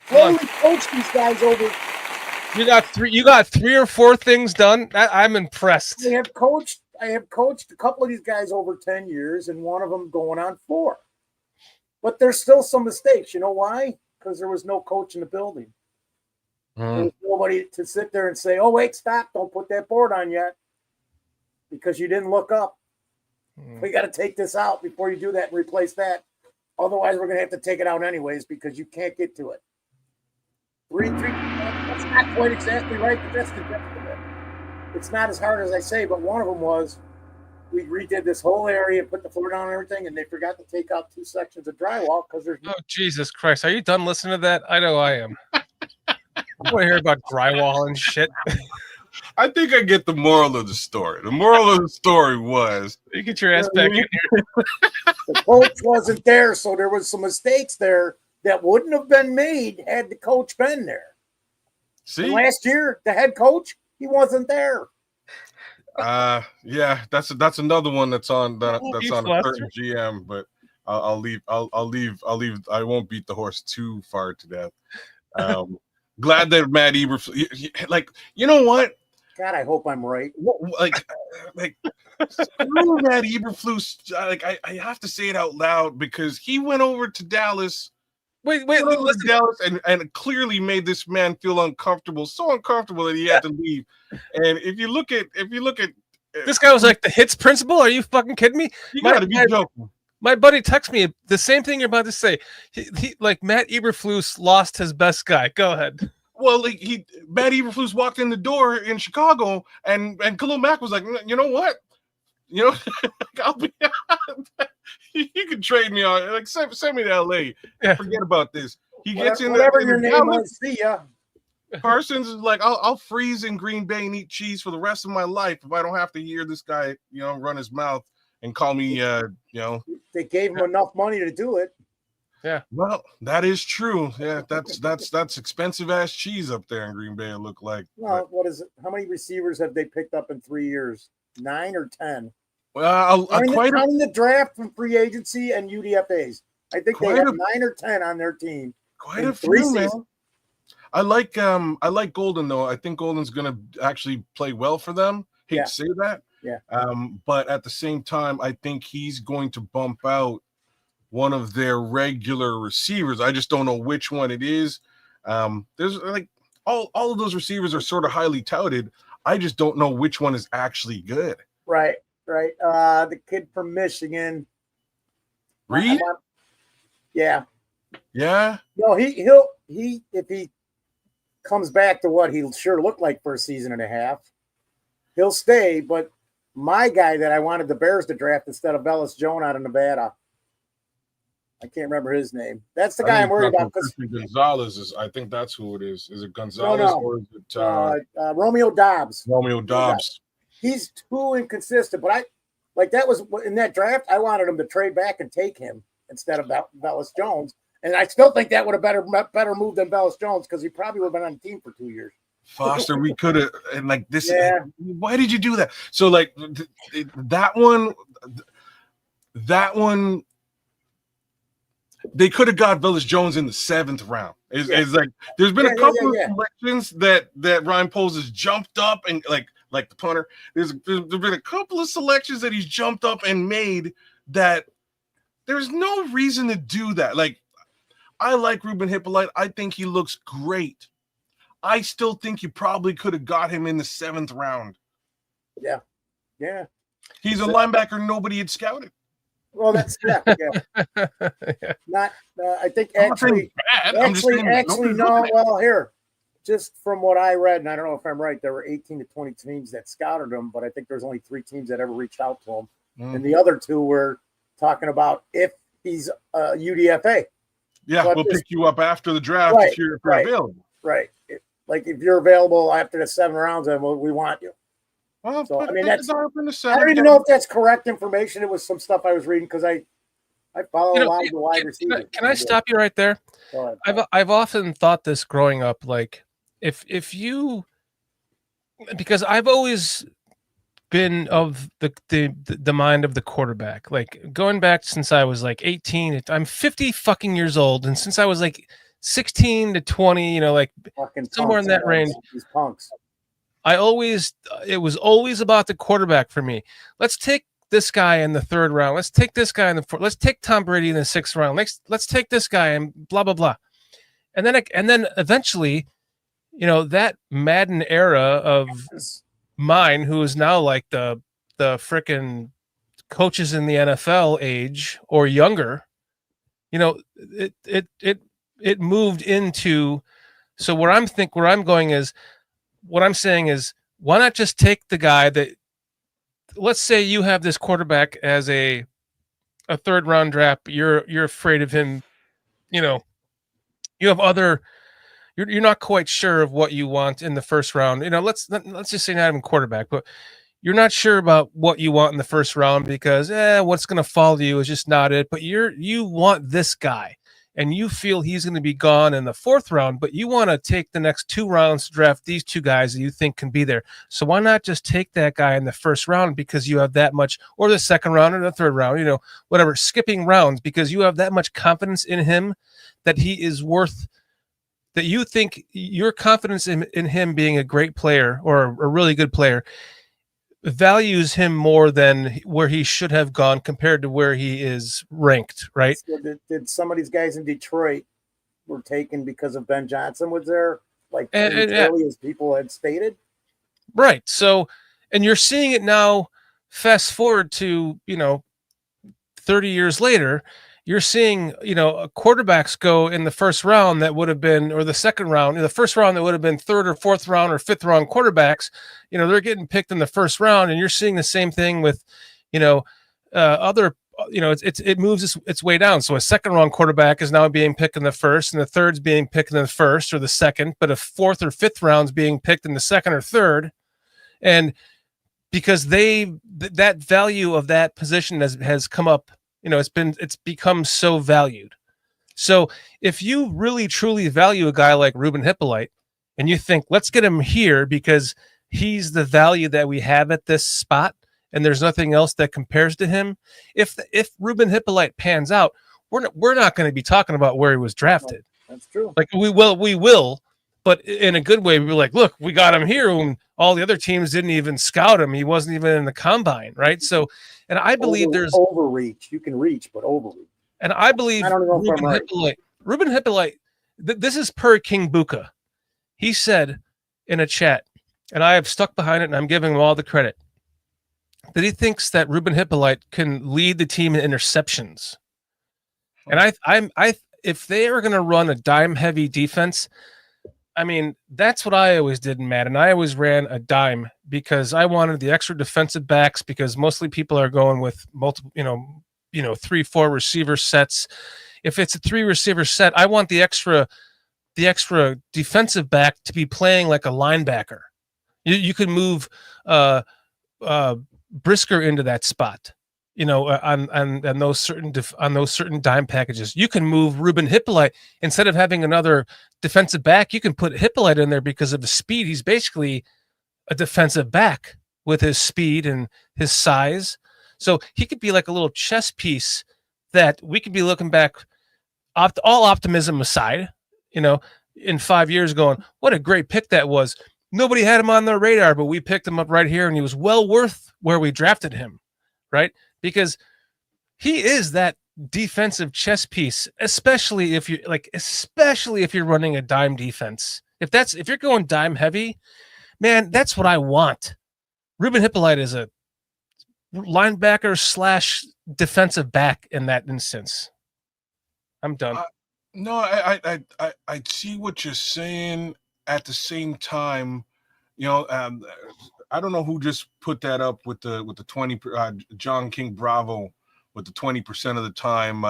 [SPEAKER 3] slowly coached these guys over.
[SPEAKER 2] You got 3 or 4 things done. I'm impressed.
[SPEAKER 3] I have coached a couple of these guys over 10 years, and one of them going on 4. But there's still some mistakes. You know why? Because there was no coach in the building. There was nobody to sit there and say, "Oh, wait, stop! Don't put that board on yet," because you didn't look up. We got to take this out before you do that and replace that. Otherwise, we're going to have to take it out anyways because you can't get to it. 3. That's not quite exactly right, but that's the difference of it. It's not as hard as I say, but one of them was we redid this whole area, put the floor down and everything, and they forgot to take out 2 sections of drywall because there's
[SPEAKER 2] Oh, Jesus Christ. Are you done listening to that? I know I am. I want to hear about drywall and shit.
[SPEAKER 5] I think I get the moral of the story. The moral of the story was
[SPEAKER 2] You get your ass back in here.
[SPEAKER 3] The coach wasn't there, so there was some mistakes there that wouldn't have been made had the coach been there.
[SPEAKER 5] see.
[SPEAKER 3] And last year, the head coach, he wasn't there.
[SPEAKER 5] Yeah, that's another one that's on
[SPEAKER 2] You
[SPEAKER 5] a
[SPEAKER 2] fluster.
[SPEAKER 5] certain GM, but I'll leave. I won't beat the horse too far to death. Glad that Matt Eberflus, like, you know what?
[SPEAKER 3] God, I hope I'm right.
[SPEAKER 5] Like screw Matt Eberflus. Like I have to say it out loud because he went over to Dallas.
[SPEAKER 2] Wait,
[SPEAKER 5] Went over to
[SPEAKER 2] listen.
[SPEAKER 5] Dallas and clearly made this man feel uncomfortable, so uncomfortable that he had to leave. And if you look at
[SPEAKER 2] This guy was like the hits principal. Are you fucking kidding me?
[SPEAKER 5] you gotta be joking.
[SPEAKER 2] My buddy texted me the same thing you're about to say. He like Matt Eberflus lost his best guy. Go ahead.
[SPEAKER 5] Well, like Matt Eberflus walked in the door in Chicago, and Khalil Mack was like, you know what, I'll be. You can trade me on. Like send me to LA.
[SPEAKER 2] Yeah.
[SPEAKER 5] Forget about this. He gets in
[SPEAKER 3] Whatever
[SPEAKER 5] there.
[SPEAKER 3] your name was, see ya.
[SPEAKER 5] Parsons is like, I'll freeze in Green Bay and eat cheese for the rest of my life if I don't have to hear this guy, run his mouth and call me,
[SPEAKER 3] They gave him enough money to do it.
[SPEAKER 2] Yeah.
[SPEAKER 5] Well, that is true. Yeah, that's expensive ass cheese up there in Green Bay. It looked like.
[SPEAKER 3] Well, what is it? How many receivers have they picked up in 3 years? 9 or 10?
[SPEAKER 5] Well,
[SPEAKER 3] Counting the draft from free agency and UDFAs. I think they have 9 or 10 on their team.
[SPEAKER 5] Quite
[SPEAKER 3] in
[SPEAKER 5] a
[SPEAKER 3] 3
[SPEAKER 5] few, man.
[SPEAKER 3] seasons.
[SPEAKER 5] I like Golden though. I think Golden's gonna actually play well for them. Hate to say that.
[SPEAKER 3] Yeah.
[SPEAKER 5] But at the same time, I think he's going to bump out one of their regular receivers. I just don't know which one it is. There's like all of those receivers are sort of highly touted. I just don't know which one is actually good.
[SPEAKER 3] Right. The kid from Michigan.
[SPEAKER 5] Reed?
[SPEAKER 3] Yeah.
[SPEAKER 5] Yeah.
[SPEAKER 3] No, he'll if he comes back to what he'll sure look like for a season and a half, he'll stay. But my guy that I wanted the Bears to draft instead of Velus Jones out of Nevada, I can't remember his name. That's the guy I'm worried about. Because
[SPEAKER 5] Gonzalez is, I think that's who it is. Is it Gonzalez or is it
[SPEAKER 3] Romeo Dobbs?
[SPEAKER 5] Romeo Dobbs.
[SPEAKER 3] He's too inconsistent. But that was in that draft. I wanted him to trade back and take him instead of Velus Jones. And I still think that would have better move than Velus Jones because he probably would have been on the team for 2 years.
[SPEAKER 5] Foster, we could have, and like this.
[SPEAKER 3] Yeah.
[SPEAKER 5] Why did you do that? So like that one, they could have got Velus Jones in the 7th round. It's like there's been a couple of selections that Ryan Poles has jumped up and like the punter. There's been a couple of selections that he's jumped up and made that there's no reason to do that. Like I like Ruben Hippolyte. I think he looks great. I still think you probably could have got him in the 7th round.
[SPEAKER 3] Yeah.
[SPEAKER 5] He's a linebacker nobody had scouted.
[SPEAKER 3] Well, that's yeah. Not. I think actually, no. Well, here, just from what I read, and I don't know if I'm right, there were 18 to 20 teams that scouted him, but I think there's only 3 teams that ever reached out to him, and the other 2 were talking about if he's a UDFA.
[SPEAKER 5] Yeah,
[SPEAKER 3] so
[SPEAKER 5] we'll pick you up after the draft if you're available.
[SPEAKER 3] Right. Like if you're available after the 7 rounds, then we want you.
[SPEAKER 5] Well,
[SPEAKER 3] so, I mean,
[SPEAKER 5] that's
[SPEAKER 3] I don't even know if that's correct information. It was some stuff I was reading because I follow a lot of the wide receivers.
[SPEAKER 2] Can I stop you right there?
[SPEAKER 3] Go ahead.
[SPEAKER 2] I've often thought this growing up, like if you, because I've always been of the mind of the quarterback, like going back since I was like 18. I'm 50 fucking years old, and since I was like 16 to 20, like
[SPEAKER 3] fucking
[SPEAKER 2] somewhere
[SPEAKER 3] punks,
[SPEAKER 2] in that range.
[SPEAKER 3] These punks.
[SPEAKER 2] It was always about the quarterback for me. Let's take this guy in the 3rd round. Let's take this guy in the 4th. Let's take Tom Brady in the 6th round. Let's take this guy and blah blah blah. And then eventually, that Madden era of mine, who is now like the frickin' coaches in the NFL age or younger, it moved into. So where I'm going is. What I'm saying is, why not just take the guy that, let's say you have this quarterback as a 3rd round draft, but you're afraid of him, you have other you're not quite sure of what you want in the first round. Let's just say not even quarterback, but you're not sure about what you want in the first round because what's going to fall to you is just not it. But you want this guy, and you feel he's going to be gone in the fourth round, but you want to take the next 2 rounds to draft these 2 guys that you think can be there. So why not just take that guy in the first round because you have that much, or the second round or the third round, whatever, skipping rounds because you have that much confidence in him that he is worth. That you think your confidence in him being a great player or a really good player values him more than where he should have gone compared to where he is ranked, right?
[SPEAKER 3] So did some of these guys in Detroit were taken because of Ben Johnson was there, like as early as people had stated?
[SPEAKER 2] Right. So, and you're seeing it now, fast forward to, 30 years later, you're seeing, quarterbacks go in the first round that would have been, or the second round, the first round that would have been third or fourth round or fifth round quarterbacks, they're getting picked in the first round. And you're seeing the same thing with, other, it moves its way down. So a second round quarterback is now being picked in the first, and the third's being picked in the first or the second, but a fourth or fifth round's being picked in the second or third. And because that value of that position has come up, it's become so valued. So if you really truly value a guy like Ruben Hippolyte and you think, let's get him here because he's the value that we have at this spot and there's nothing else that compares to him. If Ruben Hippolyte pans out, we're not going to be talking about where he was drafted.
[SPEAKER 3] That's true.
[SPEAKER 2] Like we will, but in a good way. We're like, look, we got him here when all the other teams didn't even scout him. He wasn't even in the combine, right? So, and I believe there's
[SPEAKER 3] overreach. You can reach, but overreach.
[SPEAKER 2] And I believe Ruben Hippolyte, this is per King Buka. He said in a chat, and I have stuck behind it, and I'm giving him all the credit, that he thinks that Ruben Hippolyte can lead the team in interceptions. And I if they are going to run a dime heavy defense, I mean, that's what I always did in Madden. I always ran a dime because I wanted the extra defensive backs because mostly people are going with multiple, 3-4 receiver sets. If it's a 3 receiver set, I want the extra defensive back to be playing like a linebacker. You could move Brisker into that spot, on those certain dime packages. You can move Ruben Hippolyte instead of having another defensive back. You can put Hippolyte in there because of the speed. He's basically a defensive back with his speed and his size. So he could be like a little chess piece that we could be looking back, all optimism aside, in 5 years going, what a great pick that was. Nobody had him on their radar, but we picked him up right here, and he was well worth where we drafted him, right? Because he is that defensive chess piece, especially if you're running a dime defense. If you're going dime heavy, man, that's what I want. Ruben Hippolyte is a linebacker / defensive back in that instance. I'm done.
[SPEAKER 5] No, I see what you're saying. At the same time, I don't know who just put that up with the 20. John King Bravo with the 20% of the time,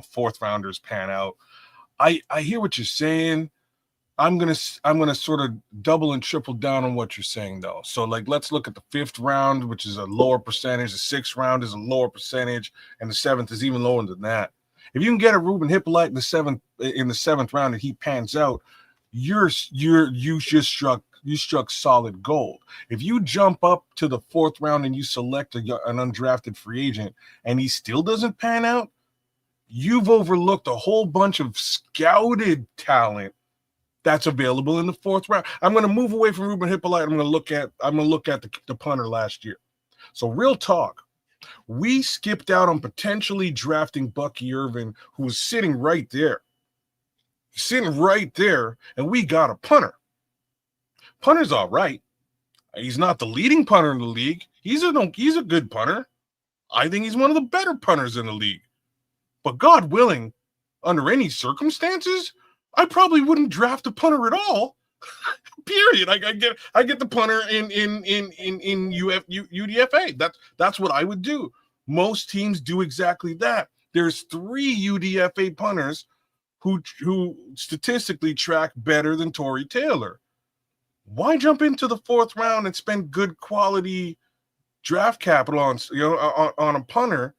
[SPEAKER 5] fourth rounders pan out. I hear what you're saying. I'm gonna sort of double and triple down on what you're saying though. So let's look at the 5th round, which is a lower percentage. The 6th round is a lower percentage, and the 7th is even lower than that. If you can get a Ruben Hippolyte in the 7th round and he pans out, you struck solid gold. If you jump up to the 4th round and you select an undrafted free agent and he still doesn't pan out, you've overlooked a whole bunch of scouted talent that's available in the 4th round. I'm going to move away from Ruben Hippolyte. I'm going to look at the punter last year. So real talk, we skipped out on potentially drafting Bucky Irvin, who was sitting right there, and we got a punter. Punter's all right. He's not the leading punter in the league. He's a good punter. I think he's one of the better punters in the league. But God willing, under any circumstances, I probably wouldn't draft a punter at all. Period. I get the punter in UDFA. That's what I would do. Most teams do exactly that. There's 3 UDFA punters who statistically track better than Torrey Taylor. Why jump into the 4th round and spend good quality draft capital on a punter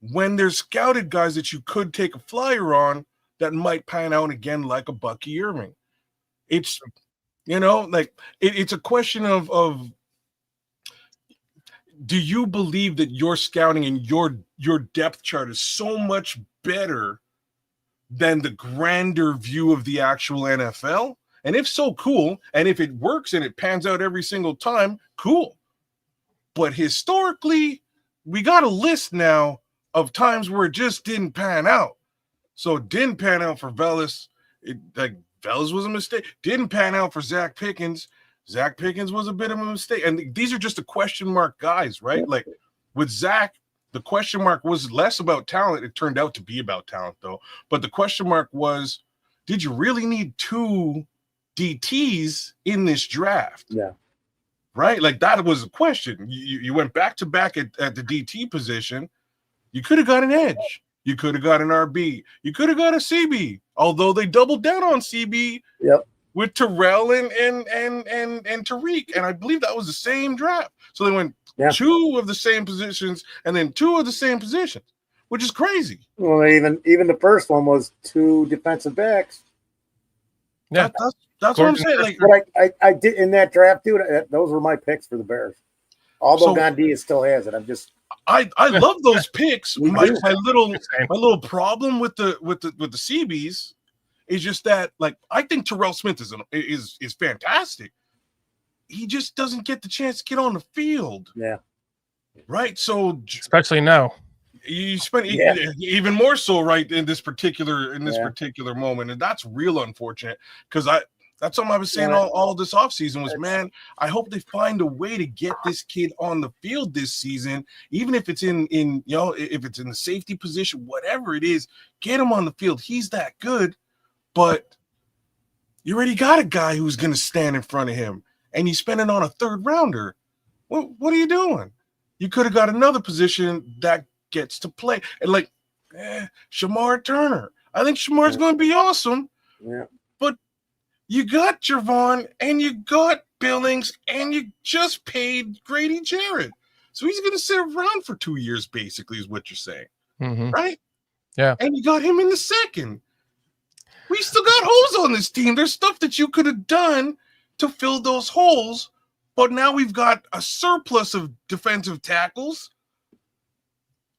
[SPEAKER 5] when there's scouted guys that you could take a flyer on that might pan out again, like a Bucky Irving? It's it's a question of do you believe that your scouting and your depth chart is so much better than the grander view of the actual NFL? And if so, cool. And if it works and it pans out every single time, cool. But historically, we got a list now of times where it just didn't pan out. So it didn't pan out for Velus. Velus was a mistake. Didn't pan out for Zach Pickens. Zach Pickens was a bit of a mistake. And these are just a question mark guys, right? Like with Zach, the question mark was less about talent. It turned out to be about talent, though. But the question mark was, did you really need 2 DTs in this draft?
[SPEAKER 3] Yeah.
[SPEAKER 5] Right? Like that was a question. You went back to back at the DT position. You could have got an edge. You could have got an RB. You could have got a CB. Although they doubled down on CB with Terrell and Tariq. And I believe that was the same draft. So they went 2 of the same positions and then 2 of the same positions, which is crazy.
[SPEAKER 3] Well, even the first one was 2 defensive backs.
[SPEAKER 2] Yeah,
[SPEAKER 5] that's what I'm saying. Like,
[SPEAKER 3] but I did in that draft, dude. Those were my picks for the Bears. Although Gandia still has it,
[SPEAKER 5] I love those picks. My little problem with the CBs is just that, like, I think Terrell Smith is fantastic. He just doesn't get the chance to get on the field.
[SPEAKER 3] Yeah.
[SPEAKER 5] Right. So
[SPEAKER 2] especially now,
[SPEAKER 5] you spend even more so right in this particular moment, and that's real unfortunate because that's something I was saying all this offseason was, man, I hope they find a way to get this kid on the field this season, even if it's in if it's in the safety position, whatever it is, get him on the field. He's that good, but you already got a guy who's going to stand in front of him, and you spend it on a 3rd rounder. What are you doing? You could have got another position that gets to play. And Shamar Turner. I think Shamar's going to be awesome.
[SPEAKER 3] Yeah.
[SPEAKER 5] But you got Javon and you got Billings and you just paid Grady Jarrett. So he's going to sit around for 2 years, basically, is what you're saying.
[SPEAKER 2] Mm-hmm.
[SPEAKER 5] Right?
[SPEAKER 2] Yeah.
[SPEAKER 5] And you got him in the 2nd. We still got holes on this team. There's stuff that you could have done to fill those holes, but now we've got a surplus of defensive tackles.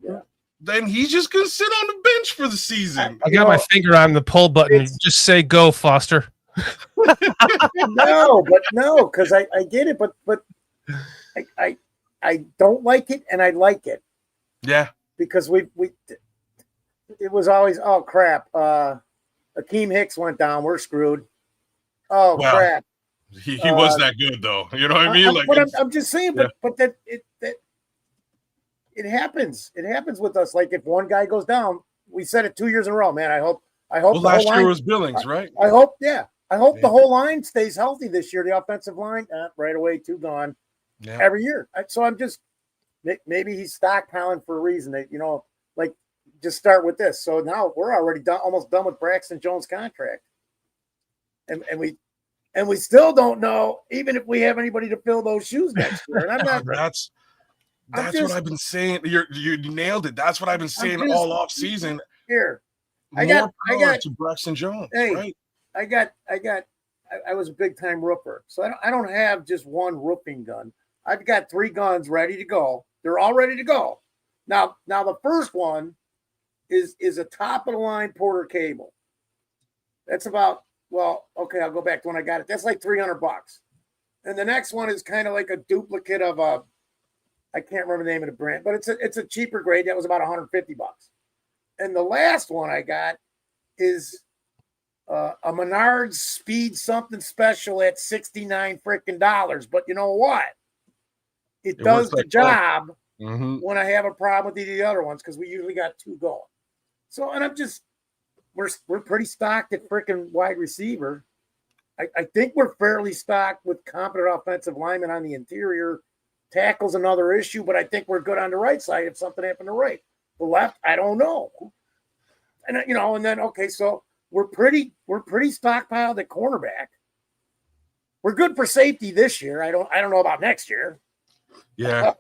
[SPEAKER 3] Yeah.
[SPEAKER 5] Then he's just going to sit on the bench for the season.
[SPEAKER 2] I got my finger on the pull button. Just say go, Foster.
[SPEAKER 3] No, because I get it, but I don't like it and I like it.
[SPEAKER 5] Yeah.
[SPEAKER 3] Because it was always, oh crap. Akeem Hicks went down. We're screwed. Oh crap.
[SPEAKER 5] He was that good though. You know what I mean?
[SPEAKER 3] I'm just saying, but that it happens. It happens with us. Like if one guy goes down, we said it 2 years in a row, man. I hope
[SPEAKER 5] well, last year was Billings, right?
[SPEAKER 3] I hope the whole line stays healthy this year. The offensive line, right away, 2 gone every year. So I'm just maybe he's stockpiling for a reason. That just start with this. So now we're already almost done with Braxton Jones' contract, and we still don't know even if we have anybody to fill those shoes next year. And I'm not.
[SPEAKER 5] That's what I've been saying. You nailed it. That's what I've been saying all off season.
[SPEAKER 3] Here, I got
[SPEAKER 5] to Braxton Jones.
[SPEAKER 3] Hey,
[SPEAKER 5] right?
[SPEAKER 3] I was a big time roofer, so I don't have just one roofing gun. I've got 3 guns ready to go. They're all ready to go. Now the first one is a top of the line Porter cable. That's about I'll go back to when I got it. That's like $300. And the next one is kind of like a duplicate of I can't remember the name of the brand, but it's a cheaper grade. That was about $150. And the last one I got is a Menards Speed something special at $69 freaking dollars. But you know what? It does the job when I have a problem with the other ones because we usually got 2 going. So, and I'm just we're pretty stocked at freaking wide receiver. I think we're fairly stocked with competent offensive linemen on the interior. Tackle's another issue, but I think we're good on the right side if something happened to right. The left, I don't know. And and then so we're pretty stockpiled at cornerback. We're good for safety this year. I don't know about next year.
[SPEAKER 5] Yeah.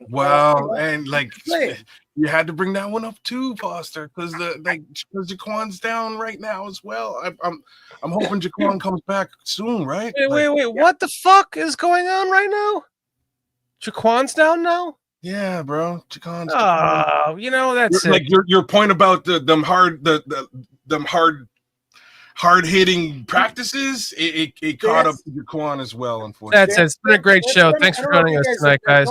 [SPEAKER 5] Well, and
[SPEAKER 3] Saying.
[SPEAKER 5] you had to bring that one up too, Foster, because Jaquan's down right now as well. I'm hoping Jaquan comes back soon, right?
[SPEAKER 2] Wait. What the fuck is going on right now? Jaquan's down now?
[SPEAKER 5] Yeah, bro. Jaquan's
[SPEAKER 2] Oh, that's
[SPEAKER 5] like
[SPEAKER 2] it.
[SPEAKER 5] your point about them hard hitting practices. It caught up to Jaquan as well, unfortunately.
[SPEAKER 2] That's it. It's been a great show. Thanks for joining us tonight, guys.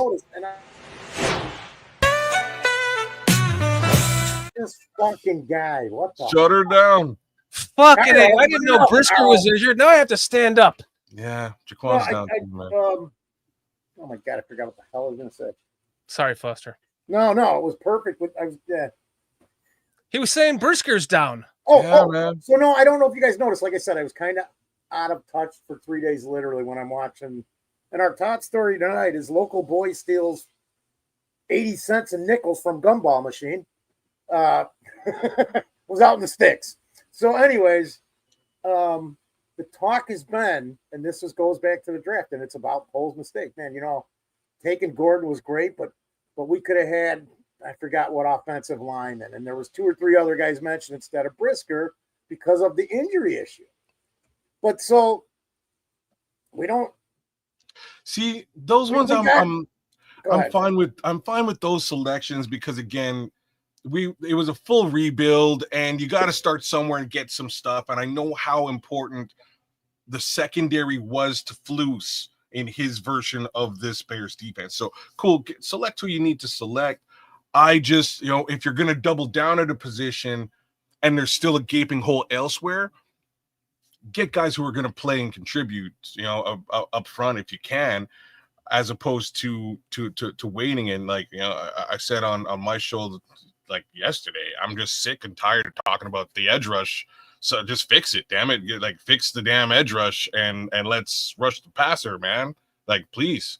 [SPEAKER 3] This fucking guy, what the?
[SPEAKER 5] Shut her down.
[SPEAKER 2] Fucking A. I didn't know Brisker was injured. Now I have to stand up.
[SPEAKER 5] Yeah, Jaquan's down. Man.
[SPEAKER 3] Oh my god, I forgot what the hell I was gonna say.
[SPEAKER 2] Sorry, Foster.
[SPEAKER 3] No, it was perfect.
[SPEAKER 2] He was saying Brisker's down.
[SPEAKER 5] Man.
[SPEAKER 3] So no, I don't know if you guys noticed. Like I said, I was kind of out of touch for 3 days, literally, when I'm watching. And our top story tonight is local boy steals 80 cents and nickels from gumball machine. Was out in the sticks. So, anyways, the talk has been, and this goes back to the draft, and it's about Pole's mistake. Man, taking Gordon was great, but we could have had, I forgot what offensive lineman, and there was 2 or 3 other guys mentioned instead of Brisker because of the injury issue. But so we don't
[SPEAKER 5] see those ones. I'm fine with. I'm fine with those selections because again, it was a full rebuild, and you got to start somewhere and get some stuff. And I know how important the secondary was to Flus in his version of this Bears defense. So cool. Select who you need to select. I just, if you're going to double down at a position and there's still a gaping hole elsewhere, get guys who are going to play and contribute, up front if you can, as opposed to waiting. And I said on my show yesterday, I'm just sick and tired of talking about the edge rush. So just fix it, damn it! Fix the damn edge rush and let's rush the passer, man. Please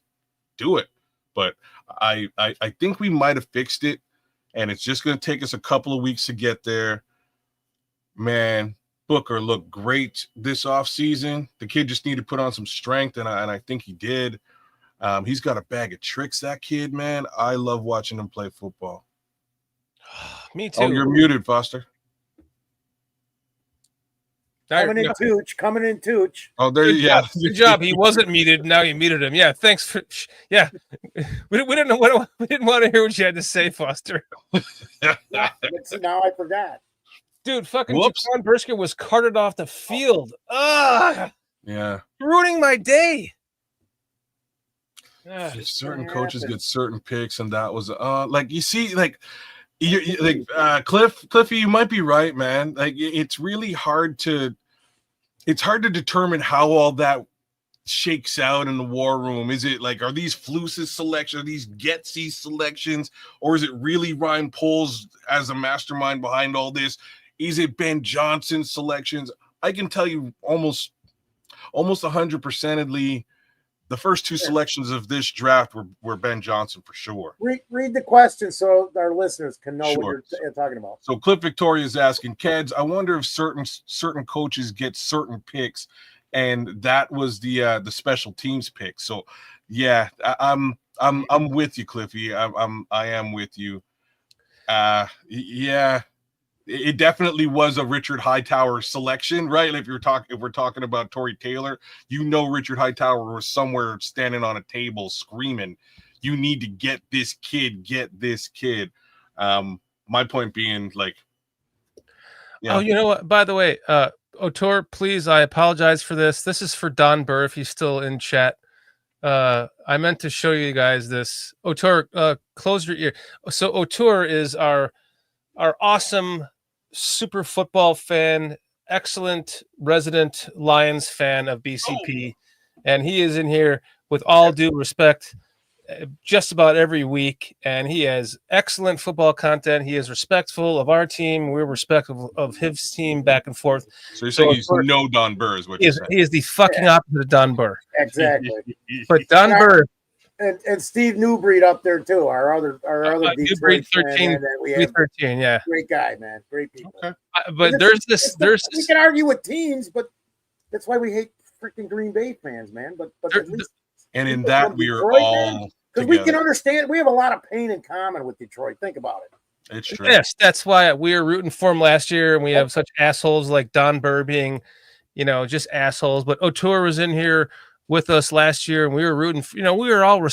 [SPEAKER 5] do it. But I think we might have fixed it, and it's just going to take us a couple of weeks to get there. Man, Booker looked great this offseason. The kid just needed to put on some strength, and I think he did. He's got a bag of tricks, that kid, man. I love watching him play football.
[SPEAKER 2] Me too.
[SPEAKER 5] Oh, you're muted, Foster.
[SPEAKER 3] Coming in, Tooch.
[SPEAKER 5] Oh, there you go.
[SPEAKER 2] Good job. He wasn't muted. Now you muted him. Yeah, thanks for. Yeah, we didn't know what we didn't want to hear what you had to say, Foster.
[SPEAKER 3] Now I forgot.
[SPEAKER 2] Dude, fucking Jaquan Brisker was carted off the field. Ugh.
[SPEAKER 5] Yeah.
[SPEAKER 2] Ruining my day.
[SPEAKER 5] Certain coaches get certain picks, and that was you see, Cliffy, you might be right, man. It's really hard to determine how all that shakes out in the war room. Is it are these Flus's selections, are these Getsy selections, or is it really Ryan Poles as a mastermind behind all this? Is it Ben Johnson's selections? I can tell you almost 100%ly the first 2 selections of this draft were Ben Johnson for sure.
[SPEAKER 3] Read the question so our listeners can know what you're talking about.
[SPEAKER 5] So Cliff Victoria is asking, Keds, I wonder if certain coaches get certain picks, and that was the special teams pick. So yeah, I'm with you, Cliffy. I am with you. Yeah. It definitely was a Richard Hightower selection, right? If we're talking about Torrey Taylor, Richard Hightower was somewhere standing on a table screaming, "You need to get this kid, get this kid." My point being,
[SPEAKER 2] Oh, you know what? By the way, Otor, please, I apologize for this. This is for Don Burr if he's still in chat. I meant to show you guys this. Otor, close your ear. So Otor is our awesome super football fan, excellent resident Lions fan of BCP, and he is in here with all due respect just about every week, and he has excellent football content. He is respectful of our team. We're respectful of his team back and forth.
[SPEAKER 5] So you're saying he's no Don Burr is what you're saying.
[SPEAKER 2] He is the fucking opposite of Don Burr.
[SPEAKER 3] Exactly.
[SPEAKER 2] But Don Burr,
[SPEAKER 3] And Steve Newbreed up there too. Our other
[SPEAKER 2] Newbreed
[SPEAKER 3] Detroit fan that we have.
[SPEAKER 2] 13, yeah.
[SPEAKER 3] Great guy, man. Great people.
[SPEAKER 5] Okay.
[SPEAKER 2] But
[SPEAKER 3] We can argue with teams, but that's why we hate freaking Green Bay fans, man. But at least
[SPEAKER 5] and in that we are all
[SPEAKER 3] because we can understand. We have a lot of pain in common with Detroit. Think about it.
[SPEAKER 5] It's true.
[SPEAKER 2] Yes, that's why we were rooting for him last year, and we have such assholes like Don Burr being, just assholes. But O'Toole was in here with us last year, and we were rooting for, we were all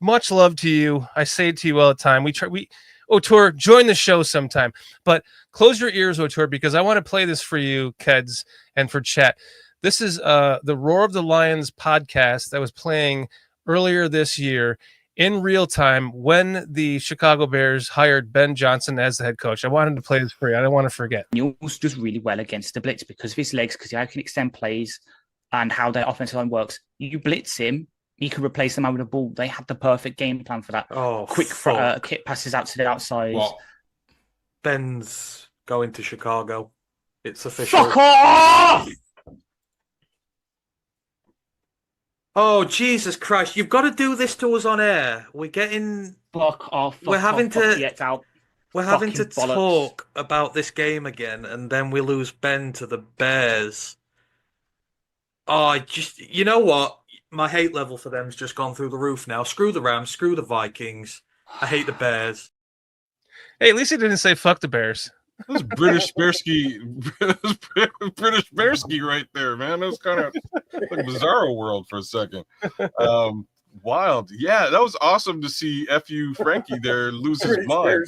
[SPEAKER 2] much love to you. I say it to you all the time. O'Toole, join the show sometime, but close your ears, O'Toole, because I want to play this for you, Keds, and for chat. This is the Roar of the Lions podcast that was playing earlier this year in real time when the Chicago Bears hired Ben Johnson as the head coach. I wanted to play this for you. I don't want to forget.
[SPEAKER 6] Daniels does really well against the blitz because of his legs, because he can extend plays and how their offensive line works. You blitz him, he can replace them out with a ball. They had the perfect game plan for that. Quick kick passes out to the outside.
[SPEAKER 7] What? Ben's going to Chicago. It's official.
[SPEAKER 6] Fuck off!
[SPEAKER 7] Oh, Jesus Christ. You've got to do this to us on air. We're getting...
[SPEAKER 6] Fuck off.
[SPEAKER 7] We're having to
[SPEAKER 6] bollocks.
[SPEAKER 7] talk about this game again, and then we lose Ben to the Bears. Oh, you know what? My hate level for them's just gone through the roof now. Screw the Rams, screw the Vikings. I hate the Bears.
[SPEAKER 2] Hey, at least he didn't say fuck the Bears.
[SPEAKER 5] That was British Bearsky right there, man. That was kind of like a bizarro world for a second. Wild. Yeah, that was awesome to see F.U. Frankie there lose his mind.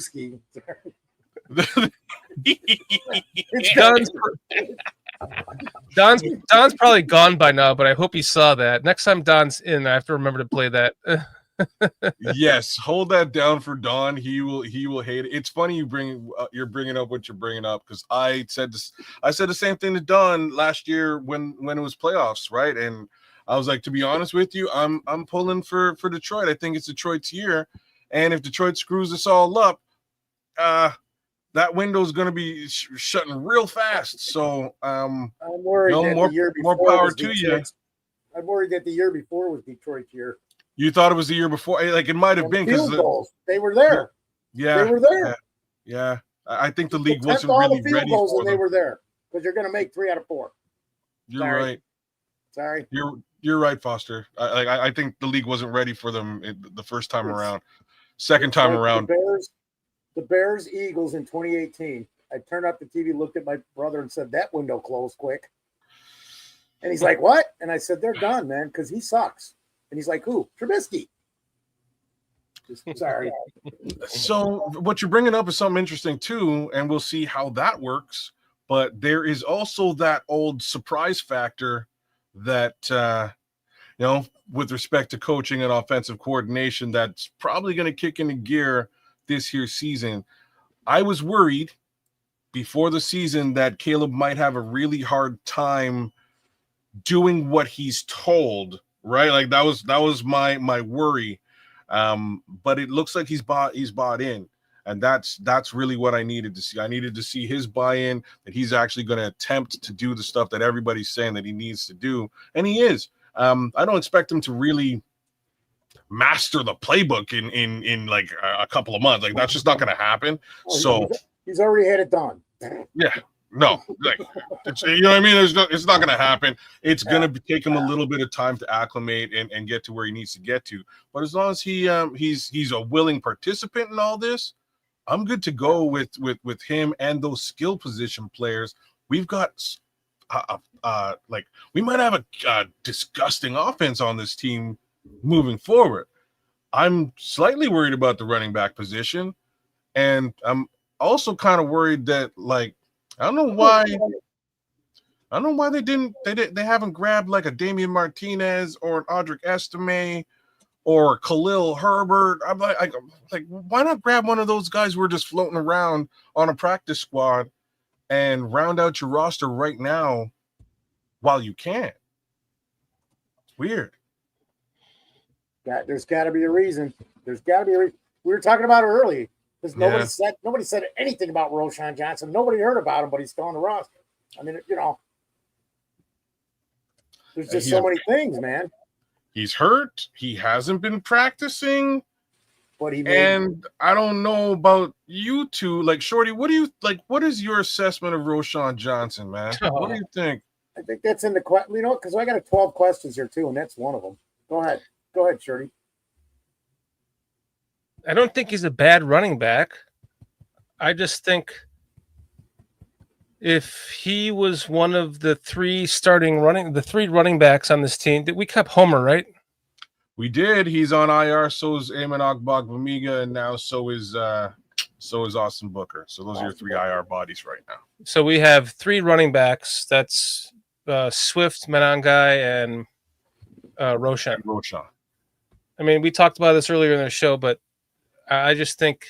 [SPEAKER 2] Don's probably gone by now, but I hope he saw that. Next time Don's in, I have to remember to play that.
[SPEAKER 5] Yes, hold that down for Don. He will hate it. It's funny you're bringing up what you're bringing up, because I said the same thing to Don last year when it was playoffs, right? And I was like, to be honest with you, I'm pulling for Detroit. I think it's Detroit's year, and if Detroit screws us all up, that window is going to be shutting real fast. So I'm
[SPEAKER 3] worried that the year before
[SPEAKER 5] more power
[SPEAKER 3] was
[SPEAKER 5] to
[SPEAKER 3] Detroit's.
[SPEAKER 5] you.
[SPEAKER 3] I'm worried that the year before was Detroit's year.
[SPEAKER 5] You thought it was the year before? Like, it might have been because
[SPEAKER 3] they were there.
[SPEAKER 5] Yeah,
[SPEAKER 3] they were there.
[SPEAKER 5] Yeah. I think the league wasn't
[SPEAKER 3] all
[SPEAKER 5] really
[SPEAKER 3] the field
[SPEAKER 5] ready
[SPEAKER 3] goals
[SPEAKER 5] for
[SPEAKER 3] and
[SPEAKER 5] them.
[SPEAKER 3] they were there because you're going to make 3 out of 4.
[SPEAKER 5] You're right.
[SPEAKER 3] Sorry.
[SPEAKER 5] You're right, Foster. I think the league wasn't ready for them the first time around. Second time around.
[SPEAKER 3] The Bears Eagles in 2018. I turned up the TV, looked at my brother, and said, "That window closed quick." And he's like, "What?" And I said, "They're done, man, because he sucks." And he's like, "Who? Trubisky." Sorry.
[SPEAKER 5] So what you're bringing up is something interesting too, and we'll see how that works. But there is also that old surprise factor that with respect to coaching and offensive coordination, that's probably going to kick into gear this here season. I was worried before the season that Caleb might have a really hard time doing what he's told, right? Like that was my worry. But it looks like he's bought in, and that's really what I needed to see. I needed to see his buy-in, that he's actually going to attempt to do the stuff that everybody's saying that he needs to do, and he is. I don't expect him to really master the playbook in like a couple of months. Like, that's just not going to happen. So
[SPEAKER 3] he's already had it done.
[SPEAKER 5] Yeah. No, like, you know what I mean? It's not going to happen. It's going to take him a little bit of time to acclimate and get to where he needs to get to. But as long as he's a willing participant in all this, I'm good to go with him and those skill position players. We've got we might have a disgusting offense on this team moving forward. I'm slightly worried about the running back position, and I'm also kind of worried that, like, I don't know why they haven't grabbed like a Damian Martinez or an Audric Estime or Khalil Herbert. I'm like, why not grab one of those guys who are just floating around on a practice squad and round out your roster right now while you can? It's weird.
[SPEAKER 3] There's got to be a reason. There's got to be a reason. We were talking about it early. Because nobody said anything about Roschon Johnson. Nobody heard about him, but he's still on the roster. I mean, there's just so many things, man.
[SPEAKER 5] He's hurt. He hasn't been practicing.
[SPEAKER 3] But
[SPEAKER 5] And I don't know about you two. Like, Shorty, what do you like? What is your assessment of Roschon Johnson, man? What do you think?
[SPEAKER 3] I think that's in the question, because I got 12 questions here too, and that's one of them. Go ahead, Shorty.
[SPEAKER 2] I don't think he's a bad running back. I just think if he was one of the three running backs on this team, that we kept Homer, right?
[SPEAKER 5] We did. He's on IR. So is Eamon Ogbongbemiga, and now so is Austin Booker. So those are your three IR bodies right now.
[SPEAKER 2] So we have three running backs. That's Swift, Menangai, and Roschon. I mean, we talked about this earlier in the show, but I just think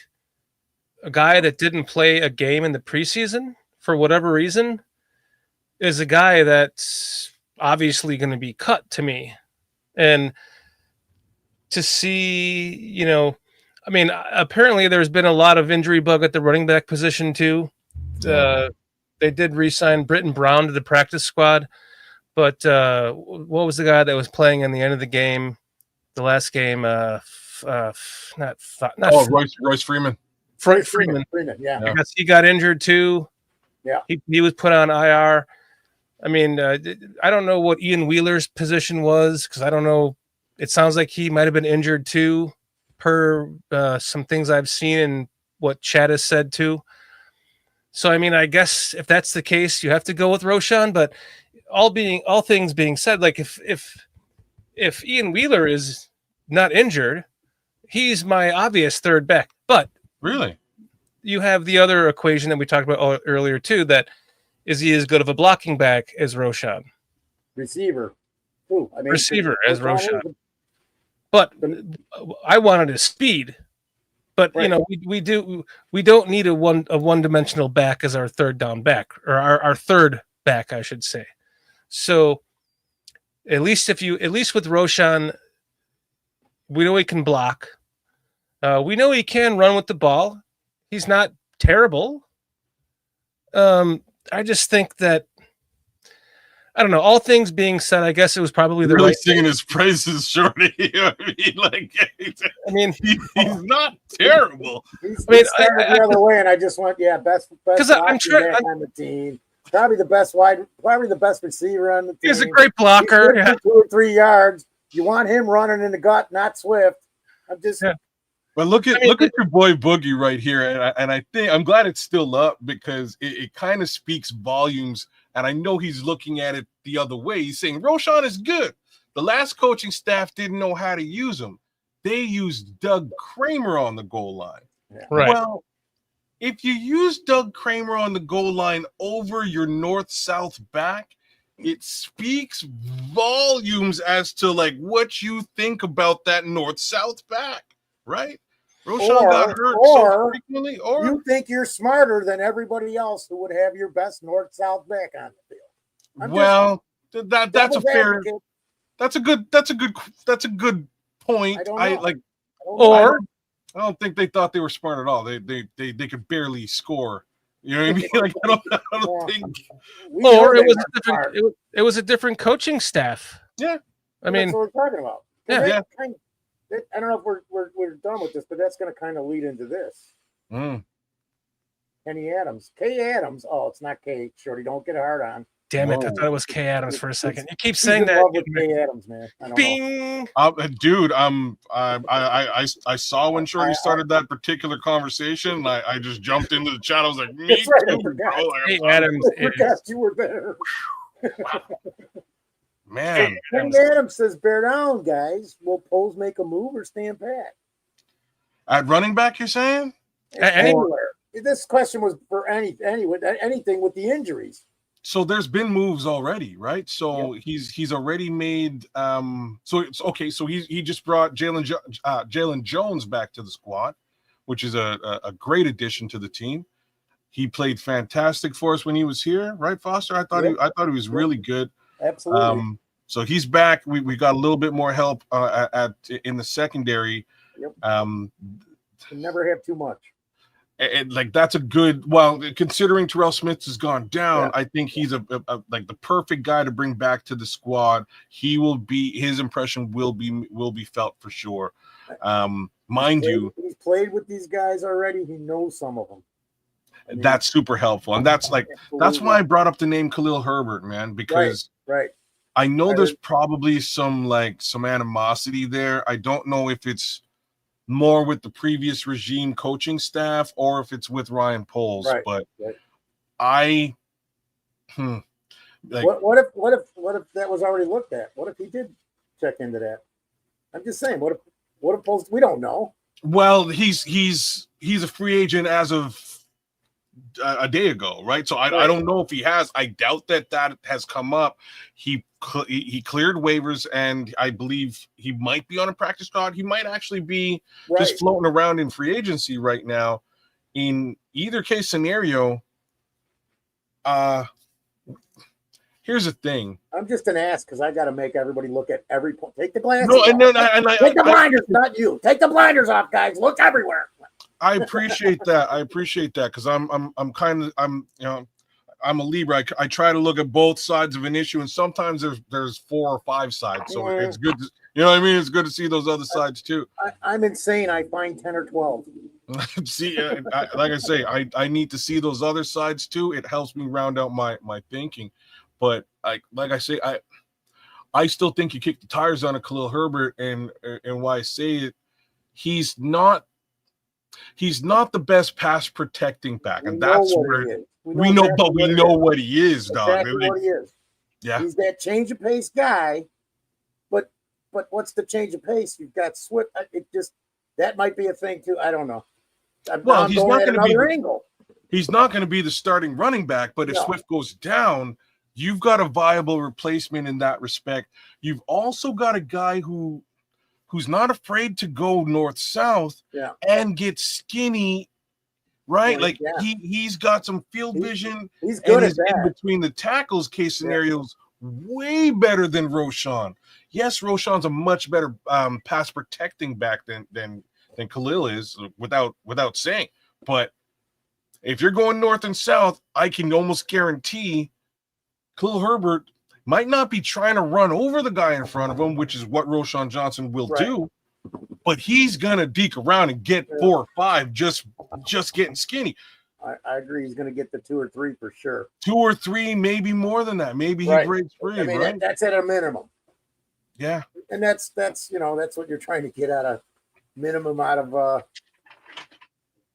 [SPEAKER 2] a guy that didn't play a game in the preseason for whatever reason is a guy that's obviously going to be cut to me. And to see, I mean, apparently there's been a lot of injury bug at the running back position too. They did re-sign Britton Brown to the practice squad, but what was the guy that was playing in the end of the game, the last game? Royce
[SPEAKER 5] Freeman.
[SPEAKER 2] Freeman.
[SPEAKER 3] Yeah.
[SPEAKER 2] Because he got injured too.
[SPEAKER 3] Yeah.
[SPEAKER 2] He was put on IR. I mean, I don't know what Ian Wheeler's position was because I don't know. It sounds like he might have been injured too, per some things I've seen and what Chad has said too. So, I mean, I guess if that's the case, you have to go with Roschon. But all things being said, like if Ian Wheeler is not injured, he's my obvious third back. But
[SPEAKER 5] really,
[SPEAKER 2] you have the other equation that we talked about earlier too. That is he as good of a blocking back as Roschon?
[SPEAKER 3] Receiver.
[SPEAKER 2] Receiver as Roschon. But I wanted his speed. But
[SPEAKER 3] right.
[SPEAKER 2] We don't need a one-dimensional back as our third down back, or our third back, I should say. So at least with Roschon, we know he can block. We know he can run with the ball. He's not terrible. I just think that I don't know. All things being said, I guess it was probably the right
[SPEAKER 5] singing his praises, Shorty. I mean, he's not terrible.
[SPEAKER 3] He started the other way, and I just went, best
[SPEAKER 2] because I'm sure
[SPEAKER 3] on the team. Probably the best receiver on the team.
[SPEAKER 2] He's a great blocker.
[SPEAKER 3] He's 2 or 3 yards. You want him running in the gut, not Swift. I'm just.
[SPEAKER 5] Yeah. But look at your boy Boogie right here, and I think I'm glad it's still up because it kind of speaks volumes. And I know he's looking at it the other way. He's saying Roschon is good. The last coaching staff didn't know how to use him. They used Doug Kramer on the goal line.
[SPEAKER 3] Yeah.
[SPEAKER 2] Right.
[SPEAKER 5] Well, if you use Doug Kramer on the goal line over your north-south back, it speaks volumes as to like what you think about that north-south back, right? Roschon got hurt so frequently, or
[SPEAKER 3] you think you're smarter than everybody else who would have your best north-south back on the field.
[SPEAKER 5] That's a fair. That's a good point. I don't think they thought they were smart at all. They could barely score. You know what I mean? Like I don't think.
[SPEAKER 2] Or it was a different coaching staff.
[SPEAKER 5] Yeah,
[SPEAKER 3] I mean that's what we're talking about.
[SPEAKER 2] Yeah.
[SPEAKER 3] I don't know if we're done with this, but that's going to kind of lead into this. Kenny Adams. K. Adams. Oh, it's not K. Shorty, don't get hard on.
[SPEAKER 2] Damn it. I thought it was K. Adams for a second. You keep saying that.
[SPEAKER 3] With K. Adams, man.
[SPEAKER 2] Bing.
[SPEAKER 5] Dude, I saw when Shorty started that particular conversation. I just jumped into the chat. I was like, me too, bro.
[SPEAKER 2] K. Adams.
[SPEAKER 3] I forgot you were there.
[SPEAKER 5] Wow. Man,
[SPEAKER 3] Kenny Adams says, bear down, guys. Will Poles make a move or stand pat?
[SPEAKER 5] At running back, you're saying?
[SPEAKER 3] Anywhere. This question was for anything with the injuries.
[SPEAKER 5] So there's been moves already, right? So he's already made. So it's okay. So he just brought Jaylon Jones back to the squad, which is a great addition to the team. He played fantastic for us when he was here, right, Foster? I thought he was really good.
[SPEAKER 3] Absolutely.
[SPEAKER 5] So he's back. We got a little bit more help in the secondary.
[SPEAKER 3] Yep. You never have too much.
[SPEAKER 5] And like that's a good. Well, considering Terrell Smith has gone down, I think he's a like the perfect guy to bring back to the squad. He will be his impression will be felt for sure. Mind you,
[SPEAKER 3] he's played with these guys already. He knows some of them. I mean,
[SPEAKER 5] that's super helpful, and that's why I brought up the name Khalil Herbert, man, because
[SPEAKER 3] right.
[SPEAKER 5] I know there's probably some animosity there. I don't know if it's more with the previous regime coaching staff or if it's with Ryan Poles, but I
[SPEAKER 3] what if that was already looked at? What if he did check into that? I'm just saying, what if Poles? We don't know.
[SPEAKER 5] Well, he's a free agent as of a day ago, right? So I don't know if he has. I doubt that has come up. He cleared waivers, and I believe he might be on a practice squad. He might actually be just floating around in free agency right now. In either case scenario, here's the thing.
[SPEAKER 3] I'm just an ass because I got to make everybody look at every point. Take the glasses.
[SPEAKER 5] No, and then
[SPEAKER 3] take the blinders, not you. Take the blinders off, guys. Look everywhere.
[SPEAKER 5] I appreciate that. Because I'm a Libra. I try to look at both sides of an issue, and sometimes there's 4 or 5 sides. So it's good to, you know what I mean? It's good to see those other sides too.
[SPEAKER 3] I'm insane. I find 10 or 12.
[SPEAKER 5] See, like I say, I need to see those other sides too. It helps me round out my thinking. But like I say, I still think you kick the tires on a Khalil Herbert, and why I say it, he's not the best pass protecting back, and that's where we know what he is, dog.
[SPEAKER 3] Exactly what he is.
[SPEAKER 5] Yeah,
[SPEAKER 3] he's that change of pace guy. But what's the change of pace? You've got Swift. That might be a thing too. I don't know.
[SPEAKER 5] Well, he's not going to be
[SPEAKER 3] angle.
[SPEAKER 5] He's not going to be the starting running back, but if Swift goes down, you've got a viable replacement in that respect. You've also got a guy who's not afraid to go north-south and get skinny, right? He's got some field vision.
[SPEAKER 3] He's good at that.
[SPEAKER 5] In between the tackles case scenarios, way better than Roschon. Yes, Roschon's a much better pass protecting back than Khalil is, without saying. But if you're going north and south, I can almost guarantee Khalil Herbert might not be trying to run over the guy in front of him, which is what Jaylon Johnson will do, but he's gonna deke around and get 4 or 5 just getting skinny.
[SPEAKER 3] I agree. He's gonna get the 2 or 3 for sure.
[SPEAKER 5] 2 or 3, maybe more than that. Maybe he breaks free.
[SPEAKER 3] I mean,
[SPEAKER 5] right?
[SPEAKER 3] That's at a minimum.
[SPEAKER 5] Yeah,
[SPEAKER 3] and that's that's what you're trying to get out of minimum out of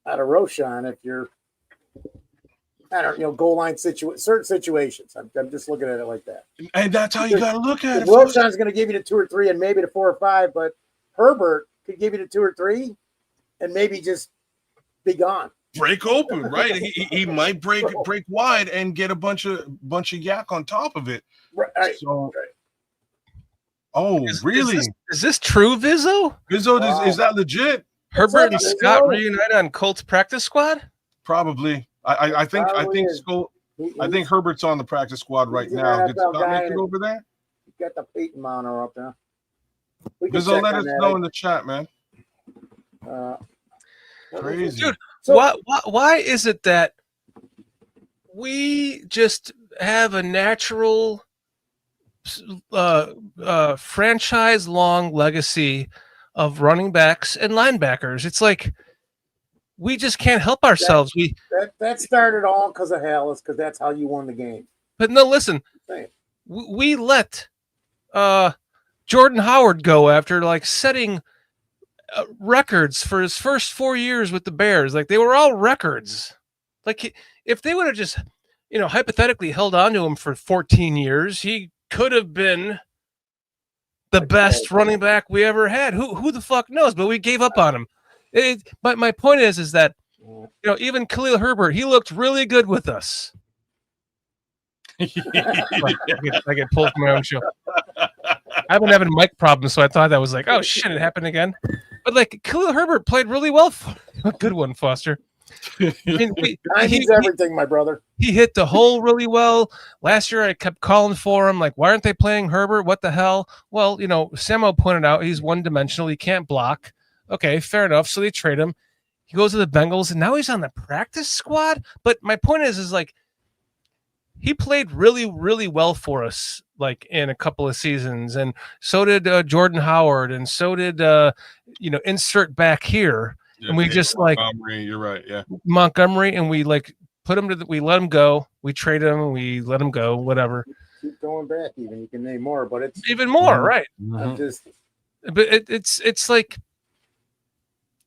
[SPEAKER 3] Roschon if you're. I don't, goal line certain situations. I'm just looking at it like that.
[SPEAKER 5] And that's how you got to look at it.
[SPEAKER 3] Roschon's going to give you the 2 or 3 and maybe the 4 or 5, but Herbert could give you the 2 or 3 and maybe just be gone.
[SPEAKER 5] Break open, right? he might break wide and get a bunch of yak on top of it.
[SPEAKER 3] Right.
[SPEAKER 5] So, really?
[SPEAKER 2] Is this true, Vizzo?
[SPEAKER 5] Vizzo, is that legit?
[SPEAKER 2] Herbert and Scott reunited on Colts practice squad?
[SPEAKER 5] Probably. I think Herbert's on the practice squad right now. Did Scott make it over there?
[SPEAKER 3] You got the Peyton monitor up there.
[SPEAKER 5] Vizzo, let us know in the chat, man. Crazy.
[SPEAKER 2] Dude, why is it that we just have a natural franchise-long legacy of running backs and linebackers? It's like we just can't help ourselves.
[SPEAKER 3] That started all because of Hallis, because that's how you won the game.
[SPEAKER 2] But no, listen, we let Jordan Howard go after setting records for his first 4 years with the Bears. They were all records. If they would have just, hypothetically held on to him for 14 years, he could have been the best running back we ever had. Who the fuck knows? But we gave up on him. But my point is that even Khalil Herbert, he looked really good with us. I get pulled from my own show. I've been having mic problems, so I thought that was oh shit, it happened again. But Khalil Herbert played really well. A good one, Foster.
[SPEAKER 3] He's everything, my brother.
[SPEAKER 2] He hit the hole really well. Last year, I kept calling for him, why aren't they playing Herbert? What the hell? Well, Samo pointed out he's one-dimensional. He can't block. Okay, fair enough. So they trade him. He goes to the Bengals, and now he's on the practice squad. But my point is like, he played really, really well for us, like in a couple of seasons, and so did Jordan Howard, and so did insert back here, and we just like
[SPEAKER 5] Montgomery. You're right, yeah.
[SPEAKER 2] Montgomery, and we like put him we let him go, we trade him, and we let him go, whatever.
[SPEAKER 3] Keep going back, even you can name more, but it's
[SPEAKER 2] Even more, right?
[SPEAKER 3] I'm just.
[SPEAKER 2] But it's like,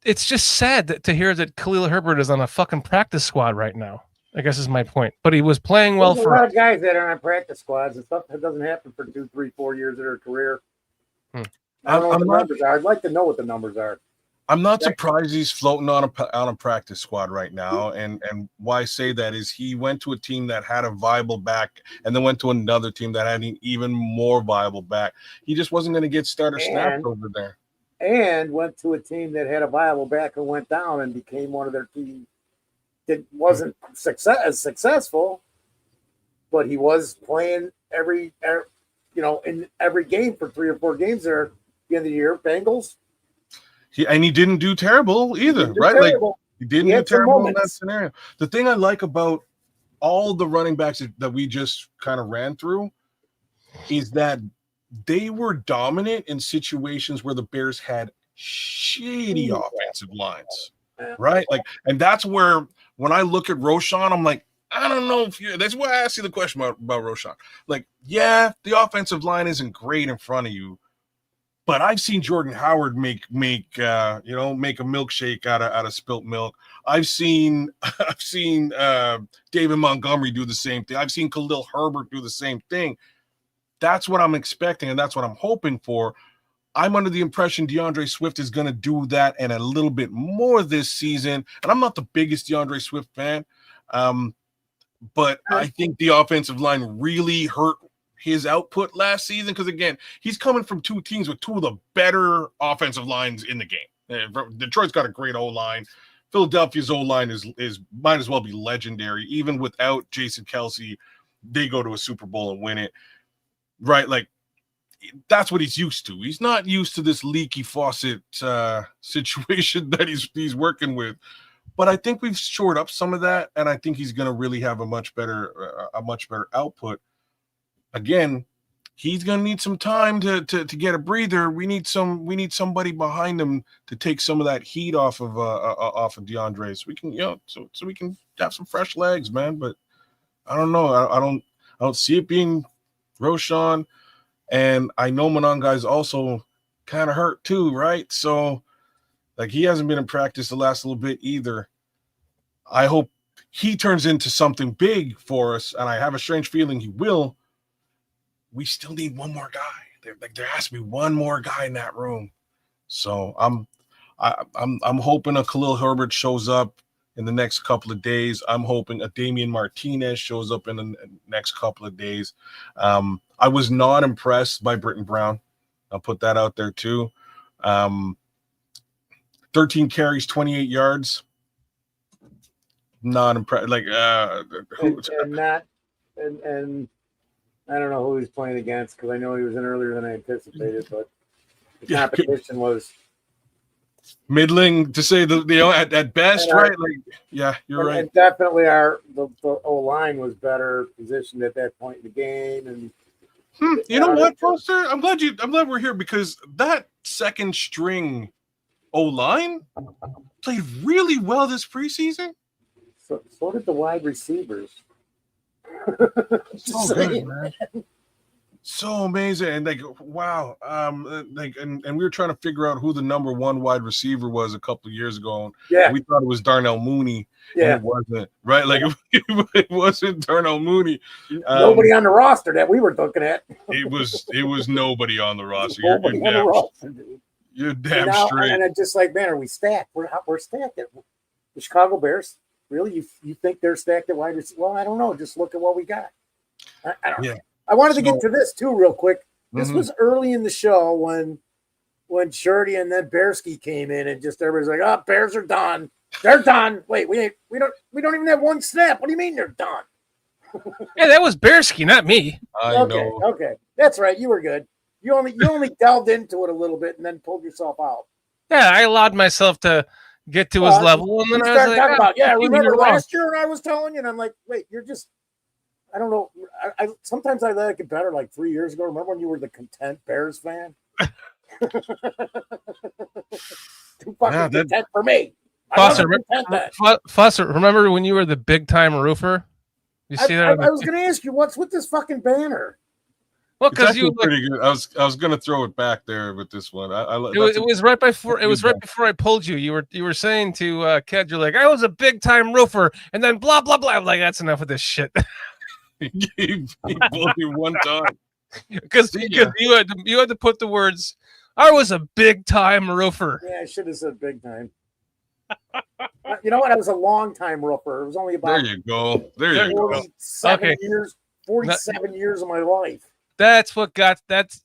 [SPEAKER 2] it's just sad to hear that Khalil Herbert is on a fucking practice squad right now. I guess is my point. But he was playing well
[SPEAKER 3] There's
[SPEAKER 2] for
[SPEAKER 3] a lot of guys that are on practice squads and stuff that doesn't happen for 2, 3, 4 years of their career. I don't know what the numbers are. I'd like to know what the numbers are.
[SPEAKER 5] I'm not surprised he's floating on a practice squad right now. And why I say that is he went to a team that had a viable back and then went to another team that had an even more viable back. He just wasn't going to get starter snaps over there.
[SPEAKER 3] And went to a team that had a viable back and went down and became one of their teams that wasn't successful, but he was playing in every game for 3 or 4 games there at the end of the year. Bengals.
[SPEAKER 5] He didn't do terrible either, right?
[SPEAKER 3] Terrible.
[SPEAKER 5] Like he didn't do terrible in that scenario. The thing I like about all the running backs that we just kind of ran through is that they were dominant in situations where the Bears had shady offensive lines, right? Like, and that's where when I look at Roschon, I'm like, I don't know if that's why I asked you the question about Roschon. Like, yeah, the offensive line isn't great in front of you, but I've seen Jordan Howard make a milkshake out of spilt milk. I've seen David Montgomery do the same thing. I've seen Khalil Herbert do the same thing. That's what I'm expecting, and that's what I'm hoping for. I'm under the impression DeAndre Swift is going to do that and a little bit more this season. And I'm not the biggest DeAndre Swift fan, but I think the offensive line really hurt his output last season because, again, he's coming from 2 teams with 2 of the better offensive lines in the game. Detroit's got a great O-line. Philadelphia's O-line is might as well be legendary. Even without Jason Kelce, they go to a Super Bowl and win it. Right, like that's what he's used to. He's not used to this leaky faucet situation that he's working with. But I think we've shored up some of that, and I think he's going to really have a much better output. Again, he's going to need some time to get a breather. We need somebody behind him to take some of that heat off of DeAndre, so we can so we can have some fresh legs, man. But I don't know. I don't see it being Roschon, and I know Mononga is also kind of hurt too, right? So, like, he hasn't been in practice the last little bit either. I hope he turns into something big for us, and I have a strange feeling he will. We still need one more guy. There has to be one more guy in that room. So I'm hoping a Khalil Herbert shows up in the next couple of days. I'm hoping a Damian Martinez shows up in the next couple of days. I was not impressed by Britton Brown. I'll put that out there too. 13 carries, 28 yards. Not impressed. Like,
[SPEAKER 3] and I don't know who he's playing against because I know he was in earlier than I anticipated, but the competition was
[SPEAKER 5] middling, to say at best, right? Like, yeah, you're right.
[SPEAKER 3] And definitely the O-line was better positioned at that point in the game. And
[SPEAKER 5] you know what, Foster? I'm glad we're here because that second string O-line played really well this preseason.
[SPEAKER 3] So did the wide receivers.
[SPEAKER 5] So good, man. So amazing. And like, wow. And we were trying to figure out who the number 1 wide receiver was a couple of years ago.
[SPEAKER 3] Yeah.
[SPEAKER 5] We thought it was Darnell Mooney.
[SPEAKER 3] Yeah.
[SPEAKER 5] And it wasn't, right? Like, it wasn't Darnell Mooney.
[SPEAKER 3] Nobody on the roster that we were looking at.
[SPEAKER 5] It was nobody on the roster.
[SPEAKER 3] Nobody on the roster, dude.
[SPEAKER 5] You're damn straight.
[SPEAKER 3] And it's just like, man, are we stacked? We're stacked at the Chicago Bears. Really? You think they're stacked at wide receiver? Well, I don't know. Just look at what we got. I don't know. I wanted to get to this too real quick. This was early in the show when Shirley and then Bearski came in and just everybody's like, "Oh, Bears are done. They're done." Wait, we don't even have one snap. What do you mean they're done?
[SPEAKER 2] Yeah, that was Bearski, not me.
[SPEAKER 5] I know.
[SPEAKER 3] Okay, that's right. You were good. You only delved into it a little bit and then pulled yourself out.
[SPEAKER 2] Yeah, I allowed myself to get to his level. And then I was like,
[SPEAKER 3] talking about, yeah, remember
[SPEAKER 2] wrong.
[SPEAKER 3] last year when I was telling you, and I'm like, wait, you're just, I don't know. I sometimes I like it better. Like 3 years ago, remember when you were the content Bears fan? Too fucking content for me.
[SPEAKER 2] Fosser, remember when you were the big time roofer? You see that?
[SPEAKER 3] I was going to ask you, what's with this fucking banner?
[SPEAKER 2] Well, because you
[SPEAKER 5] pretty good. I was gonna throw it back there with this one.
[SPEAKER 2] It was right before. It was right before I pulled you. You were saying to Ked, you're like, I was a big time roofer, and then blah blah blah. I'm like, that's enough of this shit.
[SPEAKER 5] he pulled you one time
[SPEAKER 2] because you had to put the words. I was a big time roofer.
[SPEAKER 3] Yeah, I should have said big time. You know what? I was a long time roofer. It was only about.
[SPEAKER 5] There you go. There you go.
[SPEAKER 3] 47 years. 47 years of my life.
[SPEAKER 2] That's what got that's.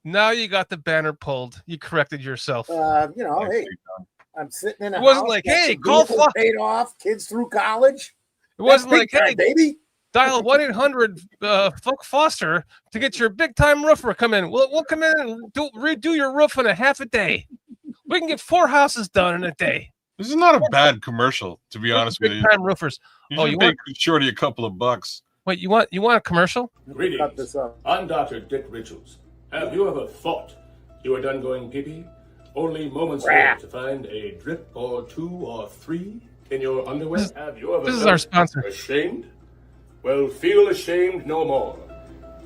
[SPEAKER 2] Now you got the banner pulled. You corrected yourself.
[SPEAKER 3] Hey, I'm sitting in a
[SPEAKER 2] It wasn't
[SPEAKER 3] house,
[SPEAKER 2] like,
[SPEAKER 3] got
[SPEAKER 2] hey,
[SPEAKER 3] some
[SPEAKER 2] call
[SPEAKER 3] vehicles paid off, kids through college.
[SPEAKER 2] It wasn't
[SPEAKER 3] That's
[SPEAKER 2] like,
[SPEAKER 3] big time,
[SPEAKER 2] hey,
[SPEAKER 3] baby.
[SPEAKER 2] dial 1-800 Fuck Foster to get your big time roofer come in. We'll come in and redo your roof in a half a day. We can get 4 houses done in a day.
[SPEAKER 5] This is not a bad commercial, to be honest with you.
[SPEAKER 2] Big time roofers.
[SPEAKER 5] You pay Shorty a couple of bucks.
[SPEAKER 2] Wait, you want a commercial?
[SPEAKER 8] Greetings. I'm Dr. Dick Richards. Have you ever thought you were done going pee-pee? Only moments later to find a drip or 2 or 3 in your underwear? Have you ever
[SPEAKER 2] This is our sponsor.
[SPEAKER 8] Ashamed? Well, feel ashamed no more.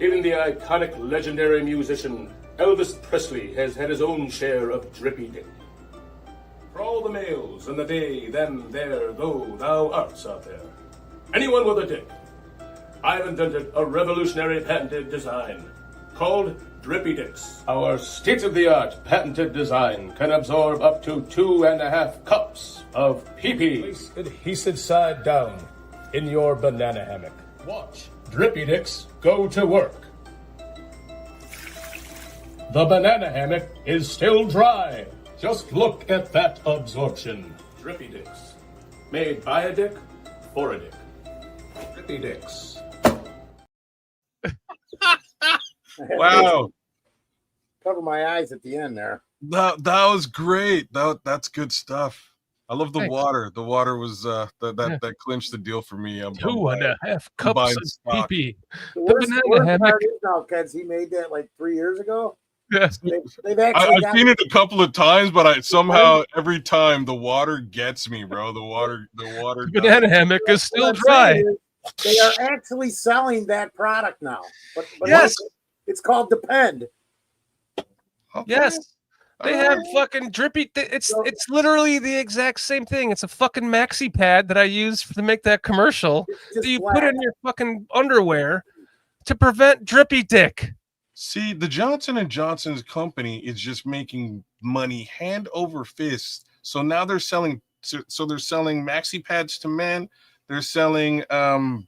[SPEAKER 8] Even the iconic legendary musician Elvis Presley has had his own share of drippy dick. For all the males and the they, them, their, thou, thou arts out there. Anyone with a dick. I've invented a revolutionary patented design called Drippy Dicks. Our state-of-the-art patented design can absorb up to 2.5 cups of pee-pee. Place adhesive side down in your banana hammock. Watch Drippy Dicks go to work. The banana hammock is still dry. Just look at that absorption. Drippy Dicks. Made by a dick, for a dick. Drippy Dicks.
[SPEAKER 5] Wow.
[SPEAKER 3] Cover my eyes at the end there.
[SPEAKER 5] That was great. That's good stuff. I love the water. The water was that clinched the deal for me.
[SPEAKER 2] 2.5 cups of pee-pee.
[SPEAKER 3] The worst part is now, because he made that like 3 years ago.
[SPEAKER 2] Yes.
[SPEAKER 3] They've actually
[SPEAKER 5] I've seen it a couple of times, but I somehow every time the water gets me, bro. The water.
[SPEAKER 2] The banana hammock is still dry.
[SPEAKER 3] They are actually selling that product now. But
[SPEAKER 2] yes.
[SPEAKER 3] It's called Depend.
[SPEAKER 2] Okay. Yes. They have fucking drippy. It's literally the exact same thing. It's a fucking maxi pad that I use to make that commercial that you put in your fucking underwear to prevent drippy dick.
[SPEAKER 5] See, the Johnson & Johnson's company is just making money hand over fist. So now they're selling. So they're selling maxi pads to men. They're selling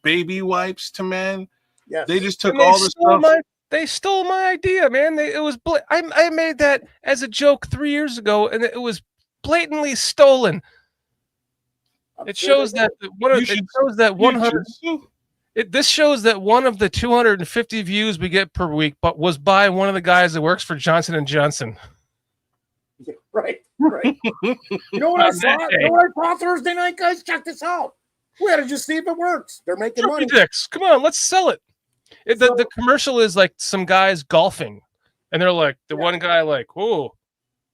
[SPEAKER 5] baby wipes to men.
[SPEAKER 3] Yes.
[SPEAKER 5] They just took all this stuff.
[SPEAKER 2] They stole my idea, man. I made that as a joke 3 years ago, and it was blatantly stolen. It shows that this shows that one of the 250 views we get per week, but was by one of the guys that works for Johnson & Johnson.
[SPEAKER 3] Yeah, right. You know what I saw? You know what I saw Thursday night, guys? Check this out. We had to just see if it works. They're making money.
[SPEAKER 2] Dicks. Come on, let's sell it. The commercial is like some guys golfing, and they're like one guy like, whoa,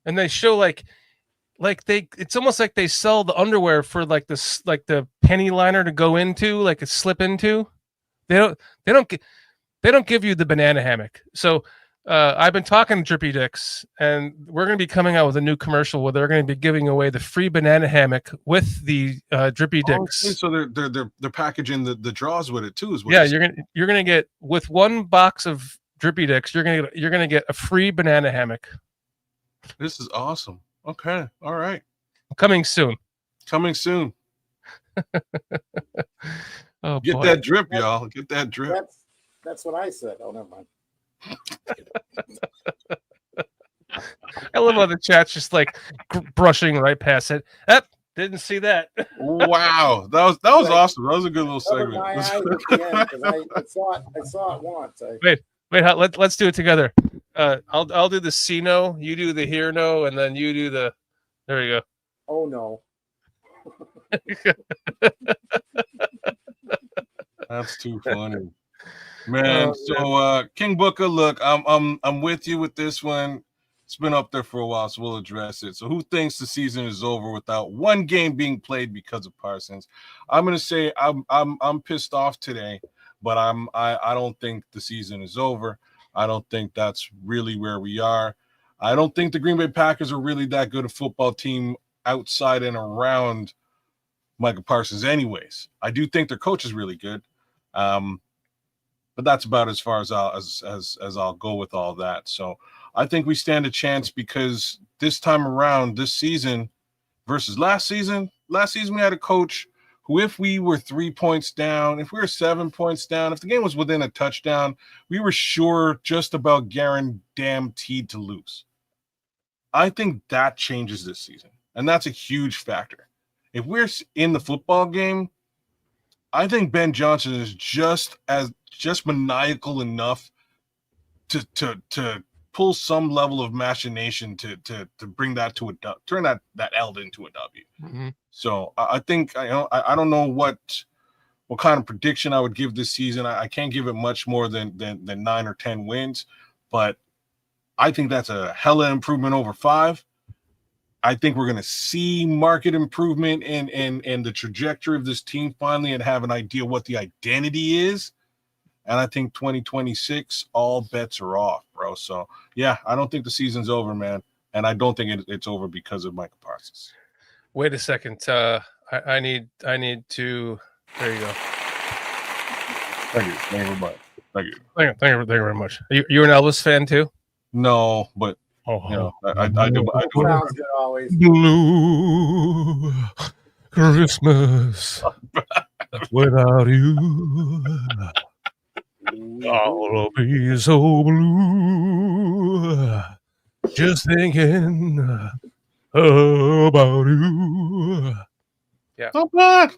[SPEAKER 2] and they show it's almost like they sell the underwear for like this, like the penny liner to go into, like a slip into. They don't give you the banana hammock. So I've been talking to Drippy Dicks, and we're going to be coming out with a new commercial where they're going to be giving away the free banana hammock with the Drippy Dicks.
[SPEAKER 5] So they're packaging the draws with it too, as well.
[SPEAKER 2] Yeah, you're gonna get, with one box of Drippy Dicks, you're gonna get a free banana hammock.
[SPEAKER 5] This is awesome. Okay, all right.
[SPEAKER 2] Coming soon. Oh,
[SPEAKER 5] get
[SPEAKER 2] boy.
[SPEAKER 5] that drip, y'all. Get that drip.
[SPEAKER 3] That's what I said. Oh, never mind.
[SPEAKER 2] I love how the chat's just like brushing right past it. Didn't see that.
[SPEAKER 5] Wow, that was awesome. That was a good little segment.
[SPEAKER 3] My eyes at the end, I saw it once.
[SPEAKER 2] Wait, let's do it together. I'll do the see no, you do the hear no, and then you do the. There we go.
[SPEAKER 3] Oh no.
[SPEAKER 5] That's too funny, man. So, King Booker, look, I'm with you with this one. It's been up there for a while, so we'll address it. So, who thinks the season is over without one game being played because of Parsons? I'm gonna say I'm pissed off today, but I don't think the season is over. I don't think that's really where we are. I don't think the Green Bay Packers are really that good a football team outside and around Michael Parsons anyways. I do think their coach is really good. But that's about as far as I'll go with all that. So I think we stand a chance because this time around, this season versus last season we had a coach who, if we were 3 points down, if we were 7 points down, if the game was within a touchdown, we were sure just about guaranteed to lose. I think that changes this season, and that's a huge factor. If we're in the football game, I think Ben Johnson is just maniacal enough to pull some level of machination to bring that to turn that L into a W.
[SPEAKER 2] Mm-hmm.
[SPEAKER 5] So I think I don't know what kind of prediction I would give this season. I can't give it much more than 9 or 10 wins, but I think that's a hella improvement over 5. I think we're going to see market improvement in the trajectory of this team finally and have an idea what the identity is. And I think 2026, all bets are off, bro. So, yeah, I don't think the season's over, man. And I don't think it's over because of Michael Parsons.
[SPEAKER 2] Wait a second. I need to. There you go.
[SPEAKER 5] Thank you. Thank you very much. Thank you.
[SPEAKER 2] Thank you very much. You're an Elvis fan too?
[SPEAKER 5] No, but I do.
[SPEAKER 3] Sounds good always.
[SPEAKER 2] Blue Christmas without you. I'll be so blue. Just thinking about you. Yeah.
[SPEAKER 5] Not bad.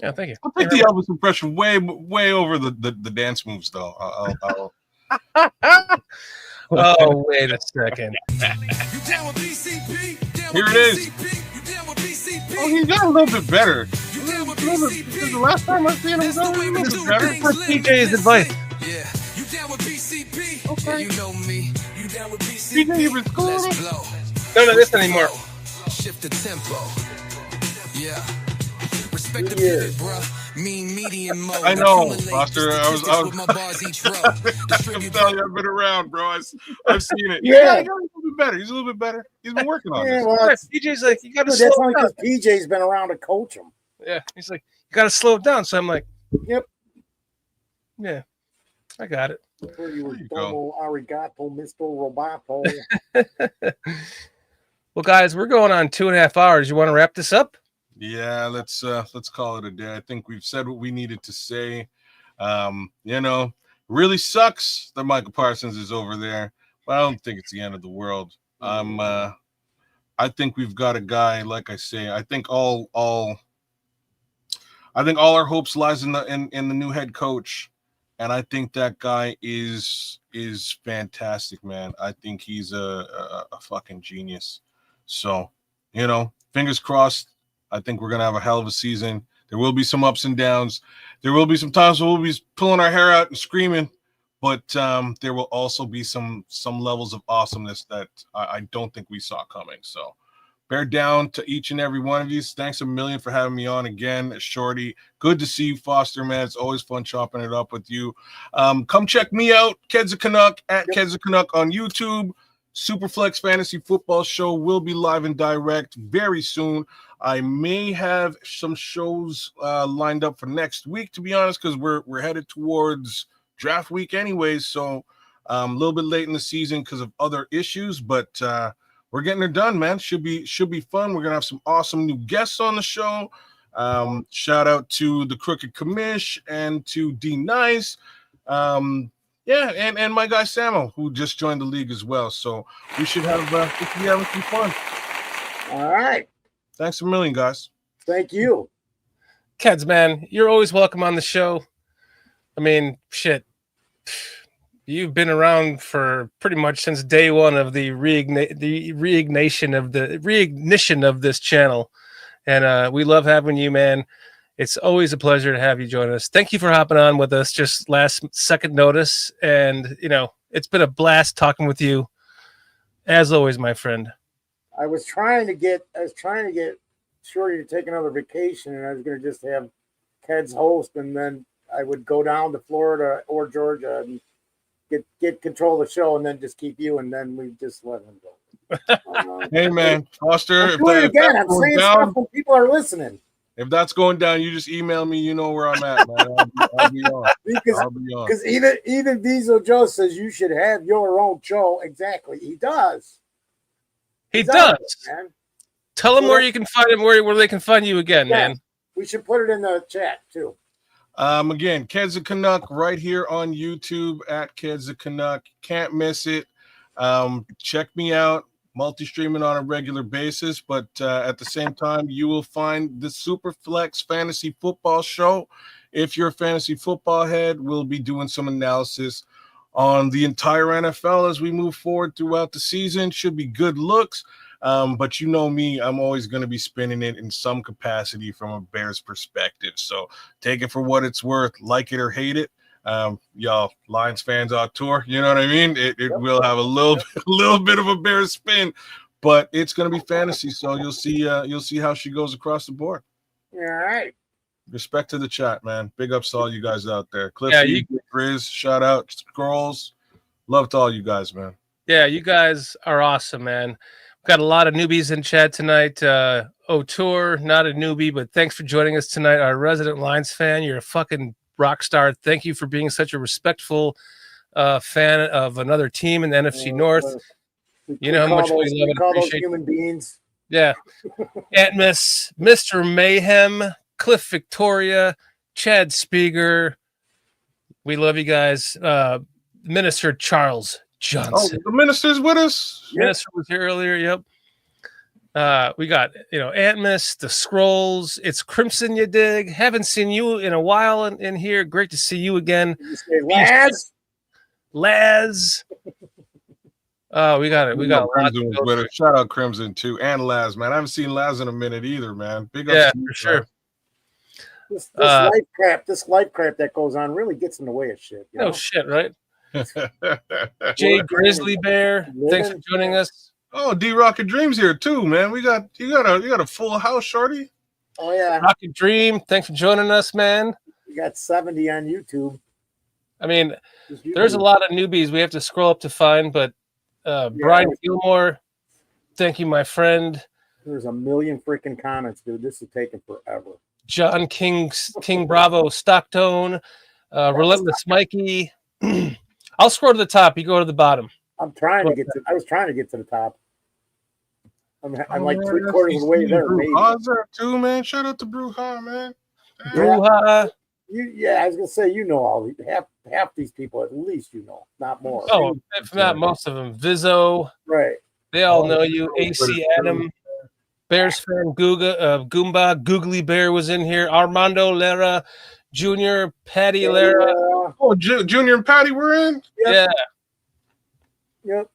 [SPEAKER 2] Yeah, thank you.
[SPEAKER 5] I'll take the Elvis impression way over the dance moves, though. I'll
[SPEAKER 2] Oh, wait a second.
[SPEAKER 5] Here it is. Oh, he got a little bit better. The last time I seen him, he got a little bit better.
[SPEAKER 2] For PJ's advice.
[SPEAKER 1] Yeah, you down with BCP?
[SPEAKER 5] Okay.
[SPEAKER 1] Yeah, you know me. You down with BCP?
[SPEAKER 5] PJ, you been cool.
[SPEAKER 1] Let's blow.
[SPEAKER 2] None of this anymore.
[SPEAKER 1] Shift the tempo. Yeah. Respect the pivot, bruh. Mean median mode.
[SPEAKER 5] I know, Foster. I was
[SPEAKER 1] my bars each row.
[SPEAKER 5] I'm telling you, I've been around, bro. I've seen it.
[SPEAKER 3] Yeah.
[SPEAKER 5] He's a little bit better. He's a little bit better. He's been working on
[SPEAKER 3] Yeah,
[SPEAKER 5] this.
[SPEAKER 3] well,
[SPEAKER 2] PJ's like, you got to
[SPEAKER 3] that's
[SPEAKER 2] slow
[SPEAKER 3] only
[SPEAKER 2] down.
[SPEAKER 3] because PJ's been around to coach him.
[SPEAKER 2] Yeah, he's like, you got to slow it down. So I'm like,
[SPEAKER 3] Yep.
[SPEAKER 2] yeah, I got it.
[SPEAKER 3] You
[SPEAKER 5] go.
[SPEAKER 3] arigato, Mr. Roboto.
[SPEAKER 2] Well, guys, we're going on 2.5 hours. You want to wrap this up?
[SPEAKER 5] Yeah, let's call it a day. I think we've said what we needed to say. Really sucks that Michael Parsons is over there, but I don't think it's the end of the world. I think we've got a guy, like I say, I think all our hopes lies in the new head coach, and I think that guy is fantastic, man. I think he's a fucking genius. So, fingers crossed. I think we're gonna have a hell of a season. There will be some ups and downs. There will be some times where we'll be pulling our hair out and screaming, but there will also be some levels of awesomeness that I don't think we saw coming. So bear down to each and every one of you. Thanks a million for having me on again, Shorty. Good to see you, Foster, man. It's always fun chopping it up with you. Come check me out, Kedza Canuck, at Kedza Canuck on YouTube. Superflex Fantasy Football Show will be live and direct very soon. I may have some shows lined up for next week, to be honest, because we're headed towards draft week anyways. So a little bit late in the season because of other issues, but we're getting it done, man. Should be fun. We're gonna have some awesome new guests on the show. Shout out to the Crooked Commish and to D Nice. Yeah, and my guy Samo, who just joined the league as well. So we should have having some fun.
[SPEAKER 3] All right.
[SPEAKER 5] Thanks a million, guys.
[SPEAKER 3] Thank you.
[SPEAKER 2] Keds, man, you're always welcome on the show. I mean, shit. You've been around for pretty much since day one of the reignition of this channel. And we love having you, man. It's always a pleasure to have you join us. Thank you for hopping on with us just last second notice. And, it's been a blast talking with you, as always, my friend.
[SPEAKER 3] I was trying to get Shorty to take another vacation, and I was going to just have Ked's host, and then I would go down to Florida or Georgia and get control of the show, and then just keep you, and then we just let him go.
[SPEAKER 5] Hey, man, Foster.
[SPEAKER 3] I'm doing it again. I'm saying stuff when people are listening.
[SPEAKER 5] If that's going down, you just email me. You know where I'm at, man. I'll be on.
[SPEAKER 3] Because even Diesel Joe says you should have your own show. Exactly, he does.
[SPEAKER 2] He does.
[SPEAKER 3] Man.
[SPEAKER 2] Tell them where you can find him, where they can find you again, man.
[SPEAKER 3] We should put it in the chat too.
[SPEAKER 5] Again, Ked's a Canuck right here on YouTube at Ked's a Canuck. Can't miss it. Check me out. Multi-streaming on a regular basis, but at the same time, you will find the Superflex Fantasy Football Show. If you're a fantasy football head, we'll be doing some analysis on the entire NFL as we move forward throughout the season. Should be good looks, but you know me, I'm always going to be spinning it in some capacity from a Bears perspective. So take it for what it's worth, like it or hate it. Y'all Lions fans on tour, you know what I mean? It will have a little bit of a Bears spin, but it's going to be fantasy, so you'll see how she goes across the board.
[SPEAKER 3] All right.
[SPEAKER 5] Respect to the chat, man. Big ups to all you guys out there. Cliff, Grizz, shout out, Scrolls. Love to all you guys, man.
[SPEAKER 2] Yeah, you guys are awesome, man. We've got a lot of newbies in chat tonight. O'Tour, not a newbie, but thanks for joining us tonight. Our resident Lions fan, you're a fucking rock star. Thank you for being such a respectful fan of another team in the NFC North. You know how much we love and appreciate
[SPEAKER 3] human beings.
[SPEAKER 2] Yeah. Atmos, Mr. Mayhem, Cliff Victoria, Chad Spieger. We love you guys. Minister Charles Johnson.
[SPEAKER 5] Oh, the minister's with us.
[SPEAKER 2] Minister was here earlier. Yep. We got, Atmos, the Scrolls. It's Crimson, you dig? Haven't seen you in a while in here. Great to see you again. Laz. Oh, we got it. We got
[SPEAKER 5] Crimson was with us. Shout out Crimson too, and Laz, man. I haven't seen Laz in a minute either, man. Big ups to you,
[SPEAKER 2] for sure.
[SPEAKER 3] This life crap that goes on really gets in the way of shit.
[SPEAKER 2] Oh shit, right? Jay Grizzly Bear, thanks for joining us.
[SPEAKER 5] Oh, D Rocket Dreams here too, man. You got a full house, shorty.
[SPEAKER 3] Oh yeah,
[SPEAKER 2] Rocket Dream, thanks for joining us, man.
[SPEAKER 3] We got 70 on YouTube.
[SPEAKER 2] I mean, there's a lot of newbies we have to scroll up to find, but Brian Gilmore, thank you, my friend.
[SPEAKER 3] There's a million freaking comments, dude. This is taking forever.
[SPEAKER 2] John King Bravo Stockton, Relentless Mikey. I'll scroll to the top. You go to the bottom.
[SPEAKER 3] I was trying to get to the top. I'm like 3/4 of the way there.
[SPEAKER 5] Brewha's there too, man. Shout out to Brewha, man.
[SPEAKER 2] Brewha.
[SPEAKER 3] I was gonna say all half these people at least not more.
[SPEAKER 2] Oh, if not most of them. Vizzo.
[SPEAKER 3] Right.
[SPEAKER 2] They all know you. AC Adam. Bears fan Goomba. Googly Bear was in here. Armando Lera. Junior. Patty Lera.
[SPEAKER 5] Oh, Junior and Patty were in?
[SPEAKER 2] Yep.
[SPEAKER 3] Yeah. Yep.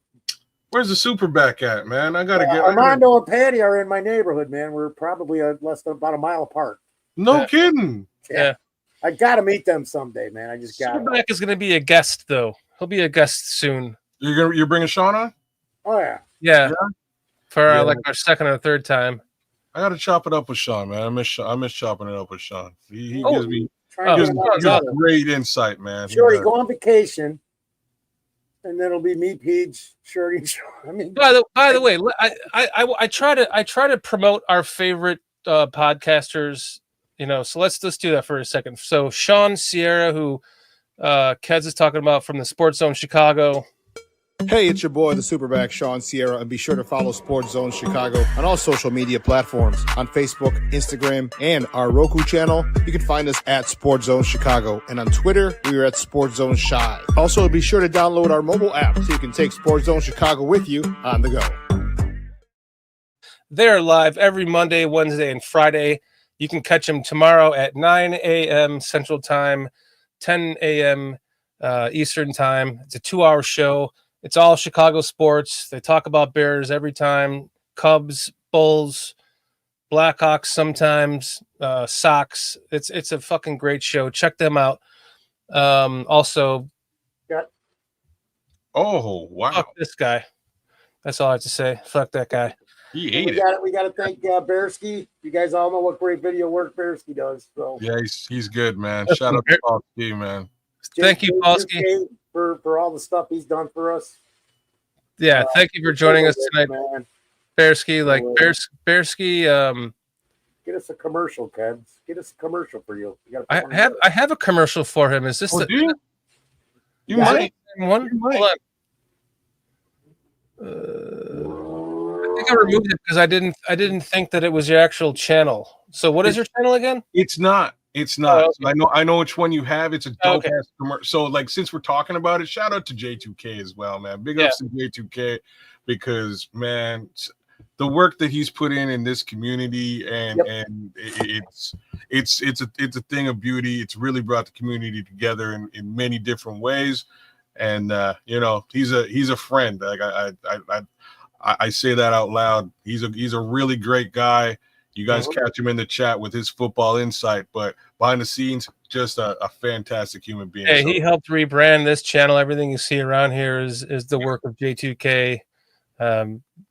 [SPEAKER 5] Where's the superback at, man? I gotta get
[SPEAKER 3] Armando and Patty are in my neighborhood, man. We're probably less than about a mile apart.
[SPEAKER 5] No kidding.
[SPEAKER 2] Yeah.
[SPEAKER 3] I gotta meet them someday, man. I just got.
[SPEAKER 2] Superback is gonna be a guest, though. He'll be a guest soon.
[SPEAKER 5] You're bringing Sean on?
[SPEAKER 3] Oh yeah.
[SPEAKER 2] Yeah. For our second or third time.
[SPEAKER 5] I gotta chop it up with Sean, man. I miss chopping it up with Sean. He gives me great insight, man.
[SPEAKER 3] Shorty, go on vacation. And then it'll be me, Peach, Shorty. I mean,
[SPEAKER 2] by the way, I try to promote our favorite podcasters, So let's do that for a second. So Sean Sierra, who Kez is talking about from the Sports Zone Chicago.
[SPEAKER 9] Hey, it's your boy, the Superback, Sean Sierra, and be sure to follow Sports Zone Chicago on all social media platforms, on Facebook, Instagram, and our Roku channel. You can find us at Sports Zone Chicago, and on Twitter, we are at Sports Zone Shy. Also, be sure to download our mobile app so you can take Sports Zone Chicago with you on the go.
[SPEAKER 2] They're live every Monday, Wednesday, and Friday. You can catch them tomorrow at 9 a.m. Central Time, 10 a.m. Eastern Time. It's a 2-hour show. It's all Chicago sports. They talk about Bears every time. Cubs, Bulls, Blackhawks sometimes, Sox. It's a fucking great show. Check them out. Also,
[SPEAKER 5] Oh wow,
[SPEAKER 2] fuck this guy. That's all I have to say. Fuck that guy.
[SPEAKER 5] he
[SPEAKER 3] And
[SPEAKER 5] ate it.
[SPEAKER 3] we got to thank Bearski. You guys all know what great video work Bearski does. So
[SPEAKER 5] Yeah, he's good, man. Shout out to Paul Ski, man.
[SPEAKER 2] Thank you, Polsky.
[SPEAKER 3] for all the stuff he's done for us.
[SPEAKER 2] Yeah, thank you for joining us tonight,
[SPEAKER 3] man.
[SPEAKER 2] Bearski. Like Bearski.
[SPEAKER 3] Get us a commercial, Kebs. Get us a commercial for you.
[SPEAKER 2] I have a commercial for him. Is this
[SPEAKER 5] Oh,
[SPEAKER 2] the
[SPEAKER 5] do you? You
[SPEAKER 3] Yeah.
[SPEAKER 5] might.
[SPEAKER 2] one?
[SPEAKER 5] You might.
[SPEAKER 2] Hold on. I think I removed it because I didn't think that it was your actual channel. So what is your channel again?
[SPEAKER 5] It's not. It's not.
[SPEAKER 2] Oh, okay.
[SPEAKER 5] I know which one you have. It's a dope
[SPEAKER 2] Okay.
[SPEAKER 5] ass commercial. So like, since we're talking about it, shout out to J2K as well, man. Big ups to J2K because man, the work that he's put in this community and it's a thing of beauty. It's really brought the community together in many different ways. And he's a friend. Like I say that out loud. He's a really great guy. You guys catch him in the chat with his football insight, but behind the scenes, just a fantastic human being.
[SPEAKER 2] Hey, he helped rebrand this channel. Everything you see around here is the work of J2K.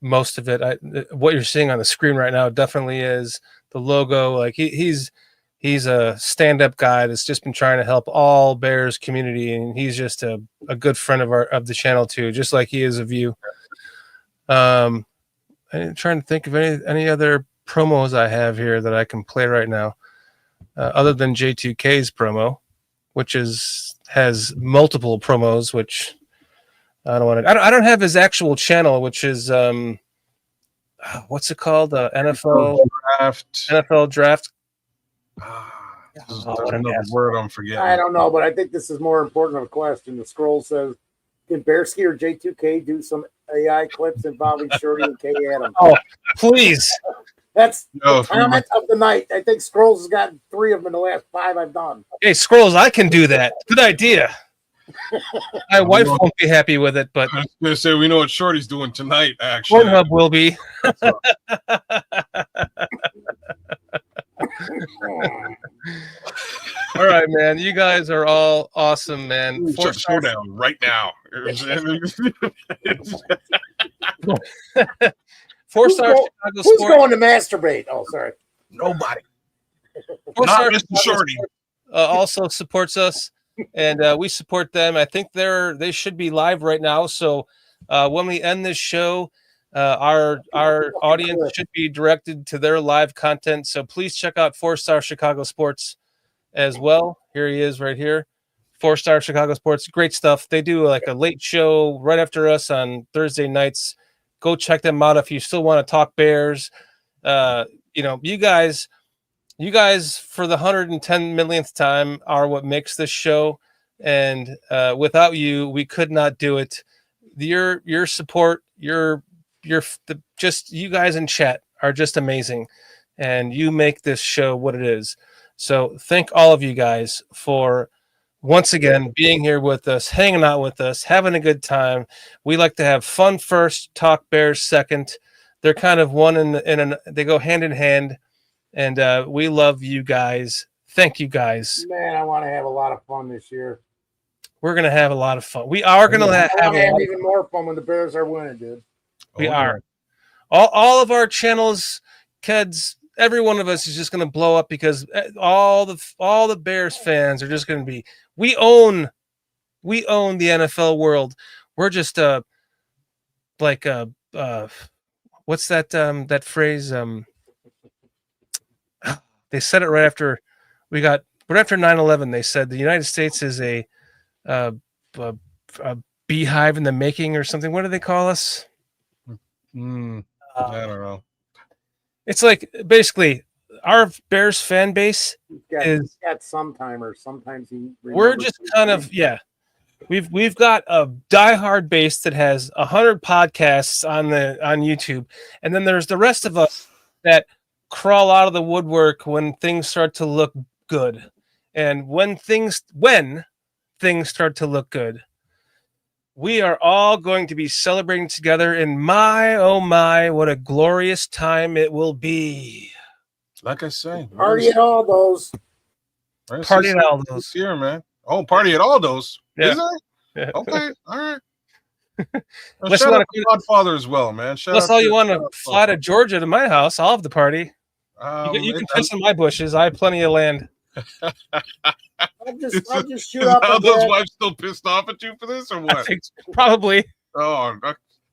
[SPEAKER 2] Most of it, what you're seeing on the screen right now, definitely is the logo. Like he's a stand-up guy that's just been trying to help all Bears community, and he's just a good friend of the channel too, just like he is of you. I'm trying to think of any other promos I have here that I can play right now, other than J2K's promo, which has multiple promos, which I don't want to. I don't have his actual channel, which is what's it called? NFL draft.
[SPEAKER 5] There's another word I'm forgetting.
[SPEAKER 3] I don't know, but I think this is more important of a question. The scroll says, "Can Bearski or J2K do some AI clips involving Shorty and K Adams?"
[SPEAKER 2] Oh, please.
[SPEAKER 3] That's the comment of the night. I think Scrolls has gotten 3 of them in the last 5 I've done.
[SPEAKER 2] Hey, Scrolls, I can do that. Good idea. My wife won't be happy with it, but
[SPEAKER 5] I was gonna say we know what Shorty's doing tonight. Actually,
[SPEAKER 2] Pornhub will be. All right, man. You guys are all awesome, man.
[SPEAKER 5] Showdown right now.
[SPEAKER 2] 4-star Chicago
[SPEAKER 3] Who's
[SPEAKER 2] Sports.
[SPEAKER 3] going to masturbate? Oh, sorry.
[SPEAKER 5] Nobody.
[SPEAKER 2] 4-star
[SPEAKER 5] Not Mr.
[SPEAKER 2] Chicago
[SPEAKER 5] Shorty.
[SPEAKER 2] Sports, also supports us, and we support them. I think they should be live right now. So when we end this show, our audience should be directed to their live content. So please check out 4-star Chicago Sports as well. Here he is right here. 4-star Chicago Sports. Great stuff. They do like a late show right after us on Thursday nights. Go check them out if you still want to talk Bears. You guys for the 110 millionth time are what makes this show. And without you, we could not do it. Your support, just you guys in chat are just amazing. And you make this show what it is. So thank all of you guys for once again being here with us, hanging out with us, having a good time. We like to have fun first, talk Bears second. They're kind of they go hand in hand, and we love you guys. Thank you guys.
[SPEAKER 3] Man, I want to have a lot of fun this year.
[SPEAKER 2] We're gonna have a lot of fun. We are gonna have
[SPEAKER 3] even more fun when the Bears are winning, dude.
[SPEAKER 2] We are. All of our channels, kids, every one of us is just gonna blow up because all the Bears fans are just gonna be. We own the NFL world. We're just what's that phrase? They said it right after 9/11. They said the United States is a beehive in the making or something. What do they call us?
[SPEAKER 5] I don't know.
[SPEAKER 2] It's like basically our Bears fan base
[SPEAKER 3] He's got sometimers. Sometimes
[SPEAKER 2] we're just kind of We've got a diehard base that has 100 podcasts on YouTube, and then there's the rest of us that crawl out of the woodwork when things start to look good, and when things start to look good, we are all going to be celebrating together. And my oh my, what a glorious time it will be!
[SPEAKER 5] Like I say,
[SPEAKER 3] Party at all those.
[SPEAKER 2] Party at all those.
[SPEAKER 5] Here, man. Oh, party at all those.
[SPEAKER 2] Yeah.
[SPEAKER 5] Is there?
[SPEAKER 2] Yeah.
[SPEAKER 5] Okay. All right.
[SPEAKER 2] Unless
[SPEAKER 5] Shout
[SPEAKER 2] you
[SPEAKER 5] out
[SPEAKER 2] want
[SPEAKER 5] to Godfather as well, man.
[SPEAKER 2] Unless all you want to fly to Georgia to my house, I'll have the party. You can piss in my bushes. I have plenty of land.
[SPEAKER 3] I'll just shoot up.
[SPEAKER 5] Are those wives still pissed off at you for this, or what?
[SPEAKER 2] I think probably.
[SPEAKER 5] Oh,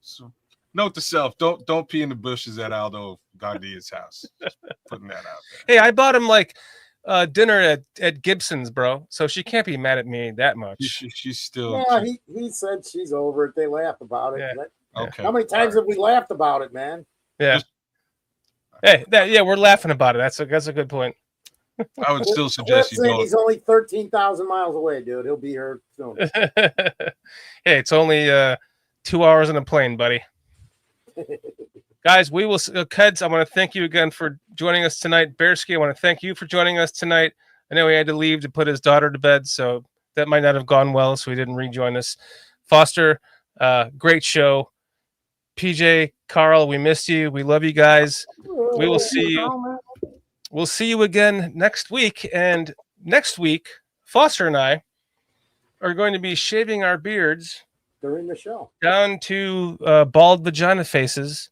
[SPEAKER 5] so, note to self: don't pee in the bushes at Aldo Gardia's house. Just putting that out there.
[SPEAKER 2] Hey, I bought him like dinner at Gibson's, bro. So she can't be mad at me that much.
[SPEAKER 5] She's still.
[SPEAKER 3] Yeah, he said she's over it. They laugh about it.
[SPEAKER 2] Yeah.
[SPEAKER 5] Okay.
[SPEAKER 3] How many times have we laughed about it, man?
[SPEAKER 2] Yeah. Hey, we're laughing about it. That's a good point.
[SPEAKER 5] I would still suggest you don't.
[SPEAKER 3] He's only 13,000 miles away, dude. He'll be here soon.
[SPEAKER 2] Hey, it's only 2 hours on a plane, buddy. Guys, we will. Keds, I want to thank you again for joining us tonight. Bearsky, I want to thank you for joining us tonight. I know he had to leave to put his daughter to bed, so that might not have gone well, so he didn't rejoin us. Foster, great show. PJ, Carl, we missed you. We love you guys. We will see you. We'll see you again next week. And next week, Foster and I are going to be shaving our beards
[SPEAKER 3] during the show
[SPEAKER 2] down to bald vagina faces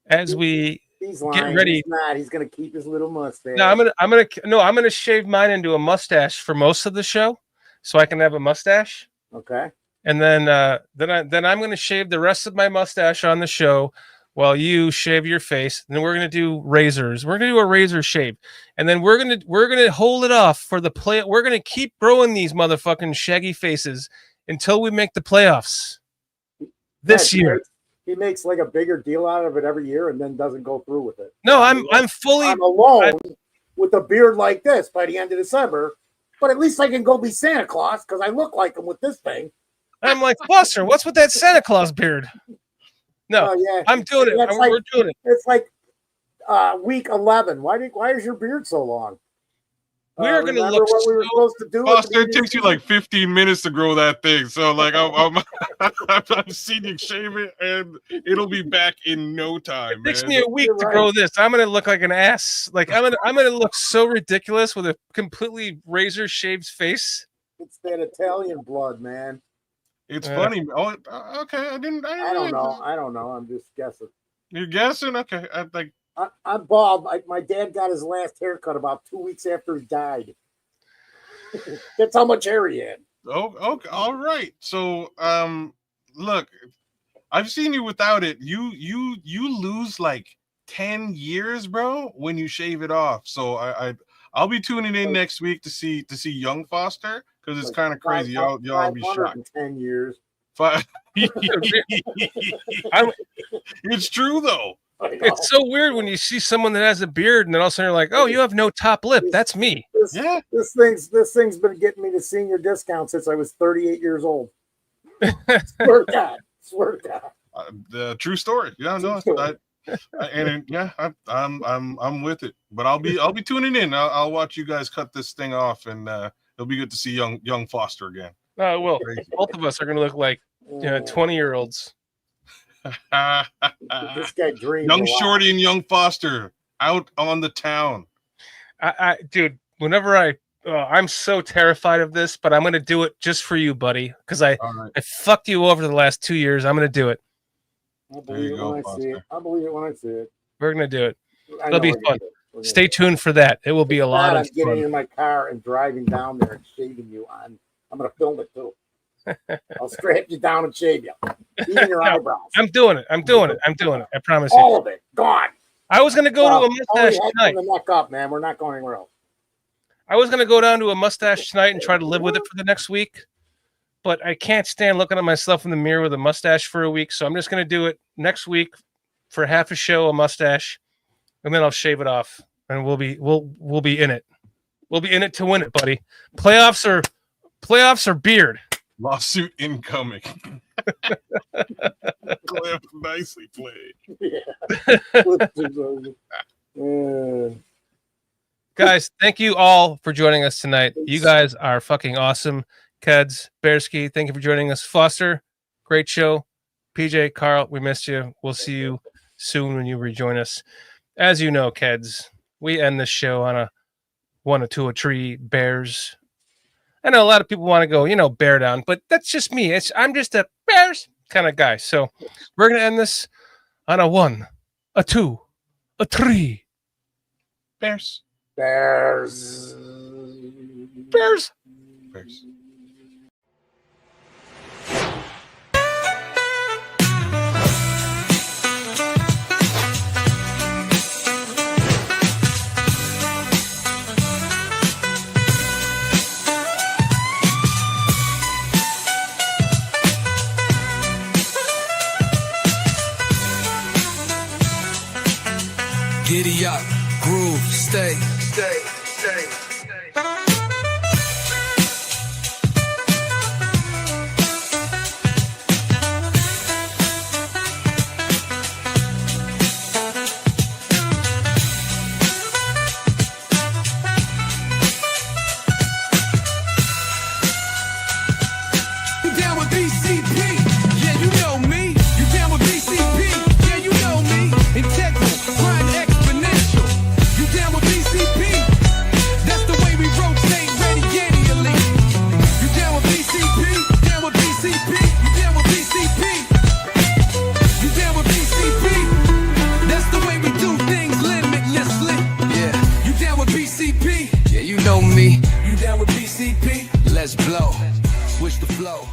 [SPEAKER 2] as we get ready.
[SPEAKER 3] He's not. He's gonna keep his little mustache.
[SPEAKER 2] No, I'm gonna shave mine into a mustache for most of the show, so I can have a mustache.
[SPEAKER 3] Okay.
[SPEAKER 2] And then I'm gonna shave the rest of my mustache on the show while you shave your face. And then we're gonna do razors. We're gonna do a razor shave, and then we're gonna hold it off for the play. We're gonna keep growing these motherfucking shaggy faces until we make the playoffs this year.
[SPEAKER 3] He makes like a bigger deal out of it every year and then doesn't go through with it.
[SPEAKER 2] No, I'm
[SPEAKER 3] alone with a beard like this by the end of December, but at least I can go be Santa Claus because I look like him with this thing.
[SPEAKER 2] I'm like, Foster, what's with that Santa Claus beard? No,
[SPEAKER 3] yeah.
[SPEAKER 2] I'm doing it. We're doing it.
[SPEAKER 3] It's like week 11. Why is your beard so long?
[SPEAKER 2] We're gonna look.
[SPEAKER 3] What we were supposed to do?
[SPEAKER 5] Foster, it takes you like 15 minutes to grow that thing. So like I'm seeing you shave it, and it'll be back in no time.
[SPEAKER 2] It takes me a week to grow this. I'm gonna look like an ass. Like I'm gonna look so ridiculous with a completely razor shaved face.
[SPEAKER 3] It's that Italian blood, man.
[SPEAKER 5] It's funny. Oh, okay. I don't
[SPEAKER 3] know. I'm just guessing.
[SPEAKER 5] You're guessing? Okay.
[SPEAKER 3] I'm bald. My dad got his last haircut about 2 weeks after he died. That's how much hair he had.
[SPEAKER 5] Oh, okay. All right. So, look, I've seen you without it. You lose like 10 years, bro, when you shave it off. So I'll be tuning in next week to see young Foster because it's kind of crazy. Y'all be shocked.
[SPEAKER 3] 10 years.
[SPEAKER 5] It's true though.
[SPEAKER 2] It's so weird when you see someone that has a beard and then all of a sudden you're like, oh, you have no top lip. That's me.
[SPEAKER 3] This thing's been getting me to senior discount since I was 38 years old. Swear to God.
[SPEAKER 5] The true story. Yeah, no, I'm with it. But I'll be tuning in. I'll watch you guys cut this thing off, and it'll be good to see young Foster again.
[SPEAKER 2] Oh, it will. Both of us are gonna look like 20-year-olds.
[SPEAKER 3] This guy dreams.
[SPEAKER 5] Young Shorty and young Foster out on the town.
[SPEAKER 2] Dude, whenever I'm so terrified of this, but I'm gonna do it just for you, buddy, because I fucked you over the last 2 years. I'm gonna do it.
[SPEAKER 3] I believe it when I see it.
[SPEAKER 2] We're gonna do it. It'll be fun. Stay tuned for that. It will be a lot of fun.
[SPEAKER 3] Getting in my car and driving down there and shaving you on. I'm gonna film it too. I'll strap you down and shave you. Even your eyebrows.
[SPEAKER 2] I'm doing it. I promise you.
[SPEAKER 3] All of it. Gone.
[SPEAKER 2] I was going to go to a mustache tonight.
[SPEAKER 3] From the neck up, man. We're not going anywhere else.
[SPEAKER 2] I was going to go down to a mustache tonight and try to live with it for the next week. But I can't stand looking at myself in the mirror with a mustache for a week. So I'm just going to do it next week for half a show, a mustache. And then I'll shave it off. And we'll be in it. We'll be in it to win it, buddy. Playoffs are beard.
[SPEAKER 5] Lawsuit incoming. Cliff, nicely played.
[SPEAKER 3] Yeah.
[SPEAKER 2] Guys, thank you all for joining us tonight. You guys are fucking awesome. Keds, Bearski, thank you for joining us. Foster, great show. PJ, Carl, we missed you. We'll see you soon when you rejoin us. As you know, Keds, we end this show on a 1 or 2 or 3 Bears. I know a lot of people want to go, bear down, but that's just me. I'm just a Bears kind of guy. So we're going to end this on a 1, a 2, a 3.
[SPEAKER 5] Bears.
[SPEAKER 3] Bears.
[SPEAKER 2] Bears.
[SPEAKER 5] Bears.
[SPEAKER 1] Giddy up, groove, stay. You down with BCP? Yeah, you know me. You down with BCP? Yeah, you know me. Integral, grind exponential. You down with BCP? That's the way we rotate radially. You down with BCP? Down with BCP? You down with BCP? You down with BCP? That's the way we do things limitlessly. Yeah. You down with BCP? Yeah, you know me. You down with BCP? Let's blow. Switch the flow.